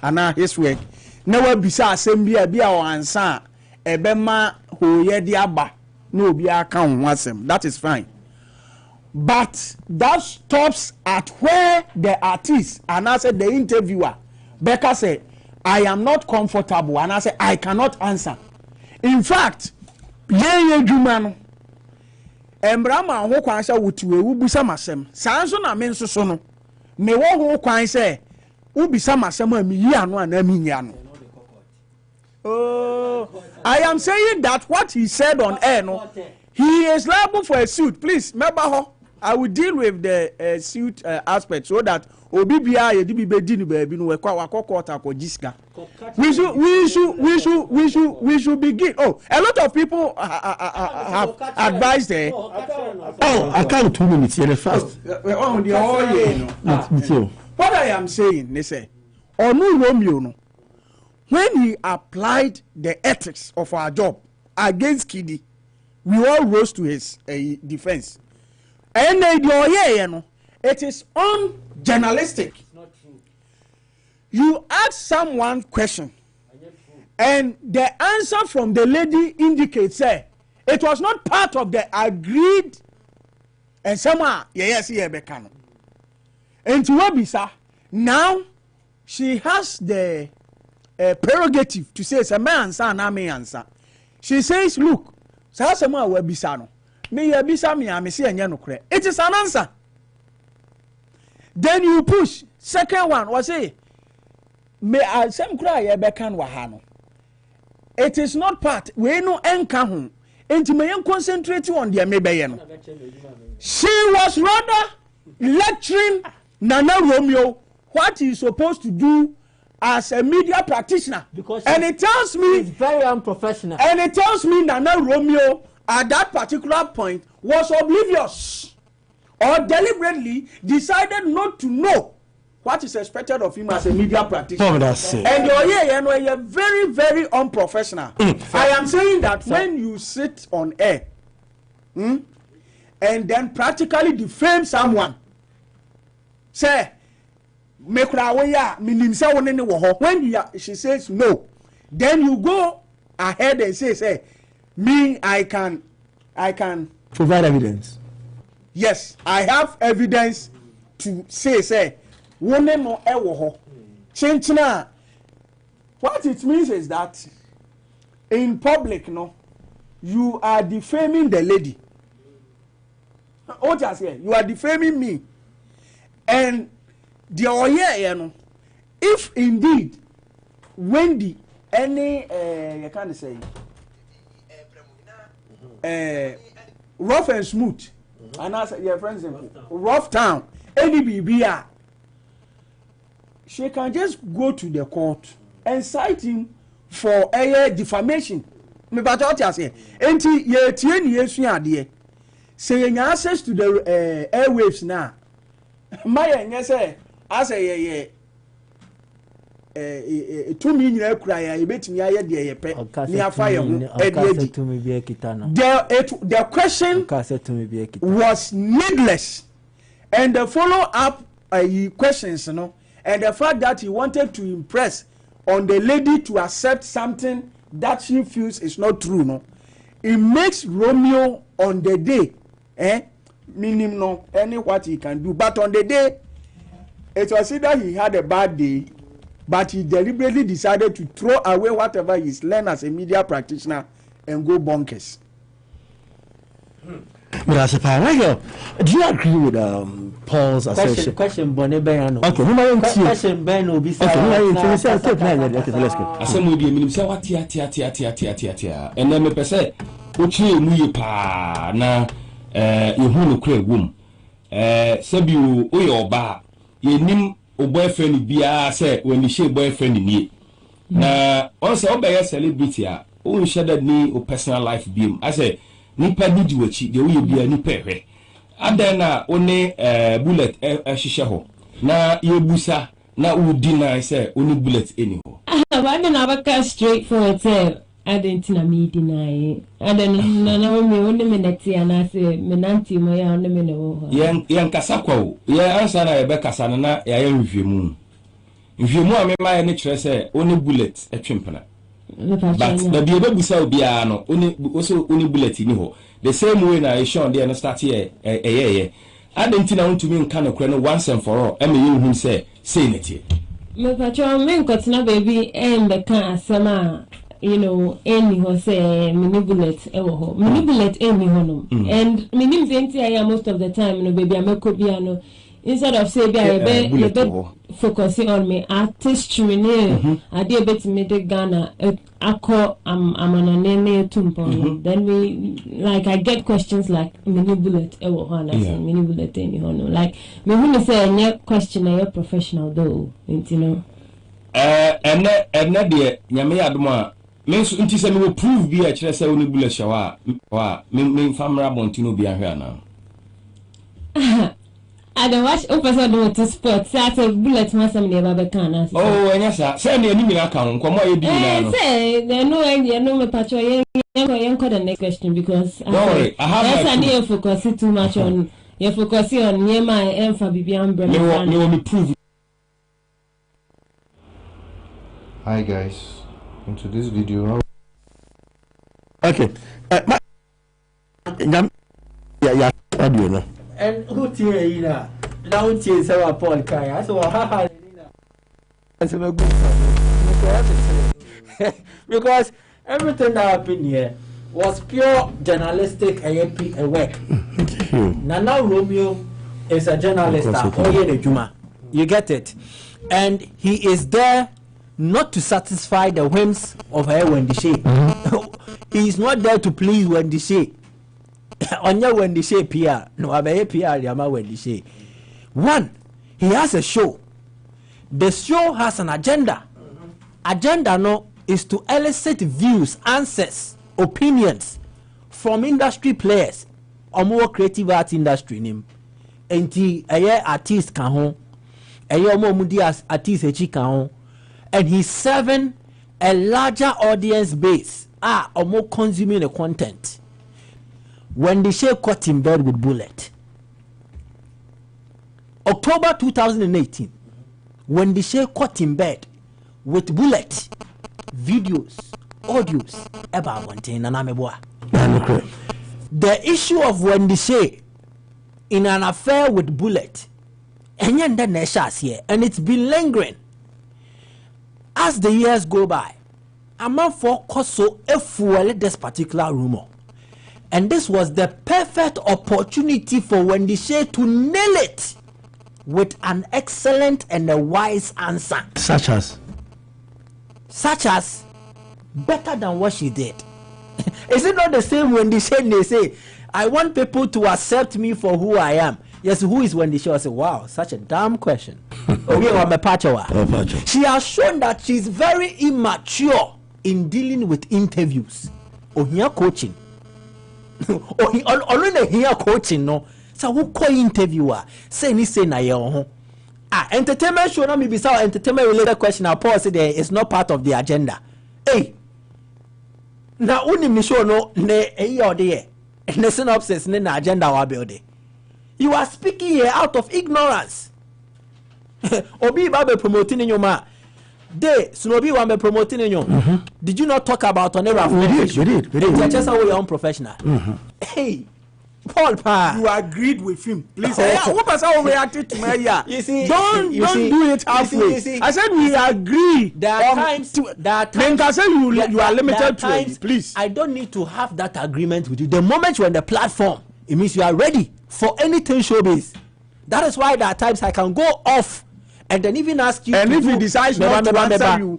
and his work. Never bisa assembly be our answer. Ebema ho ye diaba no be account wasem. That is fine. But that stops at where the artist and I said the interviewer Becca said, I am not comfortable, and I said I cannot answer. In fact, ye jumano embrama ho kwan sha wotiwe wubusa masem sanso na me nso so no me wo ho kwan sɛ wubisa masem a me yi ano ana me nya no. Oh, I am saying that what he said on air no, he is liable for a suit. Please remember how I will deal with the suit aspect so that obibia ye di be di ni baby no we kwa wakokota ko jiska. We should begin. Oh, a lot of people have advised there. Oh, I can't 2 minutes here first. What I am saying, they say, Onu Romeo no, when he applied the ethics of our job, against Kidi, we all rose to his defense. And it is unjournalistic. It's not true. You ask someone question, and the answer from the lady indicates it was not part of the agreed, and someone yes. And to Wabisa, now she has the prerogative to say it's a man answer and I may answer. She says, look, so someone Wabisa no. Me Yabisa me I say no kre. It is an answer. Then you push. Second one was say me some cry Yebekan wahano. It is not part. We no enka ho. Enti me concentrate on the mebeye no. She was rather lecturing Nana Romeo what he's supposed to do as a media practitioner. And it tells me it's very unprofessional. And it tells me Nana Romeo at that particular point was oblivious or deliberately decided not to know what is expected of him as a media practitioner. And you're very, very unprofessional. I am saying that when you sit on air and then practically defame someone, say, when she says no, then you go ahead and say, me, I can provide evidence. Yes, I have evidence to say, what it means is that in public, no, you are defaming the lady. What you say? You are defaming me. And if indeed Wendy any you can't say rough and smooth and as your friends rough town any BBR, she can just go to the court and cite him for defamation. Me but what you say enti ye tie ni esu ade say you access to the airwaves now my say as a to me nyina kura ya ebetimi aye de yepe ni afa ye ho the question was needless, and the follow up questions, you know, and the fact that he wanted to impress on the lady to accept something that she feels is not true, no, it makes Romeo on the day meaning no any what he can do, but on the day it was either he had a bad day, but he deliberately decided to throw away whatever he's learned as a media practitioner and go bonkers. Do you agree with Paul's assertion? Question Bonnie Bayano. Okay, question Ben will be okay, let's go. I said, maybe and then me say, Uchi mu pa na you no crave womb. Sabu Oyo Ba, ye nim o boyfriend bia say when you share boyfriend ni. Na once obey celebrity a, o share ni o personal life beam. I say, nipa di wachi de wo bia nipa hwe adana one bullet hihye ho na yebusa na wo deny say oni bullet eni ho why na baka straight forward say I didn't me deny adana na me only minute na say menanti mo ya only me no yen kasa kwa o ye answer na ye be kasa na ya ye nhwemu a me ma ye ne kire say oni bullet etwempena. But the Biabusa Biano, only bullet in ho. The same way I show there and start here. I didn't know to me kind of once and for all. I mean, who say it here. My patron, men got no baby and the car summer, you know, any who say mini bullet, mini bullet, any honum. And minim empty I am most of the time, no baby, I'm a copiano. Instead of say focusing on me artistry I did bet me the Ghana I call I'm an nene tumpo. Then we like I get questions like mini bullet mini bullet like me when say any question a professional though you know and na de nyame adoma me so nti say me will prove be a kire say oni bullet shawa me famra bontino bi ahwe na I don't watch person do to sports. Say a bullet must have never can. Oh, and yes, sir. Say me any account. Come on, you do now. Say, they know me patrol. The next question because don't worry, I have I need to focus too much on you focus on near my and for BBM brand. You want to prove. Hi guys, into this video. Okay. Yeah, audio no. And who tear you now? Now tear say what Paul Kai. I said ha. That's a good because everything that happened here was pure journalistic work. Now Romeo is a journalist. You get it? And he is there not to satisfy the whims of her Wendy Shea. He is not there to please Wendy Shea. Onya Wendy Shea PR. No, Abe PR Yama Wendy Shea. One, he has a show. The show has an agenda. Agenda no is to elicit views, answers, opinions from industry players or more creative art industry name. Enti eye artist kan ho. Eye omo mudi artist echi kan ho. And he's serving a larger audience base. Omo consuming the content. When the Shea caught in bed with Bullet. October 2018. When the Shea caught in bed with Bullet. Videos, audios, about one thing and the issue of Wendy Shea in an affair with Bullet, and it's been lingering as the years go by. I'm not for so fuel this particular rumor, and this was the perfect opportunity for Wendy Shea to nail it with an excellent and a wise answer, such as better than what she did. Is it not the same when they say, I want people to accept me for who I am? Yes, who is Wendy Shea? I say, wow, such a damn question. She has shown that she's very immature in dealing with interviews. Or here coaching. Or here coaching, no. So who call interviewer? Say ni say na ye entertainment show na me be say entertainment related question. I pause there is not part of the agenda. Hey, now uni me show no ne or there. Ne synopsis ne na agenda wa build. You are speaking here out of ignorance. Obi ba be promoting in your ma. They Sunobi wa be promoting in your. Did you not talk about on every? We did. Just how your own professional. Hey. Paul Pa, you agreed with him. Please, what was how reacted to me? Yeah, you see, don't do it halfway. I said we agree. There are times. Then I said you are limited to it. Please, I don't need to have that agreement with you. The moment you're on the platform, it means you are ready for anything showbiz. That is why there are times I can go off and then even ask you. And if he decides not to answer you,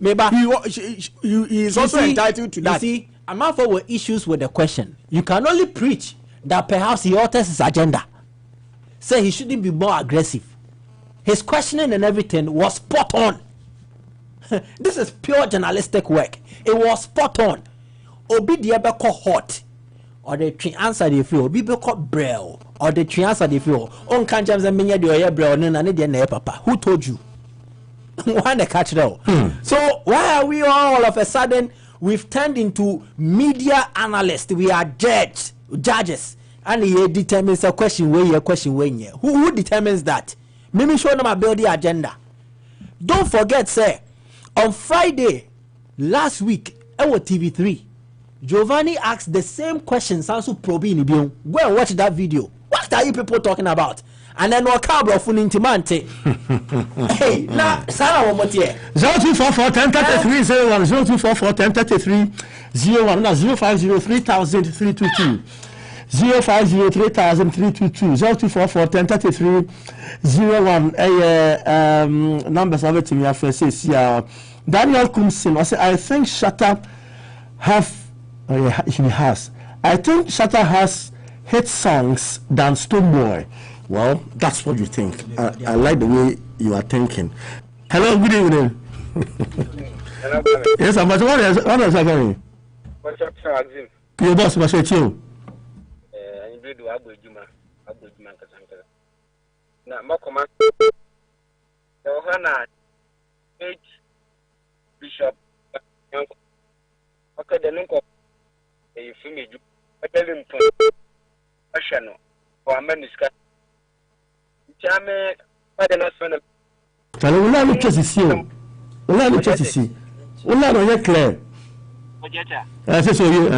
he is also entitled to that. You see, I'm not for issues with the question. You can only preach that perhaps he alters his agenda. Say he shouldn't be more aggressive. His questioning and everything was spot on. This is pure journalistic work. It was spot on. Obi diabeko hot. Or the tree answer the feel. Obi beko braille. Or the tree answer the feel. On can James and Minya do your braille and the papa. Who told you? Why the catch though? So why are we all of a sudden we've turned into media analysts? We are judges, and he determines a question where who determines that? Maybe show them about the agenda. Don't forget, sir, on Friday last week, our TV3, Giovanni asked the same question. Sansu Probi in Ibion. Go and watch that video. What are you people talking about? And then what cabro funintimante? Hey, now Sarah one more here. 0244 1033 01 0244 1033 01 now 0503 0503322 0244 1033 01 numbers of it to me after says Daniel Kumsin. I think Shatta I think Shatta has hit songs than Stoneboy. Well, that's what you think. I like the way you are thinking. Hello, good evening. Yes, I'm what is happening? Your boss was at you. Bishop. Okay, the link of if you may do a telling question or a meniscus. Jammy, I don't know. Tell you, let me just see you. Let me just see. Well, not on your clear. I say so you,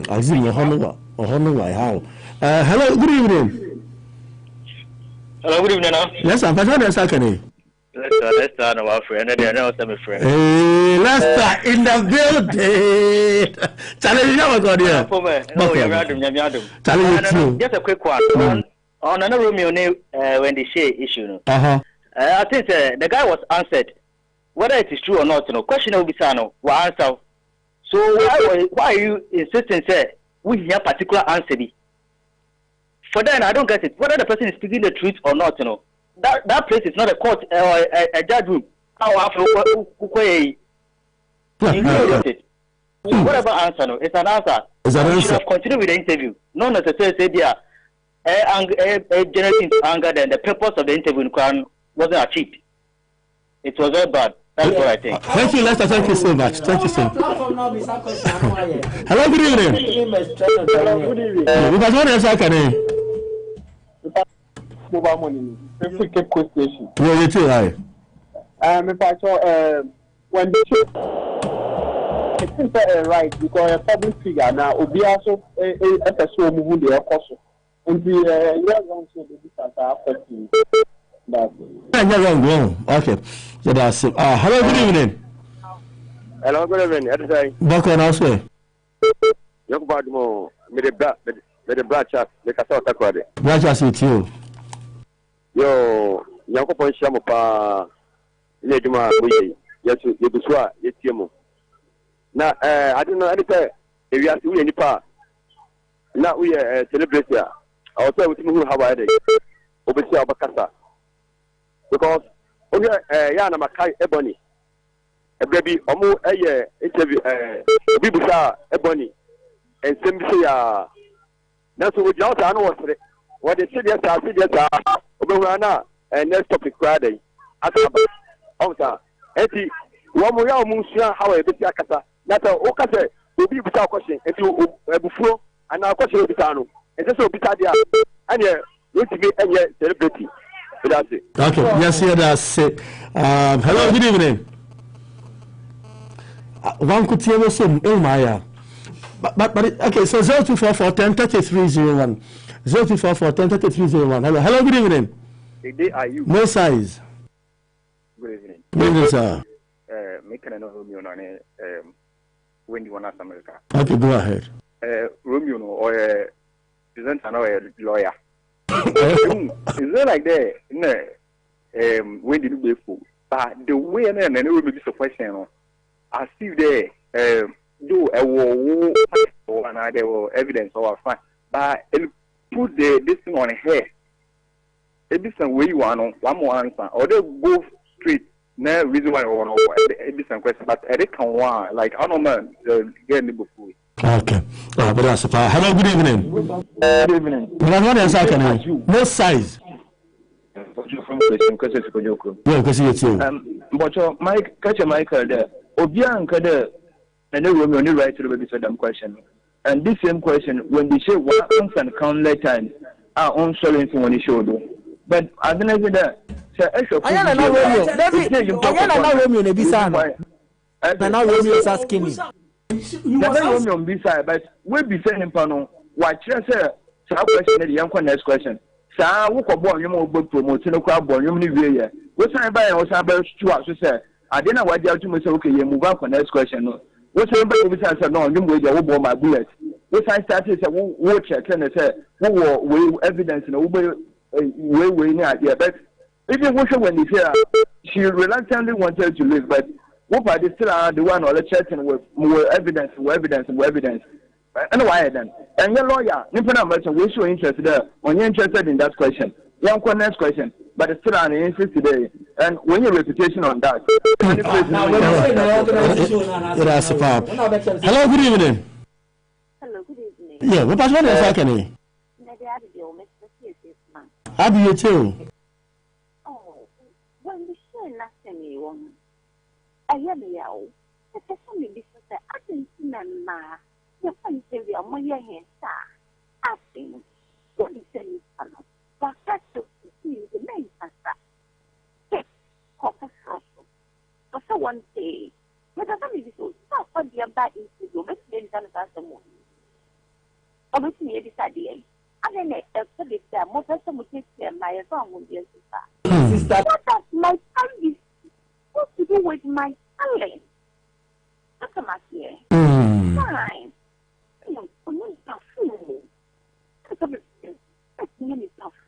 I see your honor. How? Hello, good evening. Hello, good evening. Yes, I'm Pastor Sakane. Let's start our friend. I know some friend. Hey, let's start in the building. Challenge you got here. Oh, you're random. Challenge just a quick one. On another Romeo when the share issue. I think the guy was answered. Whether it is true or not, no question will be sano. What answer? So why are you insisting, sir? We hear particular answer. For then, I don't get it. Whether the person is speaking the truth or not, you know, that place is not a court or a judge room. How after you get it? Whatever answer, no, it's an answer. You should have continued with the interview. Not necessarily say there, generating anger. Then the purpose of the interview wasn't achieved. It was very bad. That's what I think. Thank you, Lester. Thank you so much. Thank you so much. Hello, good evening. Hello, good evening. We must want to answer. Mobile money. If we keep question. Yeah, you too, right? If I saw when the it seems right because a public figure now will be also a person who the cost and the young to the distance affecting that. Okay. So that's it. Hello, good evening. Hello, good evening. Welcome elsewhere. Young Badmo, with the black chat, the Casota Quadi. Black chat with you. Yo, Yanko Shamupa, Neduma, yes, you Buswa, yes, Yemo. Now, I don't know anything. If you are doing any part, now we are celebrating. I will tell you who have I obviously Abakasa. Because only Yana Makai Ebony, a baby, almost a year interview, Bibusa Ebony, and Simbia. That's what you also know what they said. Yes, I said yes, Oberana, and next topic Friday. After Eti, one more Musia, how a bit Yakata. That's a Okase, will be without question, and to Bufo, and our question will be Tano. And just so Bitadia, and yeah, you to be a celebrity. That's it. Okay, yes, yeah, that's it. Hello, good evening. One could see also, oh my, but okay, so 0244 103301. 0244 103301. Hello, good evening. The day are you? No size. Good evening. Good evening, sir. Making another Romeo on when you want to America. Okay, go ahead. Romeo or isn't another lawyer. Is it like that? No. When did you be full? But the way and then it will be so question. I see there do a war or another evidence or fine. But put this thing on here. It is some way you want one more answer. Or they go straight. No reason why I want to it is some question. But I can't want like I don't know get me before. Okay. But that's fine. Hello, good evening. Good evening. No size. Yeah, because you too. But Mike, catch a Michael there. Obian Kada, and then we only right to the baby them question. And this same question, when they say what answer count later, our own showing for when they show do. But I don't know that. I am not Romeo. I am not Romeo. Nebisa. I am not Romeo. Is asking me. Romeo on this side, but we'll be saying panel. Why, say, question the young next question. Sir, who could born you more book promoting a crowd born you many years. What's I buy or Sabbath to us? I didn't know what you have to say. Okay, you move on for next question. What's everybody said? No, you wait, you will my bullet. What I started said, we'll check and say, we evidence in a way near idea. But if you wish when you say she reluctantly wanted to live, but what I still are the one or the chatting with more evidence. And why then? And your lawyer, we're so interested there. When you're interested in that question, one next question, but it's still an interest today. And when your reputation on that. Hello, good evening. Hello, good evening. Yeah, what was your second? How do you too? Oh, when we share nothing, ɛyɛ ne yɛ o ɛsɛ sɛ me bi sɛ adansi na mmaa yɛfa nsɛwi a moyɛ hɛ saa afei wode sɛ nipa no waka so sii de na nkasa kɔkɔ soro so ɔsɛ wɔn tee mɛda sɛ me bi sɛ ɔsɛ ɔdeɛ ba nsi do ɔbɛtumi abisa no saa asɛm wɔ ɔbɛtumi abisa deɛ yi adɛn na ɛsɛ de sɛ mopɛ sɛ moteteɛ mmaa yɛsɛ ahodeɛ so saa what does my talent supposed to do with my talent? That's a matter. Fine. I'm not a fool. That's a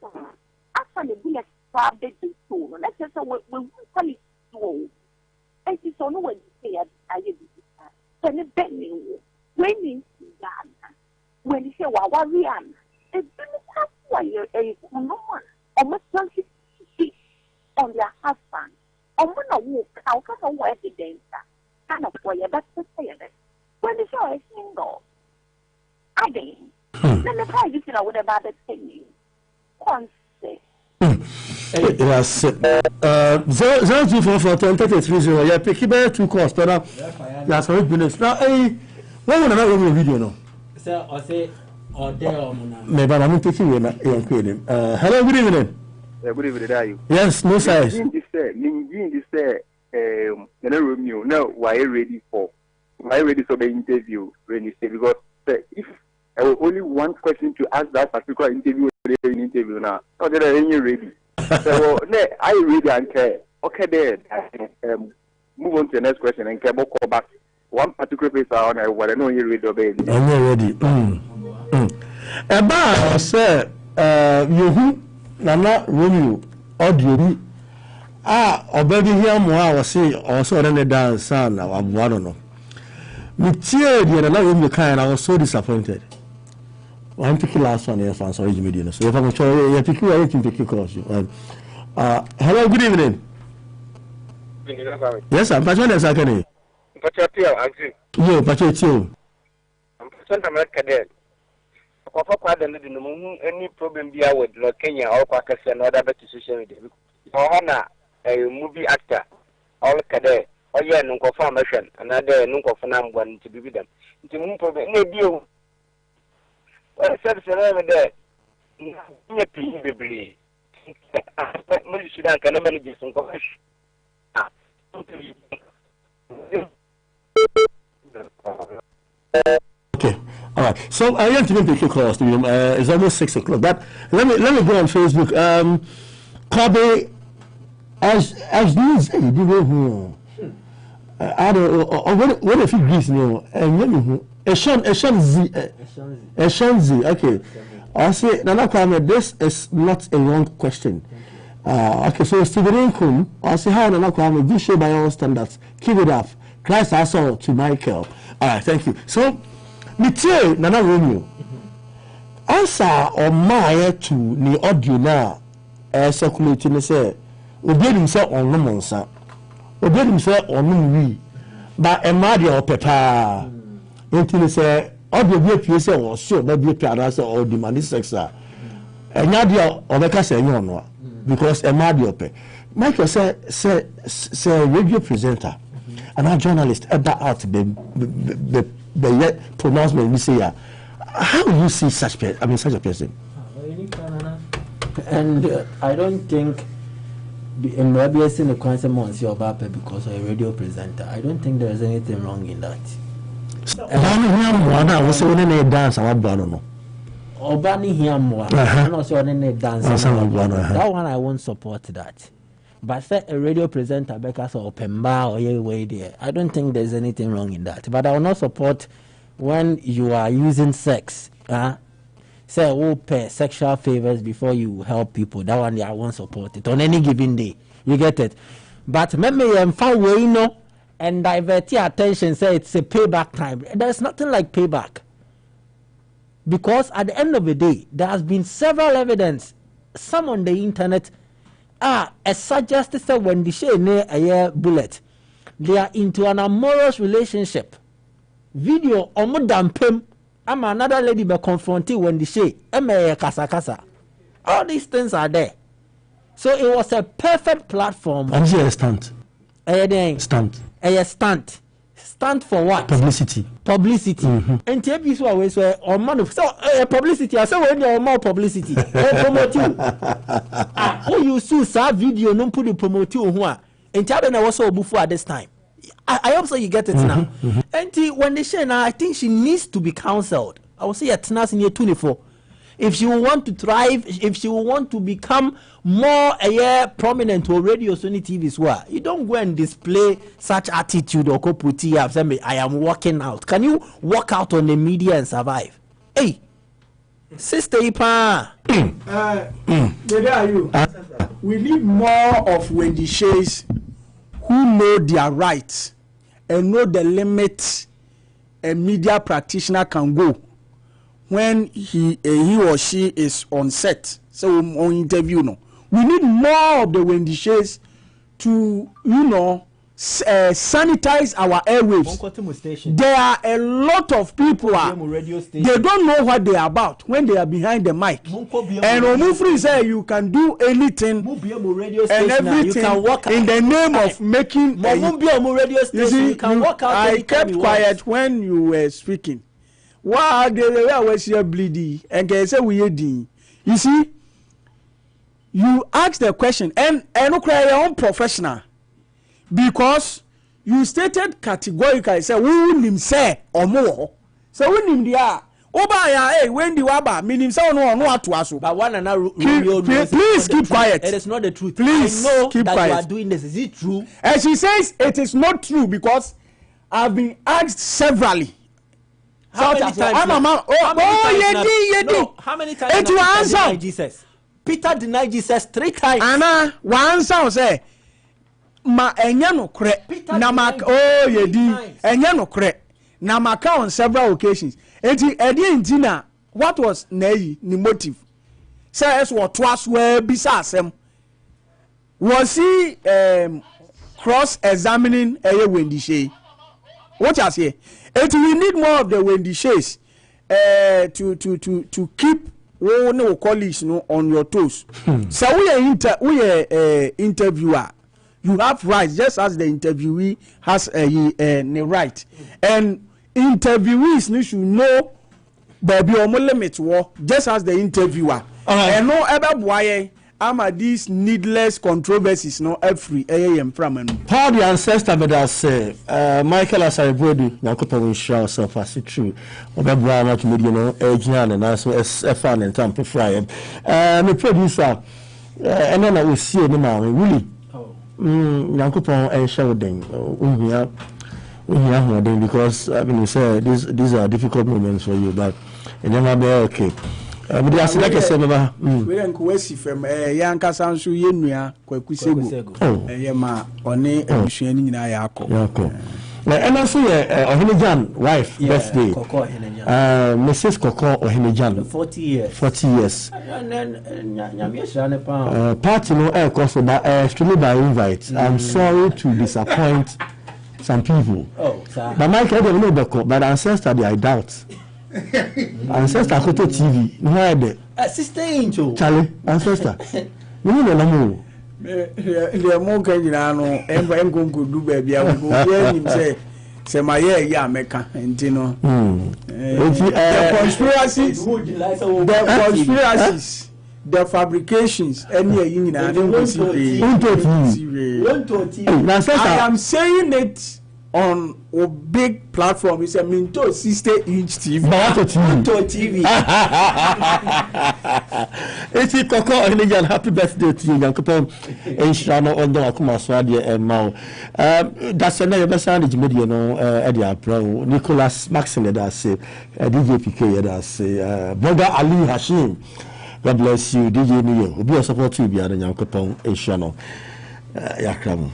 fool. After the bullet crab, they do so. Let's just say we call it so. And it's on what you say. I did this. Then the bending when you see that, when you say, well, what we are, it's not why you're a woman. Almost 20 on their husband. I'm gonna walk out of where the dance kind of way that's the say it. When the show is single, I didn't. Let me try this with about the thing. Concept. Yes, 0244 yeah, pick it 2 calls, but that's how it minutes. Now, when would another video no? Sir, or say, or there or maybe I'm taking you in. Hello, good evening. Good evening, are you? Yes, no size. Romeo, no, why ready for? Why ready for the interview when you say because if I have only one question to ask that particular interview now, so that I ain't ready. So I ready and care. Okay, there. Move on to the next question and call back. One particular place on what I know you're ready. I'm ready. About sir, you. Nana Romeo audio already here more I was say also then dance son I don't know. Me tear the Nana Romeo kind I was so disappointed. I'm picking last one here fans sorry Jimmy so if I'm sure you pick you can pick across you. Hello, good evening. Yes, I'm Patrick Sakane. Patrick Yo, Patrick. I'm Patrick any problem be with Kenya or Pakistan or other social media. Or a movie actor, all cadet, or yeah, no confirmation, another no confirm one to be with them. It's a problem. Maybe you. Well, I said, there. Baby. I should have can manage some question. Okay, all right. So I want to make a call. It's almost 6 o'clock. But let me go on Facebook. Kobe, as news, I don't know. What if you Greece no? Eshan Z. Okay. I say Nana Kwame, this is not a wrong question. Okay, so Stephen Inkum, I say how Nana Kwame, do show by all standards. Keep it up. Christ also to Michael. All right, thank you. So, Mitie Nana Romeo. Answer or my to the audio now. Circulating say, obey himself on the monster. Obey himself on we. But a madia or pepper. Until say, audio be a piece or sure, not be a pianist or demand sex. And Nadia or the Cassia, because a madia pay. Michael say, radio presenter. And our journalist about out the pronouncement we say how do you see such a person? And I don't think in Rabias in the concept on your Bape because of a radio presenter. I don't think there is anything wrong in that. I was saying a dance about Bono. Obani here more. I'm not sure any dance. That one I won't support that. But say a radio presenter because of open bar or your way there. I don't think there's anything wrong in that. But I will not support when you are using sex. Say who pay sexual favors before you help people. That one I won't support it on any given day. You get it? But maybe I'm far away, no, and divert your attention. Say it's a payback time. There's nothing like payback. Because at the end of the day, there has been several evidence, some on the internet. As suggested when they say near a year bullet, they are into an amorous relationship. Video or more than pim. I'm another lady be confronted when they say kasa. All these things are there. So it was a perfect platform. And she stunt. Stunt. Stunt. Stunt for what? Publicity. And TB so always or man of publicity. I say when you more publicity. Promote you. Oh, you see that video, no put the promote you who are. And tell them I was so before at this time. I hope so you get it now. And when they say now, I think she needs to be counseled. I will say at Tnas in year 24. If she will want to thrive, if she will want to become more prominent or radio Sony TV as well, you don't go and display such attitude or put up. Say, I am walking out. Can you walk out on the media and survive? Hey, Sister Ipa. Where are you? We need more of Wendy Shays who know their rights and know the limits a media practitioner can go when he or she is on set. So on interview, no, we need more of the Wendy Shays to sanitize our airwaves. There are a lot of people they don't know what they are about when they are behind the mic. And Omufri say you can do anything and everything in the name of making. You can walk out. I kept quiet when you were speaking. Wow, they were here bleeding and they say we did. You see, you ask the question and cry your own professional. Because you stated categorically, say, who him say or more. So when him there, Oba when the waba meaning so no to us. But one another please keep quiet. It is not the truth. Please I know keep that quiet. You are doing this. Is it true? And she says it is not true because I've been asked severally. How many times? How many times? It will answer. Jesus. Peter denied Jesus 3 times. Anna, one sound say. Ma enya no kre na ma enya no kre na maka on several occasions enti edi na what was nayi ni motive say es what was where bisa asem was he cross examining Wendy Shay. What you say enti we need more of the Wendy Shays to keep no colleagues on your toes. So we interviewer. You have rights, just as the interviewee has a right. And interviewees should know baby limit war, just as the interviewer. And no ever boy ama these needless controversies no every AM from and Paul the ancestor but say Michael Asaribodu Nyankopon show self as true. Obebra much media agent and also fan and tamper fry. Me producer and then I will see any man really. Nyankopon and shouting because I mean you say these are difficult moments for you, but it never be okay. But that's like I said, we don't kwesi from yanka sansu yenua kwakusego ma one ebusuani nyina yakọ. And also Ohinijan wife birthday. Mrs. Koko Ohinijan 40 years. 40 years. And then party no air cost but extremely by invite. I'm sorry to disappoint some people. But Michael don't know the but ancestor I doubt. Ancestor Koto TV. No there. Sister Angel. Charlie, ancestor. You know the number. The monk no engo do baby I go hear him say my yeah meka ntino the conspiracies the fabrications any nyina I am saying it on a big platform. It's a Minto 60-inch TV. Minto TV. It's a Koko and happy birthday to you, Yankopon. And Shano on the Akuma Swadi and Mao. That's another best sound media, no, Eddie Pro, Nicholas Maxine, that's DJ PK, that's Boga Ali Hashim. God bless you, DJ Neo. Be a support to you, Yankopon and Shano. Yakram.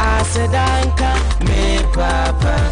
I said, Anka, me papa.